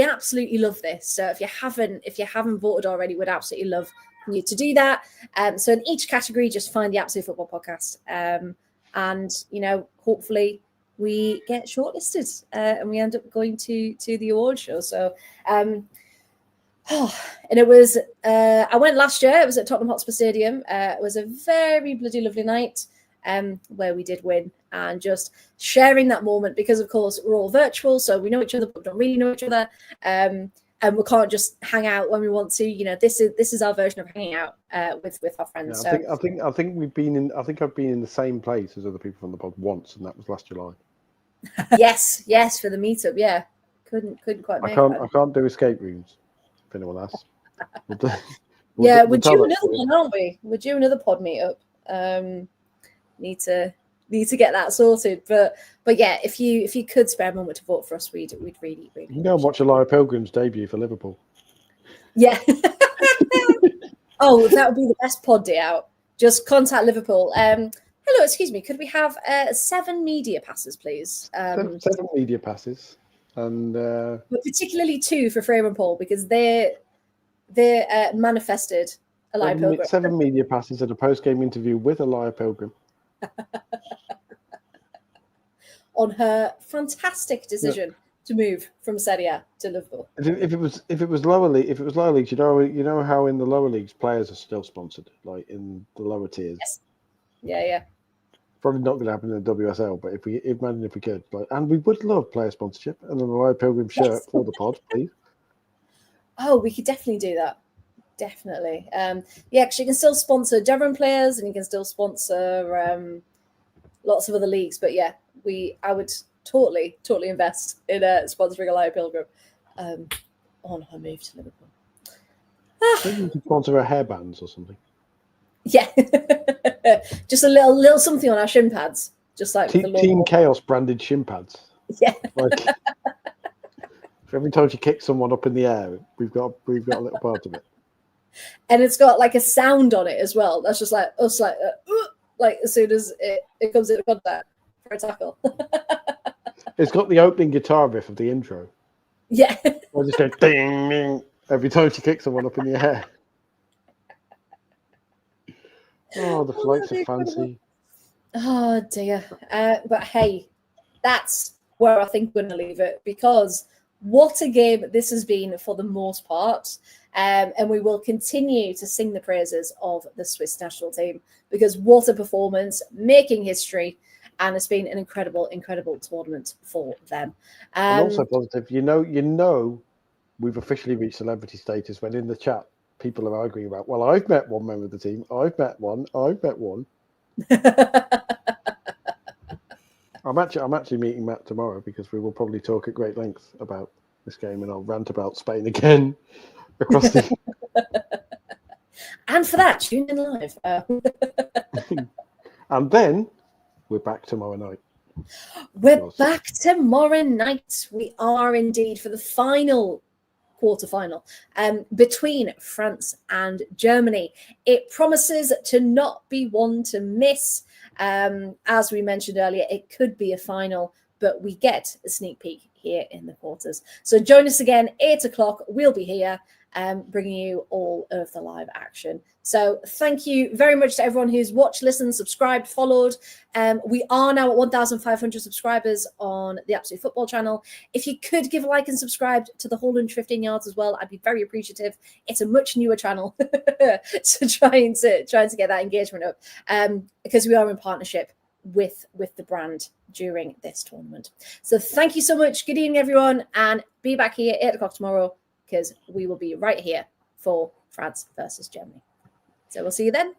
absolutely love this. So if you haven't voted already, we'd absolutely love you to do that. So in each category, just find the Absolute Football Podcast, and hopefully we get shortlisted and we end up going to the award show. So And it was, I went last year, it was at Tottenham Hotspur Stadium. It was a very bloody lovely night where we did win, and just sharing that moment, because of course we're all virtual, so we know each other, but we don't really know each other. And we can't just hang out when we want to. You know, this is our version of hanging out with our friends. Yeah, I think I've been in the same place as other people from the pod once, and that was last July. yes, for the meetup. Yeah, couldn't quite make it. I can't do escape rooms. If anyone asks. We're due another one, aren't we? We're due another pod meetup. Need to get that sorted. But yeah, if you could spare a moment to vote for us, we'd really. You can go and watch Elia Pilgrim's debut for Liverpool. Yeah. Oh, that would be the best pod day out. Just contact Liverpool. Hello, excuse me. Could we have 7 media passes, please? 7 media passes, and but particularly 2 for Freya and Paul, because they're manifested Elia Pilgrim. 7 media passes at a post-game interview with Elia Pilgrim on her fantastic decision to move from Serie A to Liverpool. If it was lower leagues, you know how in the lower leagues players are still sponsored, like in the lower tiers. Yes. Yeah. Probably not going to happen in the WSL, but imagine if we could, and we would love player sponsorship and an Elia Pilgrim shirt for the pod, please. Oh, we could definitely do that. Definitely. Because you can still sponsor Devon players, and you can still sponsor lots of other leagues. But yeah, I would totally invest in sponsoring Elia Pilgrim on her move to Liverpool. Maybe you could sponsor her hairbands or something. Yeah, just a little something on our shin pads, just like Team Chaos branded shin pads. Yeah. Every time she kicks someone up in the air, we've got a little part of it. And it's got like a sound on it as well. That's just like us, like as soon as it comes into contact for a tackle. It's got the opening guitar riff of the intro. Yeah. I just go ding, ding every time she kicks someone up in the air. Oh, the flights are fancy. Oh dear. But hey, that's where I think we're going to leave it, because what a game this has been for the most part. And we will continue to sing the praises of the Swiss national team, because what a performance, making history, and it's been an incredible tournament for them. And also positive, you know, we've officially reached celebrity status when in the chat people are arguing about, well, I've met one member of the team, I've met one. I'm actually meeting Matt tomorrow, because we will probably talk at great length about this game, and I'll rant about Spain again across the. And for that, tune in live. And then we're back tomorrow night. We're back tomorrow night. We are indeed, for the final quarterfinal between France and Germany. It promises to not be one to miss. As we mentioned earlier, it could be a final, but we get a sneak peek here in the quarters. So join us again, 8:00. We'll be here bringing you all of the live action. So thank you very much to everyone who's watched, listened, subscribed, followed. We are now at 1,500 subscribers on the Absolute Football channel. If you could give a like and subscribe to the Whole 115 Yards as well, I'd be very appreciative. It's a much newer channel, so trying to get that engagement up, because we are in partnership with the brand during this tournament. So thank you so much. Good evening, everyone, and be back here 8:00 tomorrow, because we will be right here for France versus Germany. So we'll see you then.